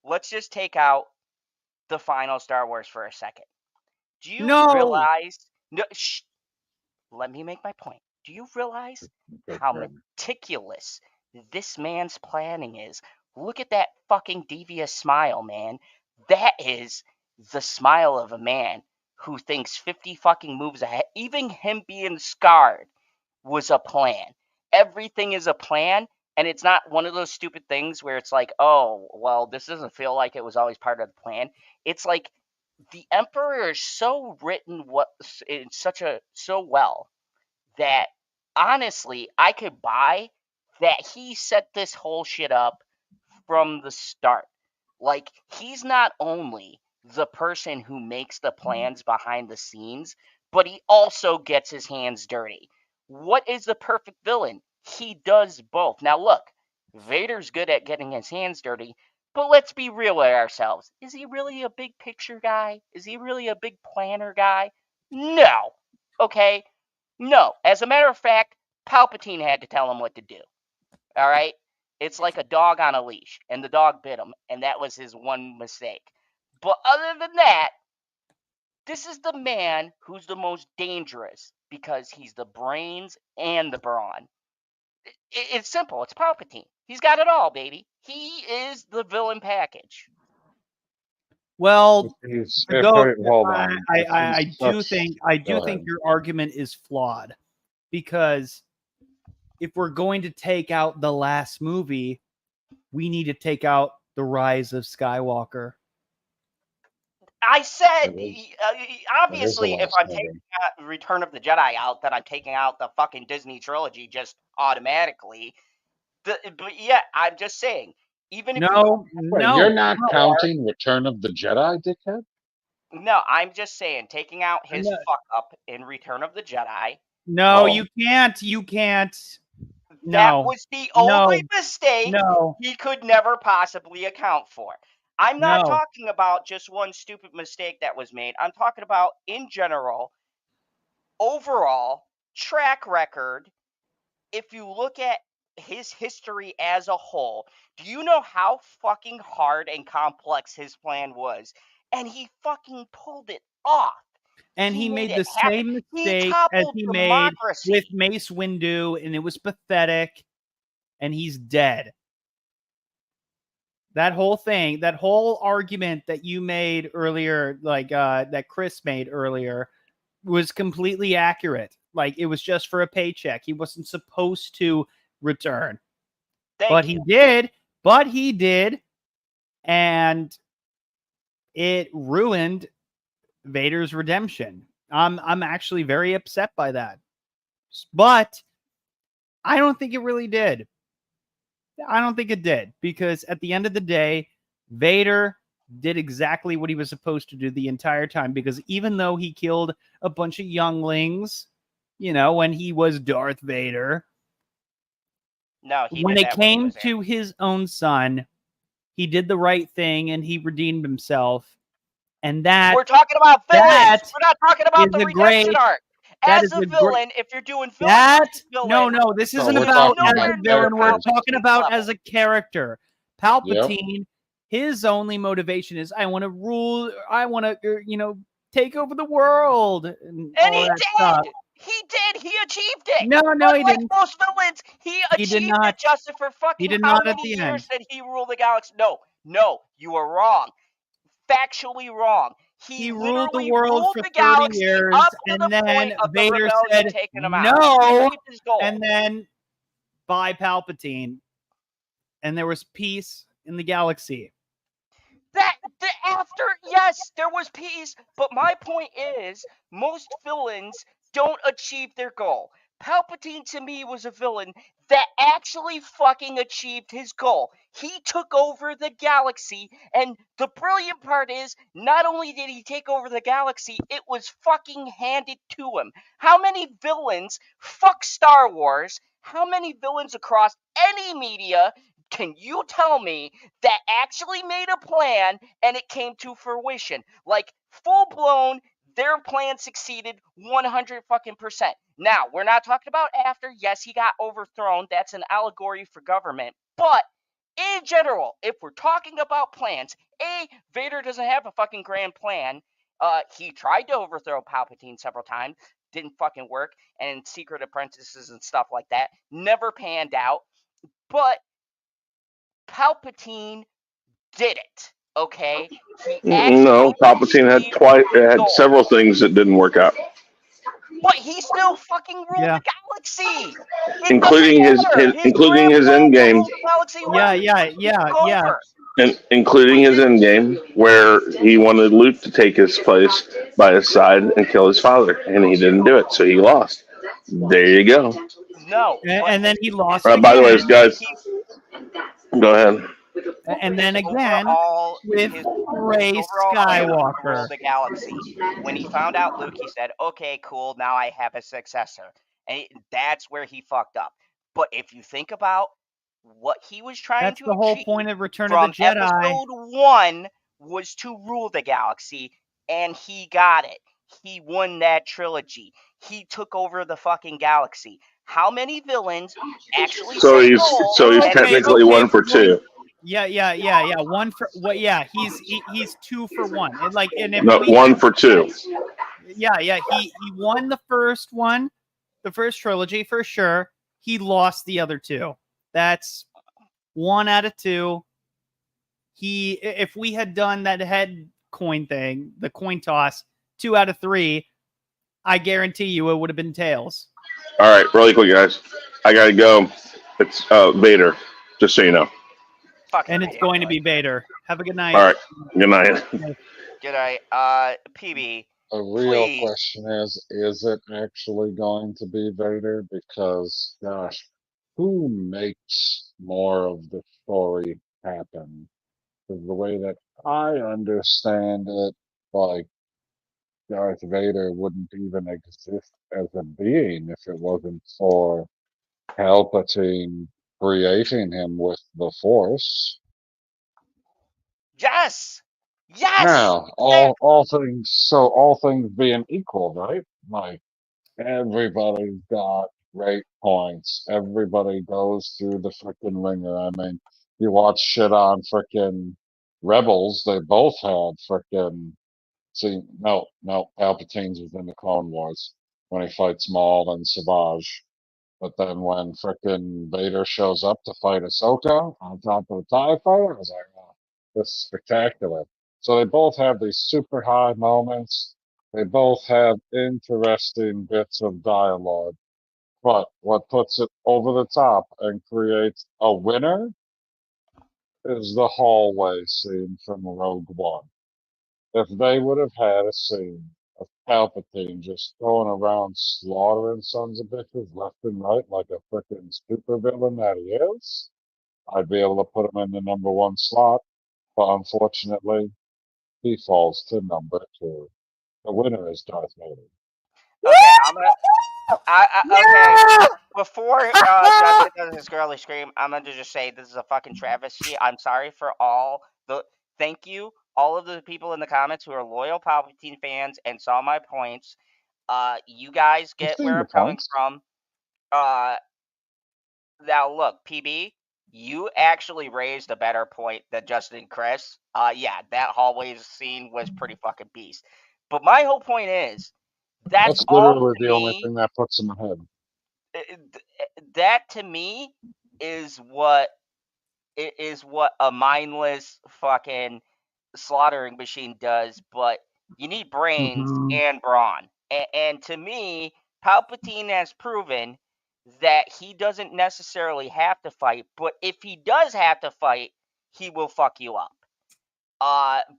let's just take out the final Star Wars for a second. Do you No. realize? No, shh, let me make my point. Do you realize Good how God. meticulous this man's planning is? Look at that fucking devious smile, man. That is the smile of a man who thinks 50 fucking moves ahead. Even him being scarred was a plan. Everything is a plan, and it's not one of those stupid things where it's like, oh, well, this doesn't feel like it was always part of the plan. It's like the Emperor is so written what in such a so well that honestly I could buy that he set this whole shit up from the start. Like, he's not only the person who makes the plans behind the scenes, but he also gets his hands dirty. What is the perfect villain? He does both. Now, look, Vader's good at getting his hands dirty, but let's be real with ourselves. Is he really a big picture guy? Is he really a big planner guy? No. Okay? No. As a matter of fact, Palpatine had to tell him what to do. All right? It's like a dog on a leash, and the dog bit him, and that was his one mistake. But other than that, this is the man who's the most dangerous because he's the brains and the brawn. It's simple. It's Palpatine. He's got it all, baby. He is the villain package. If Well, he's, to if, go, hold on. If I he's do such, think I go do think ahead. your argument is flawed, because if we're going to take out the last movie, we need to take out the Rise of Skywalker. I said, It is, it is the obviously, if last I'm taking movie. Return of the Jedi out, then I'm taking out the fucking Disney trilogy just automatically. But yeah, I'm just saying, even if you go No, Wait, you're no, not no, counting Return of the Jedi, dickhead? no, I'm just saying, taking out his no, fuck up in Return of the Jedi, no, Oh, you can't. You can't. that No, was the only no, mistake no, he could never possibly account for. I'm not no. talking about just one stupid mistake that was made. I'm talking about, in general, overall track record. If you look at his history as a whole, do you know how fucking hard and complex his plan was? And he fucking pulled it off. And He he made made it the happen. same He mistake as toppled he made with democracy. Mace Windu, and it was pathetic. And he's dead. That whole thing, that whole argument that you made earlier, like that Chris made earlier, was completely accurate. Like, it was just for a paycheck. He wasn't supposed to return, but Thank he you. did. But he did, and it ruined Vader's redemption. I'm actually very upset by that, but I don't think it really did. I don't think it did, because at the end of the day, Vader did exactly what he was supposed to do the entire time, because even though he killed a bunch of younglings, when he was Darth Vader, No, he when did it that when he came was there. to his own son, he did the right thing and he redeemed himself. And We're talking about villains. that We're not talking is about the a redemption great arc. that As is a a great villain, if you're doing villain that versus no, villain, no, this no, isn't we're he is about talking as about a nowhere near villain. We're characters. talking Palpatine's about as level. a character. Yep. Palpatine, his only motivation is, I want to rule, I want to, take over the world and And all he that stuff. did. He did. He achieved it. No, no, he Unlike didn't. most villains, he He did achieved not. it, Justin, for He fucking did how not at many the years end. did he rule the galaxy? No, you are wrong. Factually wrong. He He ruled the literally world ruled for the 30 galaxy years, up to and the point then of the Vader rebellion said taking him out. He no, achieved his goal. and then by Palpatine, and there was peace in the galaxy. After, yes, there was peace, but my point is most villains don't achieve their goal. Palpatine to me was a villain that actually fucking achieved his goal. He took over the galaxy, and the brilliant part is, not only did he take over the galaxy, it was fucking handed to him. How many villains, fuck Star Wars, how many villains across any media can you tell me that actually made a plan and it came to fruition? Like, full blown, their plan succeeded 100 fucking percent. Now, we're not talking about after. Yes, he got overthrown. That's an allegory for government. But in general, if we're talking about plans, Vader doesn't have a fucking grand plan. He tried to overthrow Palpatine several times, didn't fucking work, and secret apprentices and stuff like that never panned out. But Palpatine did it. Okay, he No, actually Palpatine achieved his had goal. several things that didn't work out, But he still fucking ruled Yeah. the galaxy. It doesn't including matter. His including grand his plan end to game, rule the galaxy Yeah, wasn't yeah, he yeah, took yeah. over. and including his end game, where he wanted Luke to take his place by his side and kill his father, and he didn't do it, so he lost. There you go. No, but And then he lost his By the way, again. plan, guys, he go ahead. And his then again overall with his Rey overall plan was to rule Skywalker. the galaxy. When he found out Luke, he said, "Okay, cool. Now I have a successor," and that's where he fucked up. But if you think about what he was trying That's to the whole achieve point of Return of the from Jedi. episode 1 was to rule the galaxy, and he got it. He won that trilogy. He took over the fucking galaxy. How many villains actually So set he's goals so he's and Okay, technically achieved okay, one it? for two. yeah. One for what? Yeah, he's 2 for 1. And like, and if No, we one had, for two. yeah, he won the first one, the first trilogy for sure. He lost the other 2. That's 1 out of 2. If we had done that head coin thing, the coin toss, 2 out of 3, I guarantee you it would have been tails. All right, really quick, guys. I gotta go. It's Vader, just so you know. Fucking And it's going to be Vader. Have a good All night. right, good night. Good night. PB, A real please. question is it actually going to be Vader? Because, gosh, who makes more of the story happen? Because the way that I understand it, like, Darth Vader wouldn't even exist as a being if it wasn't for Palpatine creating him with the Force. Yes. Yes. Now, Exactly. all things being equal, right? Like everybody's got great points. Everybody goes through the frickin' ringer. I mean, you watch shit on frickin' Rebels, they both had frickin' see no, Palpatine's was in the Clone Wars when he fights Maul and Savage. But then when frickin' Vader shows up to fight Ahsoka on top of a TIE fighter, I was like, oh, this is spectacular. So they both have these super high moments. They both have interesting bits of dialogue. But what puts it over the top and creates a winner is the hallway scene from Rogue One. If they would have had a scene of Palpatine just going around slaughtering sons of bitches left and right like a freaking supervillain that he is, I'd be able to put him in the number 1 slot. But unfortunately, he falls to number 2. The winner is Darth Vader. Okay. Okay. Before Justin does his girly scream, I'm gonna just say this is a fucking travesty. I'm sorry for all the. Thank you, all of the people in the comments who are loyal Palpatine fans and saw my points. You guys I've get seen where the I'm coming points. from. Uh, Now look, PB, you actually raised a better point than Justin and Chris. Yeah, that hallway scene was pretty fucking beast. But my whole point is, that's That's all literally to the only me. thing that puts him ahead. That to me is what a mindless fucking slaughtering machine does. But you need brains Mhm. and brawn, and to me, Palpatine has proven that he doesn't necessarily have to fight, but if he does have to fight, he will fuck you up.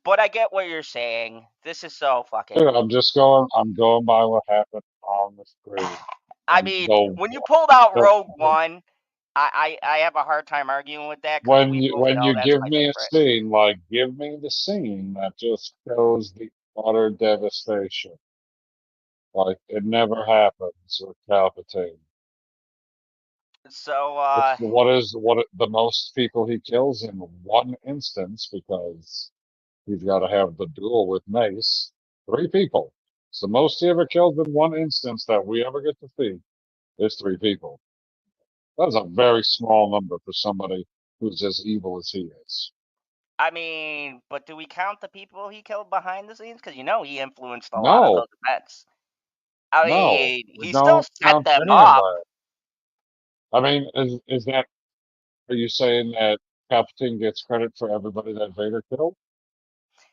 But I get what you're saying. This is so Dude, fucking. I'm going by what happened on the screen. I mean, The, when you pulled out the Rogue One, I have a hard time arguing with that because we both when know you that's give my me a favorite. scene, like give me the scene that just shows the utter devastation, like it never happens with Palpatine. So, It's the most people he kills in one instance because he's got to have the duel with Mace. 3 people. It's the most he ever killed in one instance that we ever get to see. Is 3 people. That's a very small number for somebody who's as evil as he is. I mean, but do we count the people he killed behind the scenes? Because he influenced a lot of No, those events. I no, mean, we he still don't set count them any of up. that. I mean, is that, are you saying that Palpatine gets credit for everybody that Vader killed?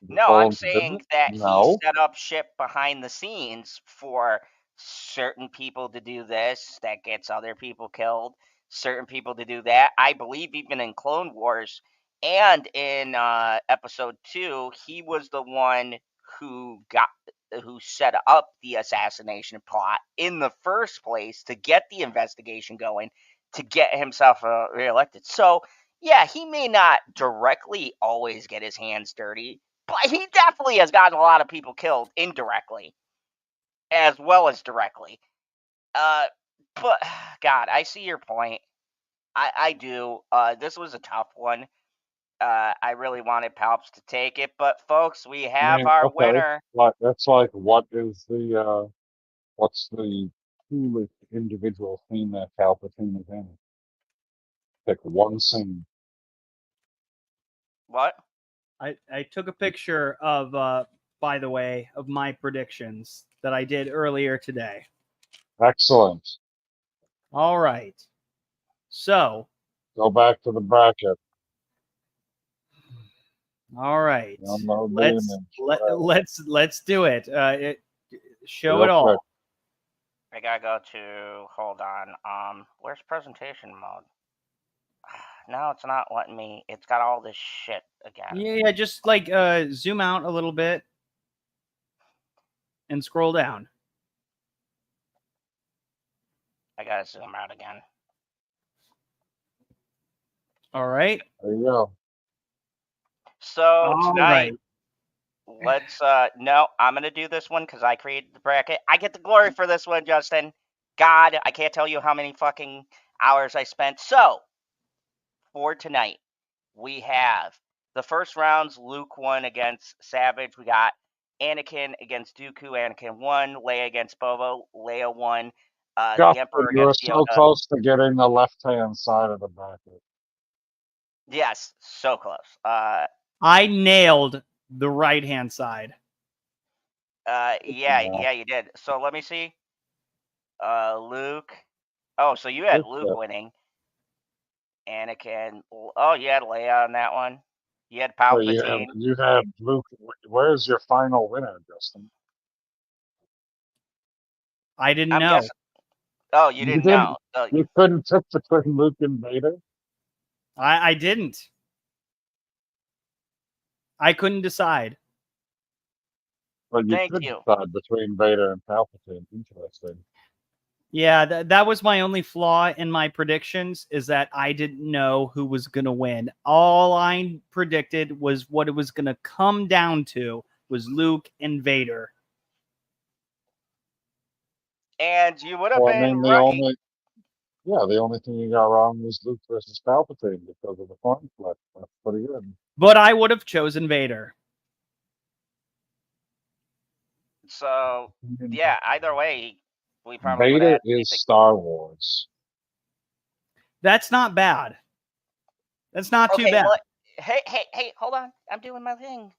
Did he No, tell I'm him to do saying it? that he No. set up shit behind the scenes for certain people to do this that gets other people killed, certain people to do that. I believe even in Clone Wars and in episode 2, he was the one who set up the assassination plot in the first place to get the investigation going to get himself reelected. So, yeah, he may not directly always get his hands dirty, but he definitely has gotten a lot of people killed indirectly as well as directly. Uh, but God, I see your point. I do. This was a tough one. I really wanted Palps to take it, but folks, we I have mean, our okay, winner. like that's like what's the coolest individual scene that Palpatine is in? Pick one scene. What? I took a picture of, by the way, of my predictions that I did earlier today. Excellent. All right. So, Go back to the bracket. all right. No Let's demons. let Whatever. let's do it. Show Real it all. quick. I gotta go to. Hold on. Where's presentation mode? No, it's not letting me. It's got all this shit again. Yeah, just like zoom out a little bit and scroll down. I gotta zoom out again. All right. There you go. So All tonight, right. let's. No, I'm gonna do this one because I created the bracket. I get the glory for this one, Justin. God, I can't tell you how many fucking hours I spent. So for tonight, we have the first rounds. Luke won against Savage. We got Anakin against Dooku. Anakin won. Leia against Bobo. Leia won. The Justin, Emperor you were against so Yoda. close to getting the left-hand side of the bracket. Yes, so close. I nailed the right hand side. Yeah, you did. So let me see. Luke. Oh, so you had Good Luke stuff. winning. Anakin. Oh, you had Leia on that one. You had So Palpatine. you had Luke. Where's your final winner, Justin? I didn't I'm know. guessing. Oh, you You didn't didn't. know. Oh, You couldn't pick between Luke and Vader. I didn't. I couldn't decide. But you thank could you. decide between Vader and Palpatine. Interesting. Yeah, that was my only flaw in my predictions, is that I didn't know who was going to win. All I predicted was what it was going to come down to was Luke and Vader. And you would have Well, I been mean, right. the only thing you got wrong was Luke versus Palpatine because of the coin flip. That's pretty good. But I would have chosen Vader. So yeah, either way, we probably would have Vader had the same is thing. Star Wars. That's not bad. That's not too Okay, bad. hey, hold on. I'm doing my thing.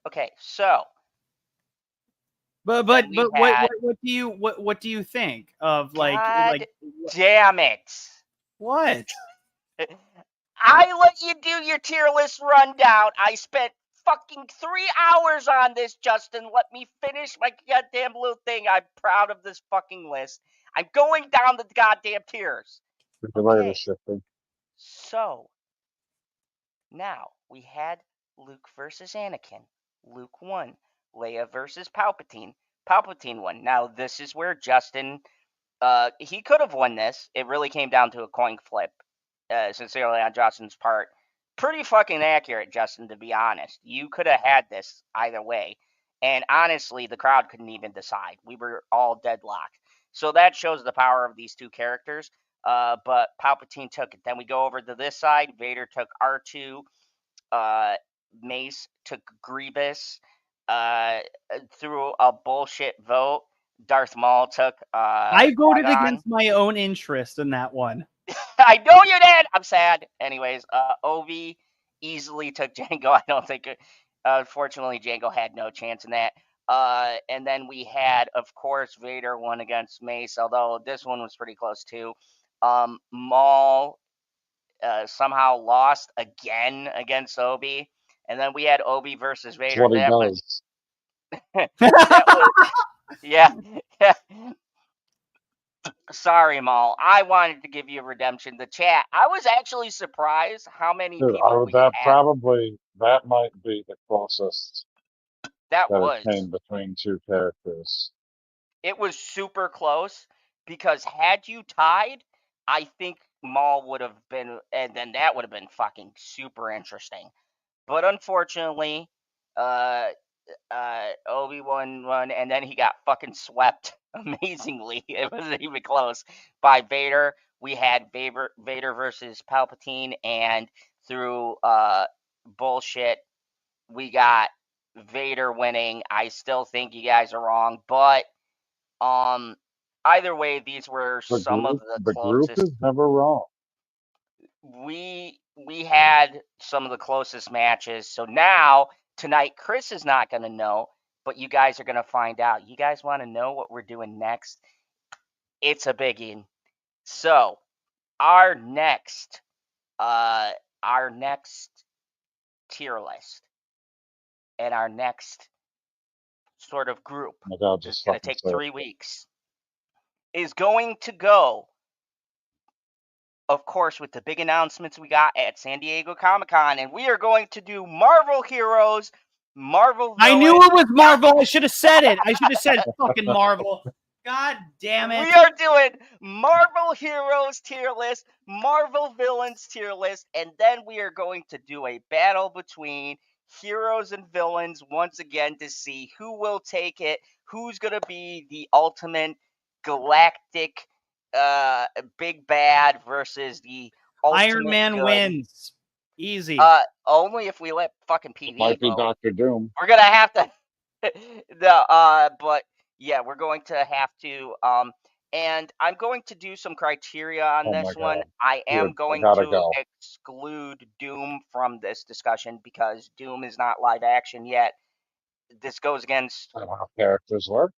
Okay, so But then we had. what do you think of God damn it! what? I let you do your tier list rundown. I spent fucking 3 hours on this, Justin. Let me finish my goddamn little thing. I'm proud of this fucking list. I'm going down the goddamn tiers. See you later, Okay, Shifty. so now we had Luke versus Anakin. Luke won. Leia versus Palpatine. Palpatine won. Now this is where Justin He could have won this. It really came down to a coin flip, sincerely, on Justin's part. Pretty fucking accurate, Justin, to be honest. You could have had this either way. And honestly, the crowd couldn't even decide. We were all deadlocked. So that shows the power of these two characters. But Palpatine took it. Then we go over to this side. Vader took R2. Uh, Mace took Grievous. Through a bullshit vote, Darth Maul took I voted Qui-Gon. against my own interest in that one. I know you did. I'm sad. Anyways, Ovi easily took Django. I don't think. Unfortunately, Django had no chance in that. And then we had, of course, Vader won against Mace, although this one was pretty close too. Maul somehow lost again against Obi, and then we had Obi versus That's Vader. what he That was does. that was yeah. Sorry, Maul. I wanted to give you a redemption. The chat. I was actually surprised how many Dude, people we that had. probably, that might be the closest That that it was. came between two characters. It was super close because had you tied, I think Maul would have been, and then that would have been fucking super interesting. But unfortunately, Obi-Wan won, and then he got fucking swept amazingly. It wasn't even close by Vader. We had Vader versus Palpatine, and through bullshit, we got Vader winning. I still think you guys are wrong, but either way, these were some of the Group closest. is never wrong. We had some of the closest matches. So now tonight, Chris is not going to know, but you guys are going to find out. You guys want to know what we're doing next? It's a biggie. So our next tier list and our next sort of group, My God, it's just going to fucking take say 3 weeks, is going to go, of course, with the big announcements we got at San Diego Comic-Con, and we are going to do Marvel heroes, Marvel villains. I knew it was Marvel. I should have said it. I should have said fucking Marvel. God damn it. We are doing Marvel heroes tier list, Marvel villains tier list, and then we are going to do a battle between heroes and villains once again to see who will take it, who's going to be the ultimate galactic big bad versus the ultimate Iron Man good. wins. Easy. Only if we let fucking PV might be vote. Dr. Doom. We're gonna have to but yeah, we're going to have to and I'm going to do some criteria on Oh my this one. God. I am Dude, I going gotta to go. exclude Doom from this discussion because Doom is not live action yet. This goes against I don't know how characters work.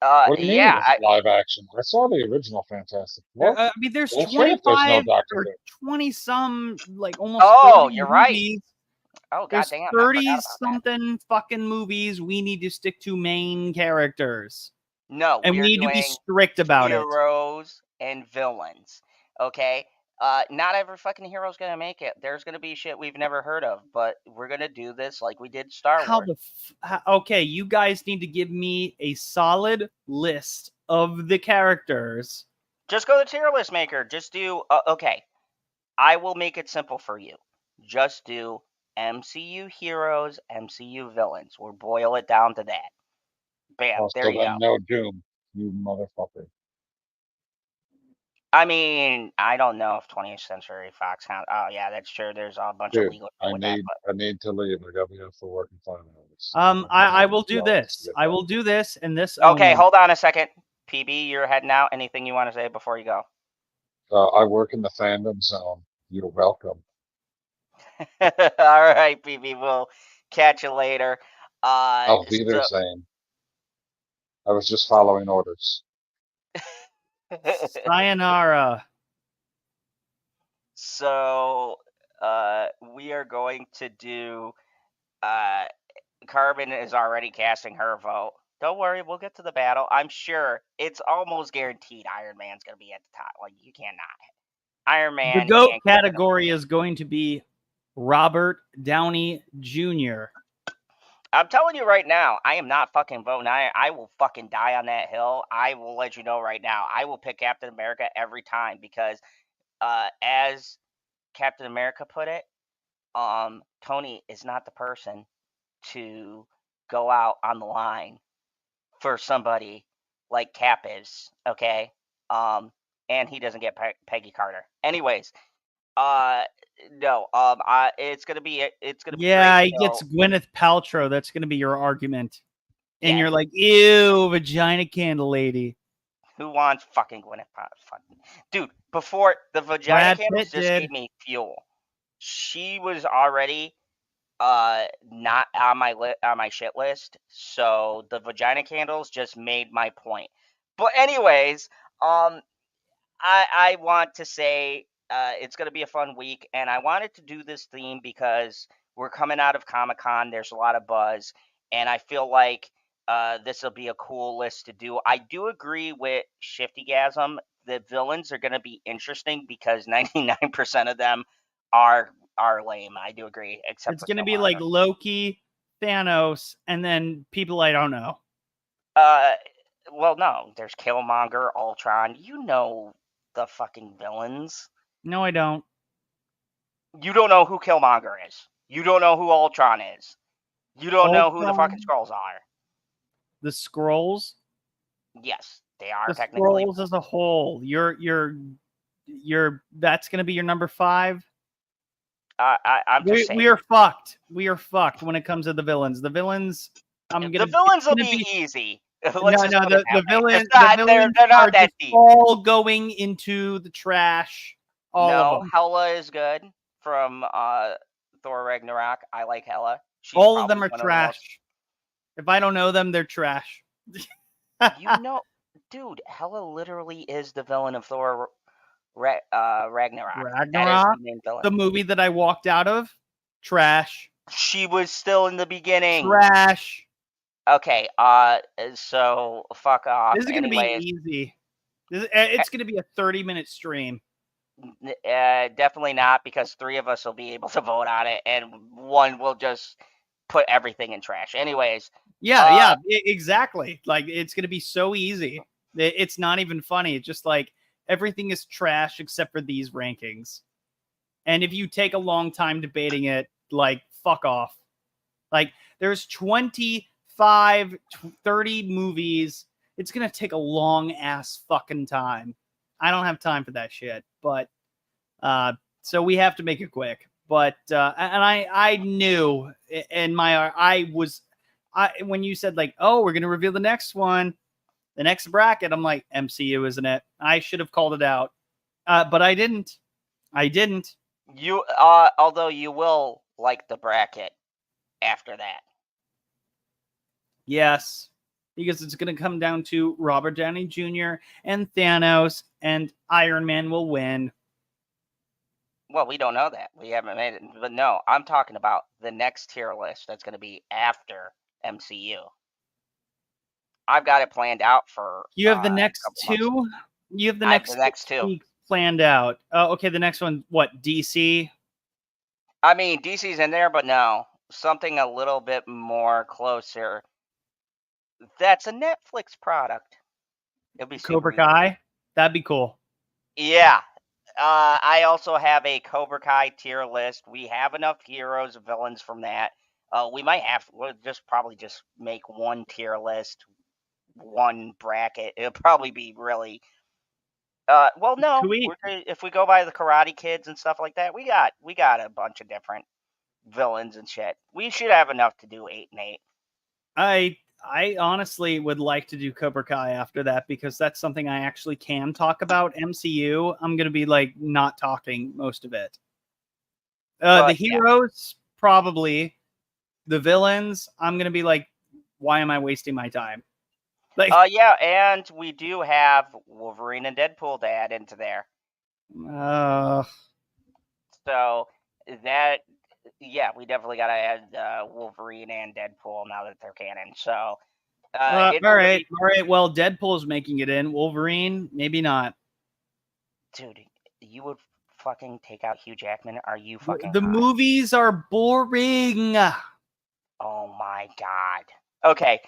What do you mean yeah, it wasn't live action? I saw the original Fantastic Four. I mean, there's Bullshit if there's no 25 Dr. or Doom. 20 some, like almost Oh, 30 you're right. movies. Oh There's goddamn, I forgot 30 about that. something fucking movies. We need to stick to main characters. No, And we we're need to be doing strict about it. heroes and villains. Okay? Not every fucking hero's gonna make it. There's gonna be shit we've never heard of, but we're gonna do this like we did Star How Wars. okay, you guys need to give me a solid list of the characters. Just go to tier list maker. Just do okay. I will make it simple for you. Just do MCU heroes, MCU villains. We'll boil it down to that. Bam, Oh, there so you then go. no Doom, you motherfucker. I mean, I don't know if 20th Century Fox counts. Oh yeah, that's true. There's a bunch of Dude, legal I with that. need to leave. I gotta be up for work in 5 hours. I will do this. I will do this and this Okay, only. hold on a second. PB, you're heading out. Anything you want to say before you go? I work in the fandom zone. You're welcome. All right, PB. We'll catch you later. I'll be there, Zane. I was just following orders. Sayonara. So, we are going to do. Carbon is already casting her vote. Don't worry, we'll get to the battle. I'm sure it's almost guaranteed Iron Man's going to be at the top. Like, you cannot. Iron Man. The GOAT category is going to be Robert Downey Jr. I'm telling you right now, I am not fucking voting. I will fucking die on that hill. I will let you know right now. I will pick Captain America every time because, as Captain America put it, Tony is not the person to go out on the line for somebody like Cap is. Okay, and he doesn't get Peggy Carter. Anyways, uh, no, it's gonna be great. Yeah, he gets So Gwyneth Paltrow. That's going to be your argument. And yeah, you're like, ew, vagina candle lady. who wants fucking Gwyneth Paltrow? Dude, before the vagina Brad candles Pitt just did. gave me fuel. She was already not on my shit list, so the vagina candles just made my point. But anyways, um I want to say it's going to be a fun week, and I wanted to do this theme because we're coming out of Comic-Con. There's a lot of buzz, and I feel like this will be a cool list to do. I do agree with Shiftygasm. The villains are going to be interesting because 99% of them are lame. I do agree, except It's for going to be like Killmonger. Loki, Thanos, and then people I don't know. Uh, well, no, there's Killmonger, Ultron. You know the fucking villains. No, I don't. You don't know who Killmonger is. You don't know who Ultron is. You don't know who the fucking Ultron, Skrulls are. the scrolls, Yes, they are the technically. scrolls as a whole. That's going to be your number 5. I'm just We saying. are fucked. We are fucked when it comes to the villains. The villains, The it's villains will gonna be be easy. Let's no, just no. put it that The way. villain, It's the not. villains They're are not that just deep. all going into the trash. All of No, them. Hela is good from Thor Ragnarok. I like Hela. She's All of probably them are one of the most. trash. If I don't know them, they're trash. You know, dude, Hela literally is the villain of Thor Ragnarok. That is the Ragnarok, main villain. the movie that I walked out of, trash, She was still in the beginning. trash. Okay, so fuck off. This is gonna be Anyways, easy. It's gonna be a 30-minute stream. definitely not because three of us will be able to vote on it, and one will just put everything in trash. Anyways, Yeah, uh, yeah, exactly. Like it's gonna be so easy. It's not even funny. It's just like everything is trash except for these rankings. And if you take a long time debating it, like fuck off. Like there's 25, 30 movies. It's gonna take a long ass fucking time. I don't have time for that shit. But so we have to make it quick. But and I knew in my when you said like, oh, we're gonna reveal the next one, the next bracket, I'm like, MCU, isn't it? I should have called it out. But I didn't. I didn't. you although you will like the bracket after that. Yes. Because it's going to come down to Robert Downey Jr. and Thanos, and Iron Man will win. Well, we don't know that. We haven't made it, but no, I'm talking about the next tier list that's going to be after MCU. I've got it planned out for You have the a next couple months. two. You have the I have next the next 6 two. weeks planned out. Okay, the next one, what? DC? I mean, DC's in there, but no, something a little bit more closer. That's a Netflix product. It'll be super Cobra easy. Kai? That'd be cool. Yeah. I also have a Cobra Kai tier list. We have enough heroes and villains from that. We'll probably just make one tier list, one bracket. It'll probably be really. Well, no. Sweet. If we go by the Karate Kids and stuff like that, we got a bunch of different villains and shit. We should have enough to do 8 and 8. I honestly would like to do Cobra Kai after that because that's something I actually can talk about. MCU, I'm gonna be like not talking most of it. The heroes, probably. The villains, I'm gonna be like, why am I wasting my time? Like, Yeah, and we do have Wolverine and Deadpool to add into there. So that, yeah, we definitely got to add Wolverine and Deadpool now that they're canon. So all right. Well, Deadpool's making it in. Wolverine, maybe not. Dude, you would fucking take out Hugh Jackman? Are you fucking The high? movies are boring. Oh my God. Okay.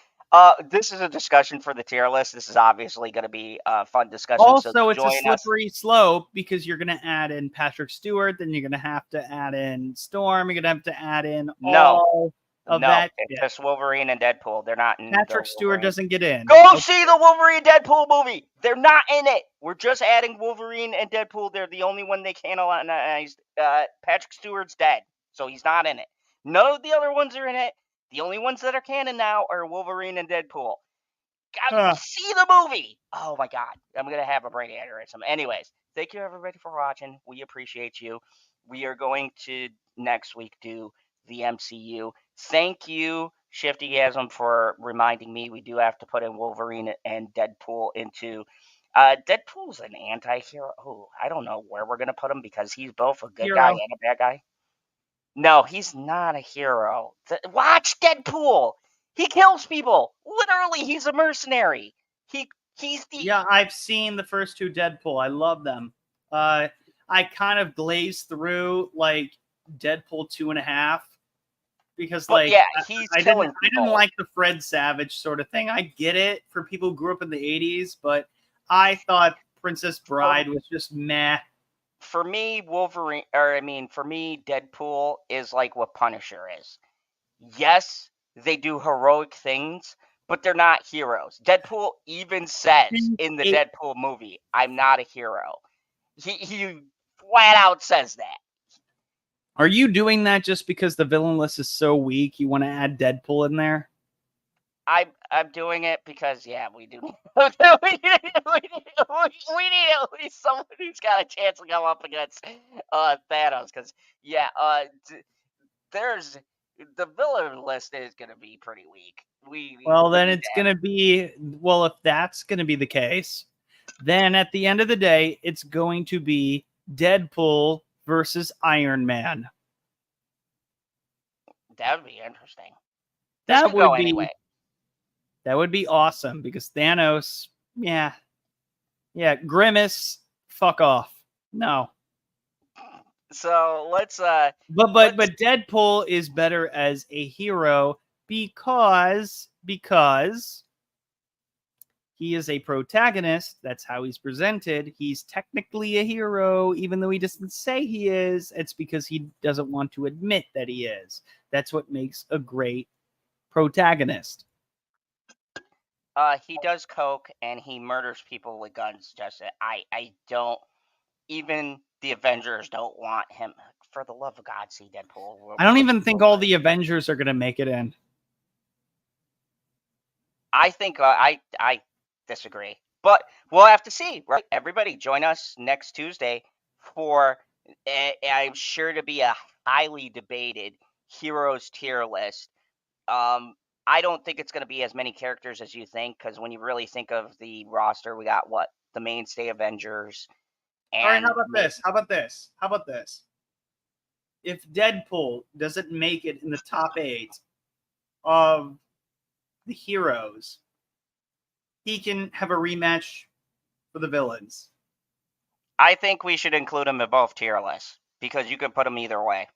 This is a discussion for the tier list. This is obviously going to be a fun discussion. So Also, it's a join us. slippery slope because you're going to add in Patrick Stewart, then you're going to have to add in Storm, you're going to have to add in No, all of no, that it's shit. just Wolverine and Deadpool. They're not in the Patrick Stewart Wolverine. doesn't get in. Go see the Wolverine Deadpool movie. They're not in it. We're just adding Wolverine and Deadpool. They're the only one they canonize. Patrick Stewart's dead, so he's not in it. None of the other ones are in it. The only ones that are canon now are Wolverine and Deadpool. See the movie. Oh my God, I'm gonna have a brain aneurysm. Anyways, thank you everybody for watching. We appreciate you. We are going to next week do the MCU. Thank you, Shiftygasm, for reminding me we do have to put in Wolverine and Deadpool into. Deadpool's an anti-hero. Oh, I don't know where we're gonna put him because he's both a good guy Hero. and a bad guy. No, he's not a hero. Watch Deadpool. He kills people. Literally, he's a mercenary. He's the Yeah, I've seen the first two Deadpool. I love them. I kind of glazed through like Deadpool 2.5 because but like yeah, he's I killing didn't people. like the Fred Savage sort of thing. I get it for people who grew up in the 80s, but I thought Princess Bride was just meh. For me, Wolverine, or I mean, for me, Deadpool is like what Punisher is. Yes, they do heroic things, but they're not heroes. Deadpool even says in the Deadpool movie, "I'm not a hero." He flat out says that. Are you doing that just because the villain list is so weak? You want to add Deadpool in there? I'm doing it because we do. we need at least someone who's got a chance to come up against Thanos because there's the villain list is gonna be pretty weak. Well, then it's gonna be if that's gonna be the case, then at the end of the day, it's going to be Deadpool versus Iron Man. That would be interesting. That would be anyway. That would be awesome because Thanos, yeah, Grimace, fuck off. No. So let's but Deadpool is better as a hero because he is a protagonist. That's how he's presented. He's technically a hero, even though he doesn't say he is. It's because he doesn't want to admit that he is. That's what makes a great protagonist. He does coke and he murders people with guns. Just I don't. Even the Avengers don't want him. For the love of God, see Deadpool. I don't even think all the Avengers are going to make it in. I think I disagree, but we'll have to see. Right, everybody, join us next Tuesday for I'm sure to be a highly debated heroes tier list. I don't think it's going to be as many characters as you think because when you really think of the roster, we got the mainstay Avengers. And all right, how about this? If Deadpool doesn't make it in the top 8 of the heroes, he can have a rematch for the villains. I think we should include him in both tier lists because you can put him either way.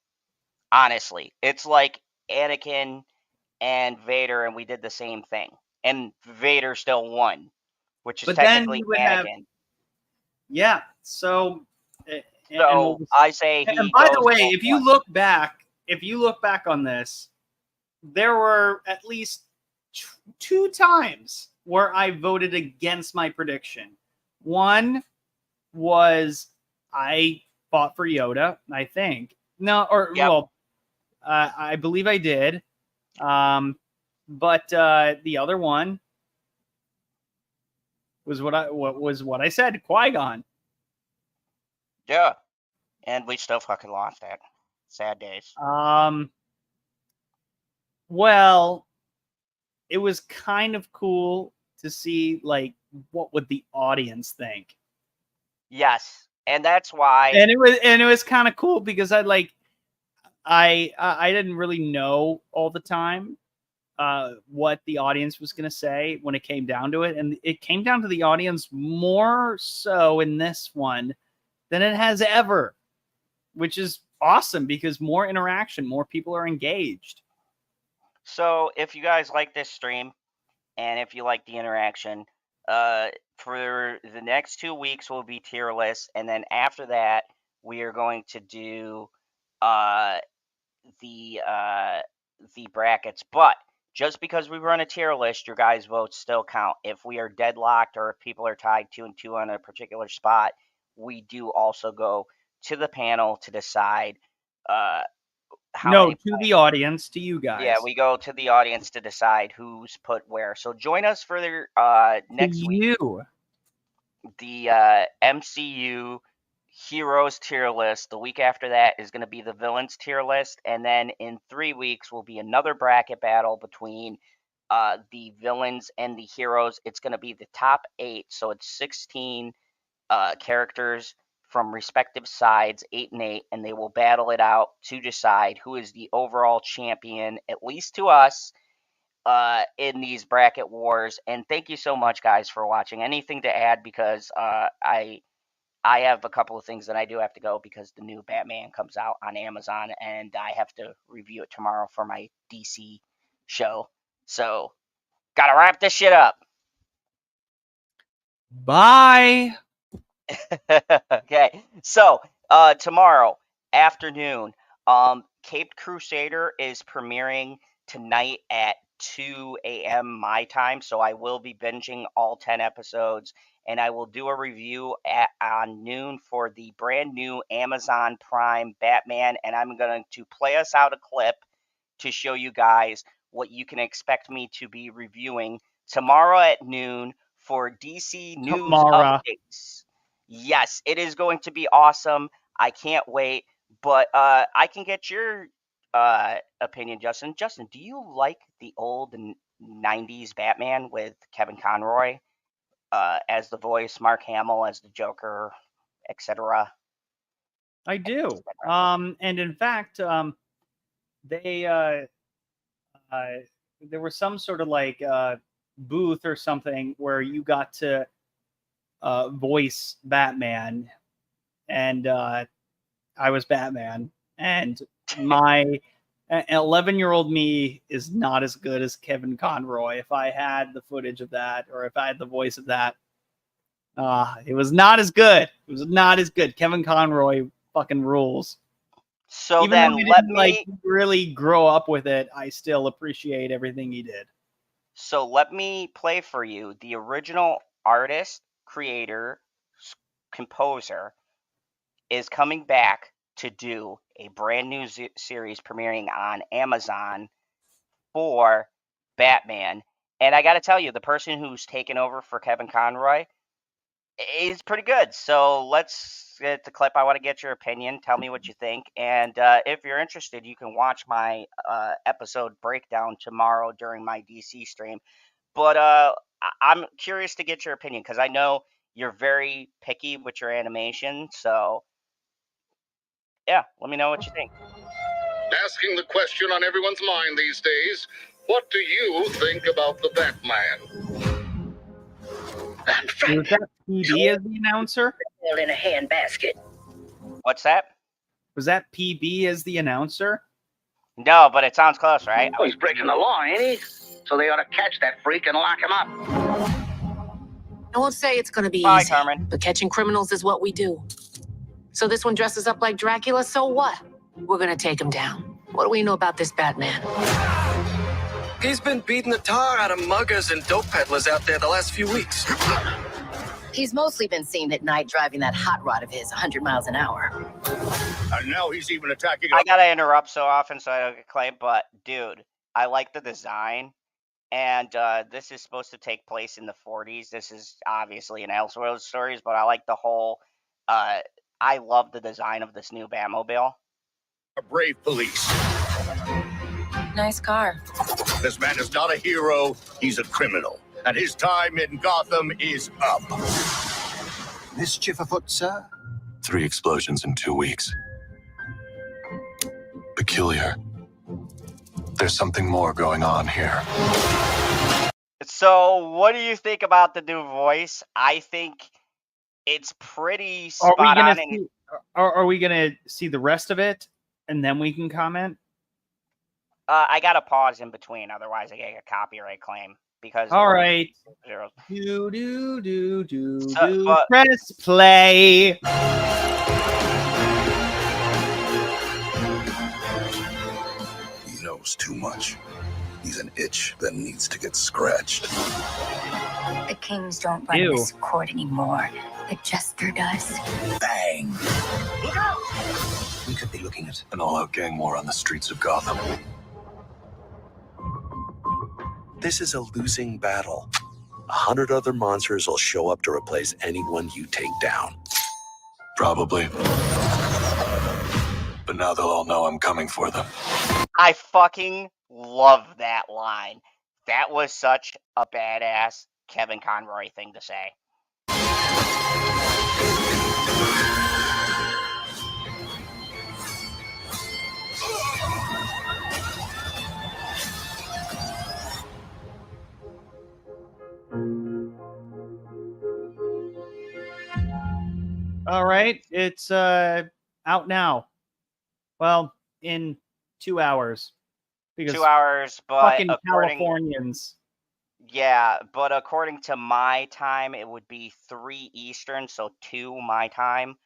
Honestly, it's like Anakin and Vader, and we did the same thing, and Vader still won, which is technically Anakin. So I say and by the way, if you look back on this, there were at least 2 times where I voted against my prediction. One was I fought for Yoda, I think. No, I believe I did. But the other one was what I said, Qui-Gon. Yeah. And we still fucking lost that. Sad days. Well, it was kind of cool to see what would the audience think. Yes, and that's why. And it was kind of cool because I didn't really know all the time what the audience was going to say when it came down to it, and it came down to the audience more so in this one than it has ever, which is awesome because more interaction, more people are engaged. So if you guys like this stream and if you like the interaction, for the next 2 weeks will be tier lists, and then after that we are going to do uh, the brackets. But just because we run a tier list, your guys' votes still count. If we are deadlocked or if people are tied 2-2 on a particular spot, we do also go to the panel to decide uh, how No, many to points. the audience, to you Yeah, guys. we go to the audience to decide who's put where. So join us for the To next week, you. the MCU heroes tier list. The week after that is going to be the villains tier list, and then in 3 weeks will be another bracket battle between the villains and the heroes. It's going to be the top 8, so it's 16 characters from respective sides, 8 and 8, and they will battle it out to decide who is the overall champion, at least to us, in these bracket wars. And thank you so much, guys, for watching. Anything to add? Because I have a couple of things that I do have to go because the new Batman comes out on Amazon, and I have to review it tomorrow for my DC show. So, gotta wrap this shit up. Bye. Okay, so tomorrow afternoon, Caped Crusader is premiering tonight at 2 a.m. my time, so I will be binging all 10 episodes, and I will do a review on noon for the brand new Amazon Prime Batman, and I'm going to play us out a clip to show you guys what you can expect me to be reviewing tomorrow at noon for DC news Tomorrow. updates. Yes, it is going to be awesome. I can't wait. But I can get your opinion, Justin. Justin, do you like the old 90s Batman with Kevin Conroy as the voice, Mark Hamill as the Joker, etc.? I do. And in fact, they there was some sort of like booth or something where you got to voice Batman, and I was Batman, and my 11-year-old me is not as good as Kevin Conroy. If I had the footage of that, or if I had the voice of that, it was not as good. It was not as good. Kevin Conroy fucking rules. So Even though then I let didn't me like really grow up with it, I still appreciate everything he did. so let me play for you the original artist, creator, composer is coming back to do a brand new series premiering on Amazon for Batman. And I got to tell you, the person who's taken over for Kevin Conroy is pretty good. So let's get the clip. I want to get your opinion. Tell me what you think. And if you're interested, you can watch my episode breakdown tomorrow during my DC stream. But I'm curious to get your opinion because I know you're very picky with your animation. So yeah, let me know what you think. Asking the question on everyone's mind these days, what do you think about the Batman? Was that PB as the announcer? In a handbasket. What's that? Was that PB as the announcer? No, but it sounds close, right? Oh, he's breaking the law, ain't he? So they ought to catch that freak and lock him up. I won't say it's going to be Bye, easy, Carmen. but catching criminals is what we do. So this one dresses up like Dracula, so what? We're going to take him down. What do we know about this Batman? He's been beating the tar out of muggers and dope peddlers out there the last few weeks. He's mostly been seen at night driving that hot rod of his 100 miles an hour. And now he's even attacking I gotta interrupt so often so I don't get claimed, but dude, I like the design. And this is supposed to take place in the 40s. This is obviously an Elseworlds stories, but I like the whole. I love the design of this new Batmobile. a brave police. Nice car. This man is not a hero, he's a criminal. And his time in Gotham is up. Mischief afoot, sir? 3 explosions in 2 weeks. Peculiar. There's something more going on here. So, what do you think about the new voice? I think it's pretty spot on. Are we gonna see the rest of it and then we can comment? I got to pause in between, otherwise I get a copyright claim because All all these right. zeros. But Press play. He knows too much. He's an itch that needs to get scratched. The kings don't run Ew. this court anymore. The jester does. Bang! We could be looking at an all-out gang war on the streets of Gotham. This is a losing battle. 100 other monsters will show up to replace anyone you take down. Probably. But now they'll all know I'm coming for them. I fucking love that line. That was such a badass Kevin Conroy thing to say. All right, it's out now. Well, in 2 hours. Because 2 hours, but fucking according Californians. yeah, but according to my time, it would be 3 Eastern, so 2 my time.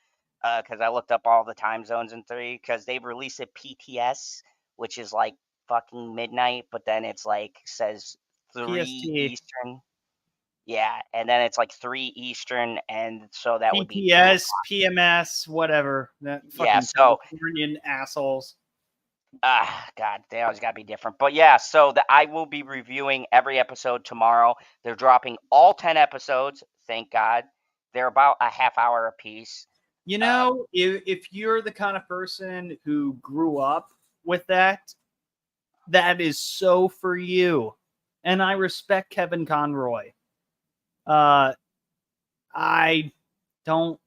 Because I looked up all the time zones in 3, because they release it PTS, which is like fucking midnight, but then it's like says 3 PST. Eastern. Yeah, and then it's like 3 Eastern, and so that would be 2 PTS, o'clock. PMS, whatever. That fucking Yeah, so Californian assholes. God, they always gotta be different. But yeah, so I will be reviewing every episode tomorrow. They're dropping all 10 episodes, thank God. They're about a half hour apiece. You know, if you're the kind of person who grew up with that, that is so for you. And I respect Kevin Conroy. I don't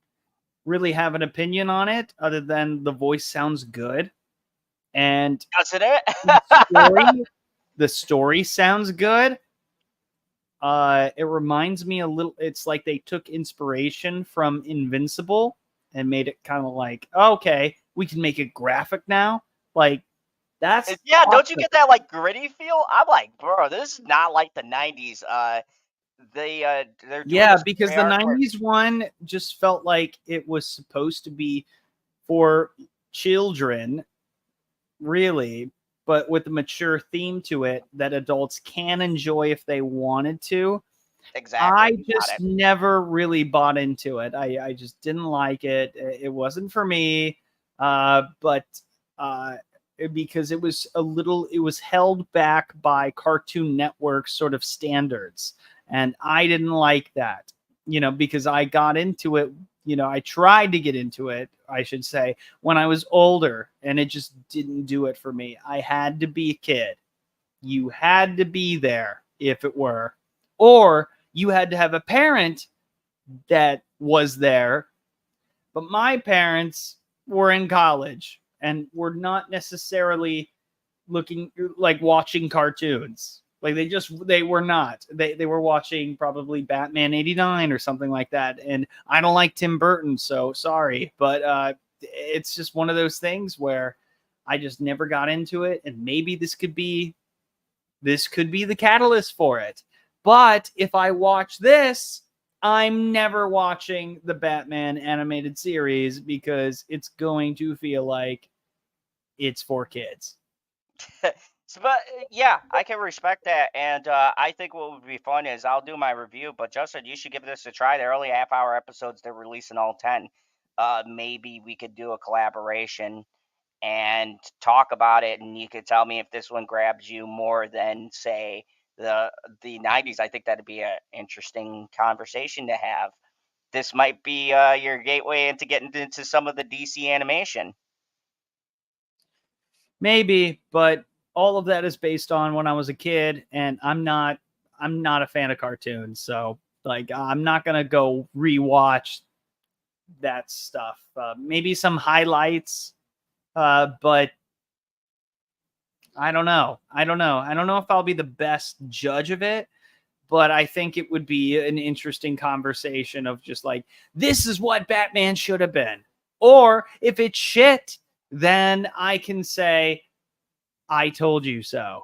really have an opinion on it other than the voice sounds good. And doesn't it? the story sounds good. It reminds me a little, it's like they took inspiration from Invincible and made it kind of like, okay, we can make it graphic now. Like, that's yeah, awesome. don't you get that like gritty feel? I'm like, bro, this is not like the 90s. They're doing this because the 90s one just felt like it was supposed to be for children, really, but with a mature theme to it that adults can enjoy if they wanted to. Exactly. I just never really bought into it. I just didn't like it. It wasn't for me. But because it was held back by Cartoon Network sort of standards. And I didn't like that, because I got into it, I tried to get into it, I should say, when I was older, and it just didn't do it for me. I had to be a kid. You had to be there if it were, or you had to have a parent that was there. But my parents were in college and were not necessarily watching cartoons. Like they were not. They were watching probably Batman 89 or something like that. And I don't like Tim Burton, so sorry. But it's just one of those things where I just never got into it. And maybe this could be the catalyst for it. But if I watch this, I'm never watching the Batman animated series because it's going to feel like it's for kids. But yeah, I can respect that, and I think what would be fun is I'll do my review. But Justin, you should give this a try. They're only half-hour episodes. They're releasing all 10. Maybe we could do a collaboration and talk about it, and you could tell me if this one grabs you more than, say, the 90s. I think that'd be an interesting conversation to have. This might be your gateway into getting into some of the DC animation. Maybe, but all of that is based on when I was a kid, and I'm not a fan of cartoons, so like I'm not gonna go rewatch that stuff. Maybe some highlights, but I don't know. I don't know if I'll be the best judge of it, but I think it would be an interesting conversation of just like, this is what Batman should have been. Or if it's shit, then I can say, I told you so.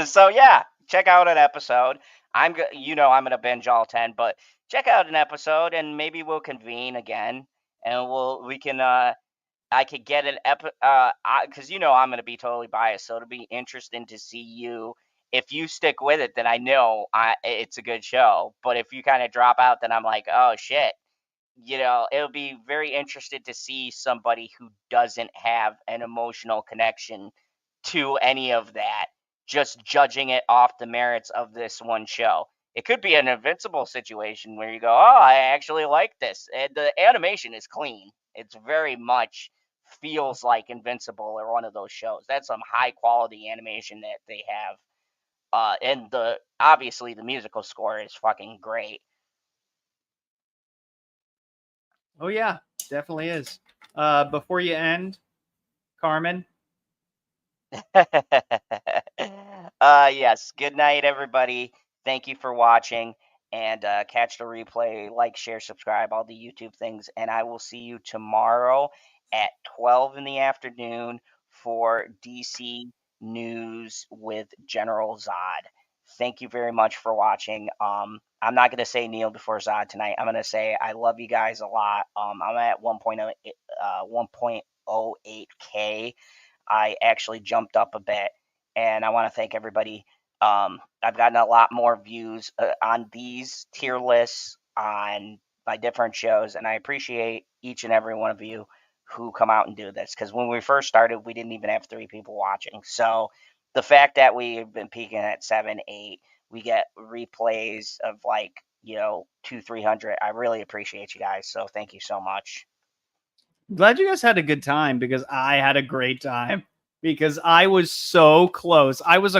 So yeah, check out an episode. I'm gonna binge all 10, but check out an episode and maybe we'll convene again and we can I could get an because I'm gonna be totally biased, so it'll be interesting to see you. If you stick with it, then I know it's a good show. But if you kind of drop out, then I'm like, oh shit. It'll be very interested to see somebody who doesn't have an emotional connection to any of that, just judging it off the merits of this one show. It could be an Invincible situation where you go, oh, I actually like this. And the animation is clean. It's very much feels like Invincible or one of those shows. That's some high quality animation that they have. And obviously the musical score is fucking great. Oh yeah, definitely is. Before you end, Carmen. Yes. Good night, everybody. Thank you for watching. And catch the replay, like, share, subscribe, all the YouTube things. And I will see you tomorrow at 12 in the afternoon for DC News with General Zod. Thank you very much for watching. I'm not going to say kneel before Zod tonight. I'm going to say I love you guys a lot. I'm at 1.08K. I actually jumped up a bit, and I want to thank everybody. I've gotten a lot more views on these tier lists on my different shows, and I appreciate each and every one of you who come out and do this, because when we first started, we didn't even have 3 people watching. So the fact that we've been peaking at 7, 8, we get replays of like 200-300. I really appreciate you guys, so thank you so much. Glad you guys had a good time, because I had a great time, because I was so close. I was